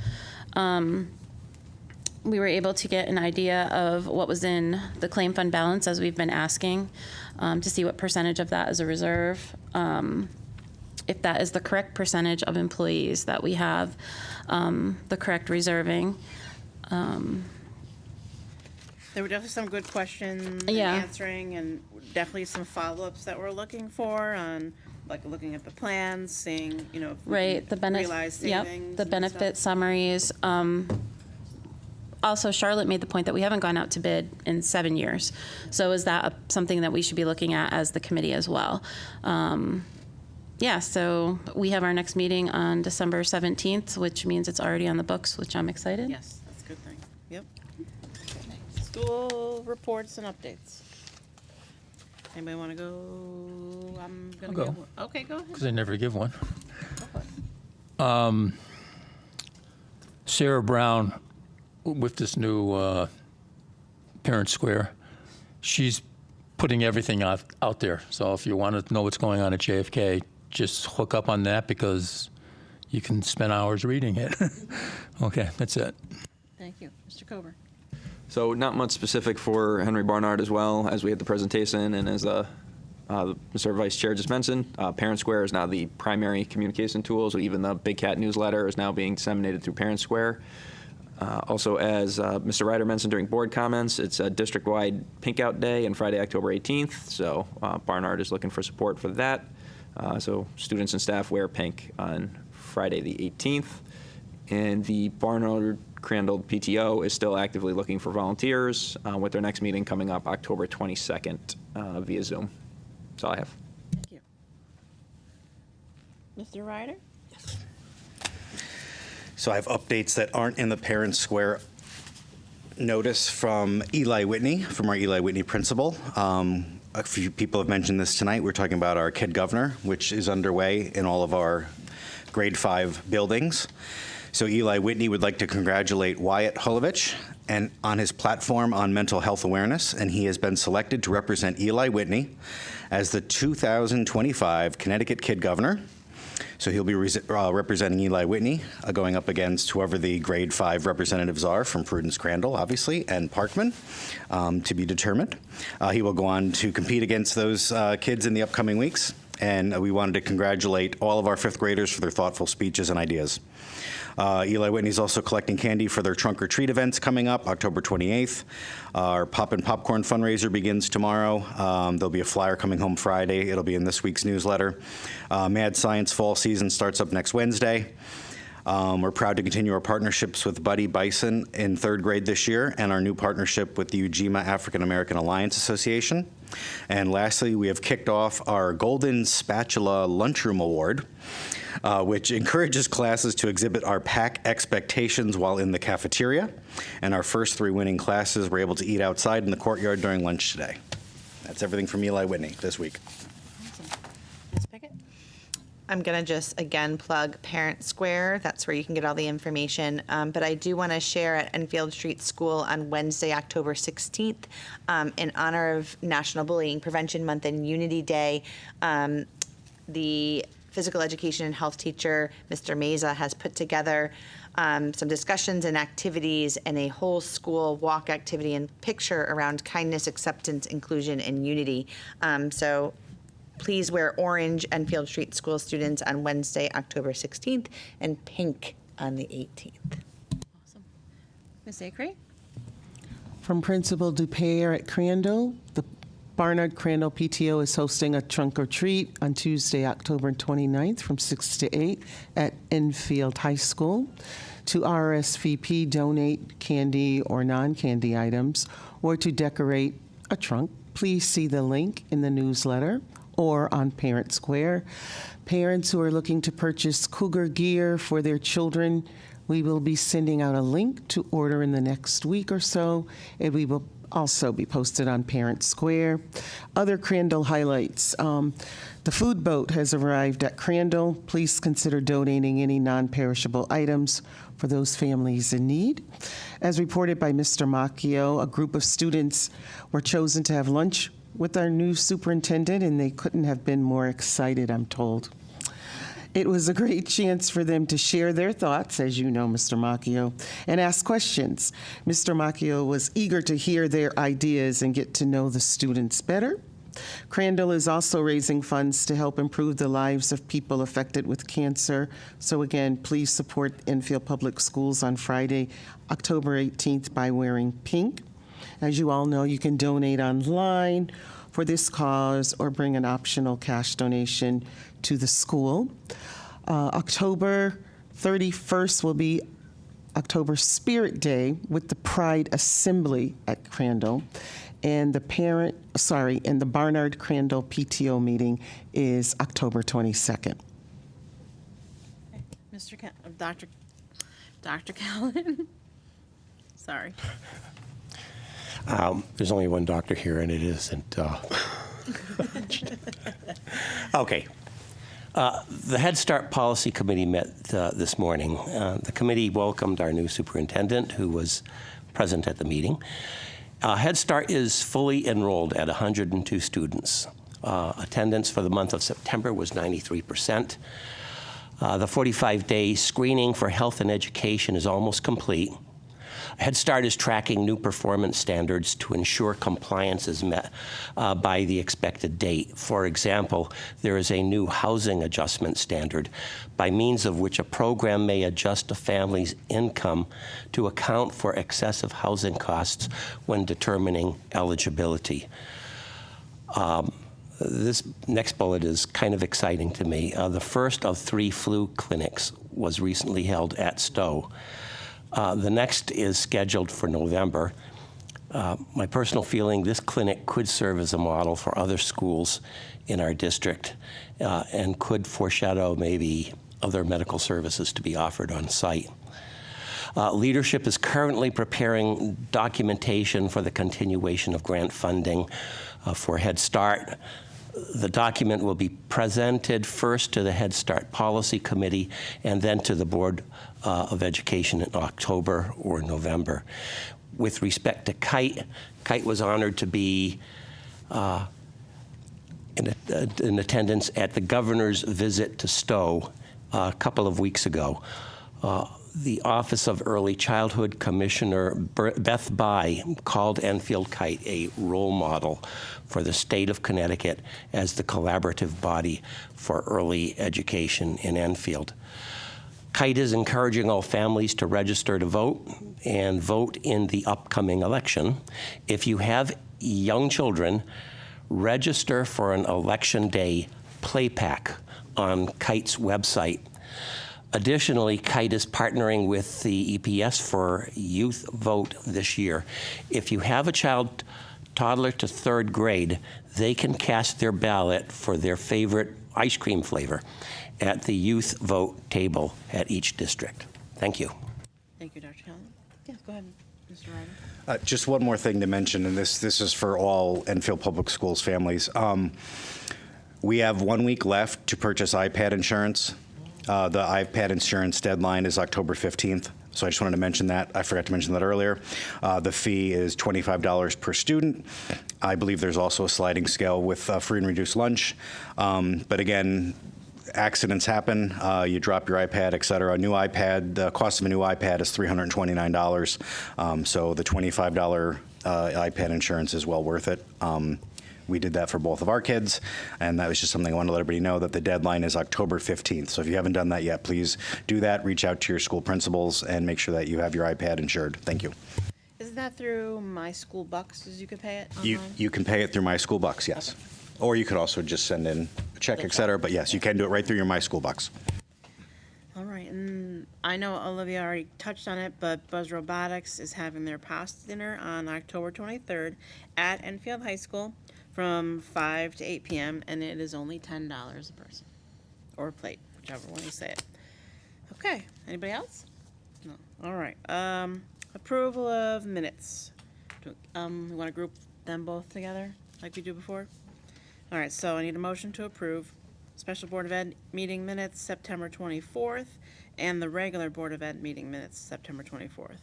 We were able to get an idea of what was in the claim fund balance, as we've been asking, to see what percentage of that is a reserve, if that is the correct percentage of employees that we have, the correct reserving. There were definitely some good questions Yeah. and answering, and definitely some follow-ups that we're looking for on, like, looking at the plans, seeing, if we Right, can realize savings. the and benefit stuff. summaries. Also, Charlotte made the point that we haven't gone out to bid in 7 years. So is that something that we should be looking at as the committee as well? So we have our next meeting on December 17th, which means it's already on the books, which I'm excited. Yes, that's a good thing. Yep. School reports and updates. Anybody want to go? I'm going to I'll go. go. Okay, go ahead. Because I never give one. Sarah Brown, with this new Parent Square, she's putting everything out there. So if you want to know what's going on at JFK, just hook up on that because you can spend hours reading it. Okay, that's it. Thank you. Mr. Coburn. So not much specific for Henry Barnard as well, as we had the presentation and as Mr. Vice Chair just mentioned. Parent Square is now the primary communication tool, so even the Big Cat newsletter is now being disseminated through Parent Square. Also, as Mr. Ryder mentioned during board comments, it's a district-wide Pink Out Day on Friday, October 18th, so Barnard is looking for support for that. So students and staff wear pink on Friday the 18th. And the Barnard Crandall PTO is still actively looking for volunteers with their next meeting coming up October 22nd via Zoom. That's all I have. Thank you. Mr. Ryder? So I have updates that aren't in the Parent Square notice from Eli Whitney, from our Eli Whitney principal. A few people have mentioned this tonight. We're talking about our Kid Governor, which is underway in all of our grade 5 buildings. So Eli Whitney would like to congratulate Wyatt Hulovich and on his platform on mental health awareness, and he has been selected to represent Eli Whitney as the 2025 Connecticut Kid Governor. So he'll be representing Eli Whitney, going up against whoever the grade 5 representatives are from Prudence Crandall, obviously, and Parkman, to be determined. He will go on to compete against those kids in the upcoming weeks, and we wanted to congratulate all of our 5th graders for their thoughtful speeches and ideas. Eli Whitney's also collecting candy for their Trunk or Treat events coming up October 28th. Our Pop and Popcorn fundraiser begins tomorrow. There'll be a flyer coming home Friday. It'll be in this week's newsletter. Mad Science fall season starts up next Wednesday. We're proud to continue our partnerships with Buddy Bison in 3rd grade this year and our new partnership with the Ujima African American Alliance Association. And lastly, we have kicked off our Golden Spatula Lunchroom Award, which encourages classes to exhibit our PAC expectations while in the cafeteria. And our first 3 winning classes were able to eat outside in the courtyard during lunch today. That's everything from Eli Whitney this week. Ms. Pickett? I'm going to just, again, plug Parent Square. That's where you can get all the information. But I do want to share at Enfield Street School on Wednesday, October 16th, in honor of National Bullying Prevention Month and Unity Day. The physical education and health teacher, Mr. Meza, has put together some discussions and activities and a whole school walk activity and picture around kindness, acceptance, inclusion, and unity. So please wear orange, Enfield Street School students, on Wednesday, October 16th, and pink on the 18th. Ms. Acree? From Principal Dupere at Crandall, the Barnard Crandall PTO is hosting a trunk or treat on Tuesday, October 29th from 6 to 8 at Enfield High School. To RSVP, donate candy or non-candy items, or to decorate a trunk, please see the link in the newsletter or on Parent Square. Parents who are looking to purchase Cougar gear for their children, we will be sending out a link to order in the next week or so, and we will also be posted on Parent Square. Other Crandall highlights. The food boat has arrived at Crandall. Please consider donating any non-perishable items for those families in need. As reported by Mr. Macchio, a group of students were chosen to have lunch with our new superintendent, and they couldn't have been more excited, I'm told. It was a great chance for them to share their thoughts, as you know, Mr. Macchio, and ask questions. Mr. Macchio was eager to hear their ideas and get to know the students better. Crandall is also raising funds to help improve the lives of people affected with cancer. So again, please support Enfield Public Schools on Friday, October 18th by wearing pink. As you all know, you can donate online for this cause or bring an optional cash donation to the school. October 31st will be October Spirit Day with the Pride Assembly at Crandall. And the Barnard Crandall PTO meeting is October 22nd. Dr. Callen? Sorry. There's only one doctor here, and it isn't. Okay. The Head Start Policy Committee met this morning. The committee welcomed our new superintendent, who was present at the meeting. Head Start is fully enrolled at 102 students. Attendance for the month of September was 93%. The 45-day screening for health and education is almost complete. Head Start is tracking new performance standards to ensure compliance is met by the expected date. For example, there is a new housing adjustment standard by means of which a program may adjust a family's income to account for excessive housing costs when determining eligibility. This next bullet is kind of exciting to me. The first of 3 flu clinics was recently held at Stowe. The next is scheduled for November. My personal feeling, this clinic could serve as a model for other schools in our district and could foreshadow maybe other medical services to be offered on site. Leadership is currently preparing documentation for the continuation of grant funding for Head Start. The document will be presented first to the Head Start Policy Committee and then to the Board of Education in October or November. With respect to Kite, Kite was honored to be in attendance at the governor's visit to Stowe a couple of weeks ago. The Office of Early Childhood Commissioner Beth Bai called Enfield Kite a role model for the state of Connecticut as the collaborative body for early education in Enfield. Kite is encouraging all families to register to vote and vote in the upcoming election. If you have young children, register for an Election Day play pack on Kite's website. Additionally, Kite is partnering with the EPS for Youth Vote this year. If you have a child, toddler to 3rd grade, they can cast their ballot for their favorite ice cream flavor at the Youth Vote table at each district. Thank you. Thank you, Dr. Callen. Yeah, go ahead, Mr. Ryder. Just one more thing to mention, and this is for all Enfield Public Schools families. We have 1 week left to purchase iPad insurance. The iPad insurance deadline is October 15th. So I just wanted to mention that. I forgot to mention that earlier. The fee is $25 per student. I believe there's also a sliding scale with free and reduced lunch. But again, accidents happen. You drop your iPad, et cetera. A new iPad, the cost of a new iPad is $329. So the $25 iPad insurance is well worth it. We did that for both of our kids, and that was just something I wanted to let everybody know, that the deadline is October 15th. So if you haven't done that yet, please do that. Reach out to your school principals and make sure that you have your iPad insured. Thank you. Is that through My School Bucks? You could pay it online? You can pay it through My School Bucks, yes. Or you could also just send in a check, et cetera. But yes, you can do it right through your My School Bucks. All right, and I know Olivia already touched on it, but Buzz Robotics is having their pasta dinner on October 23rd at Enfield High School from 5 to 8 p.m., and it is only $10 a person, or a plate, whichever one you say it. Okay, anybody else? No. All right. Approval of minutes. We want to group them both together like we do before? All right, so I need a motion to approve Special Board of Ed meeting minutes September 24th and the regular Board of Ed meeting minutes September 24th.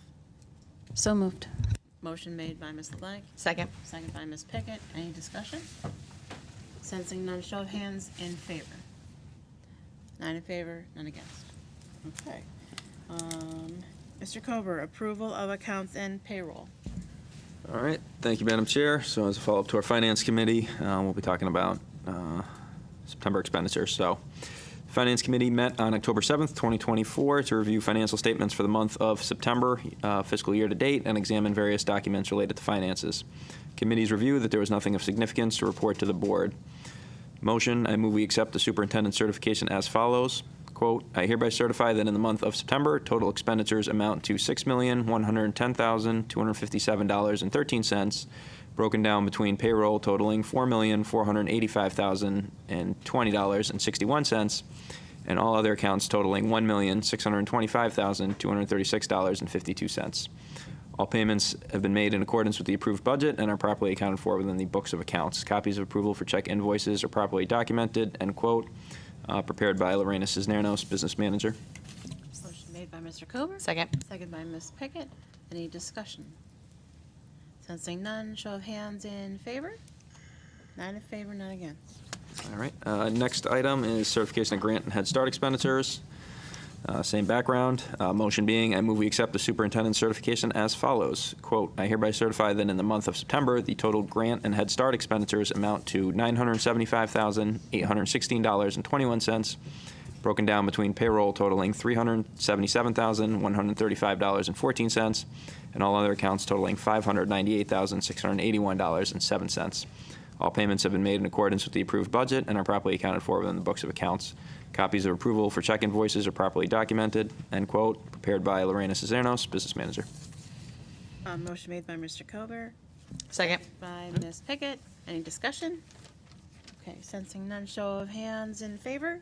So moved. Motion made by Ms. LeBlanc. Second. Second by Ms. Pickett. Any discussion? Sensing none, show of hands in favor. 9 in favor, none against. Okay. Mr. Kober, approval of accounts and payroll. All right, thank you, Madam Chair. So as a follow-up to our Finance Committee, we'll be talking about September expenditures. So Finance Committee met on October 7th, 2024 to review financial statements for the month of September fiscal year to date and examine various documents related to finances. Committee's review that there was nothing of significance to report to the board. Motion, I move we accept the superintendent's certification as follows. Quote, I hereby certify that in the month of September, total expenditures amount to $6,110,257.13, broken down between payroll totaling $4,485,020.61, and all other accounts totaling $1,625,236.52. All payments have been made in accordance with the approved budget and are properly accounted for within the books of accounts. Copies of approval for check invoices are properly documented, end quote. Prepared by Lorena Cisneros, Business Manager. Motion made by Mr. Kober. Second. Second by Ms. Pickett. Any discussion? Sensing none, show of hands in favor. 9 in favor, none against. All right. Next item is certification of grant and Head Start expenditures. Same background. Motion being, I move we accept the superintendent's certification as follows. Quote, I hereby certify that in the month of September, the total grant and Head Start expenditures amount to $975,816.21, broken down between payroll totaling $377,135.14, and all other accounts totaling $598,681.07. All payments have been made in accordance with the approved budget and are properly accounted for within the books of accounts. Copies of approval for check invoices are properly documented, end quote, prepared by Lorena Cisneros, Business Manager. Motion made by Mr. Kober. Second. By Ms. Pickett. Any discussion? Okay, sensing none, show of hands in favor.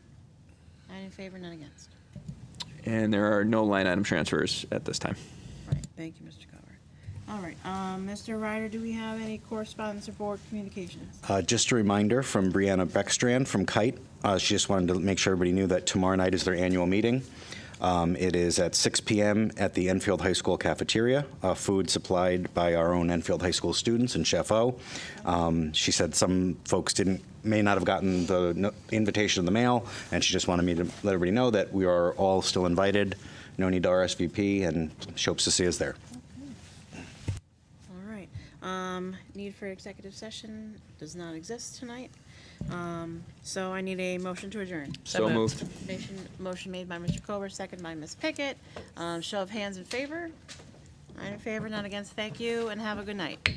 9 in favor, none against. And there are no line item transfers at this time. All right, thank you, Mr. Kober. All right, Mr. Ryder, do we have any correspondence or board communications? Just a reminder from Brianna Beckstrand from Kite. She just wanted to make sure everybody knew that tomorrow night is their annual meeting. It is at 6 p.m. at the Enfield High School cafeteria, food supplied by our own Enfield High School students and Chef O. She said some folks may not have gotten the invitation in the mail, and she just wanted me to let everybody know that we are all still invited. No need to RSVP, and she hopes to see us there. All right. Need for executive session does not exist tonight. So I need a motion to adjourn. So moved. Motion made by Mr. Kober, second by Ms. Pickett. Show of hands in favor. 9 in favor, none against. Thank you, and have a good night.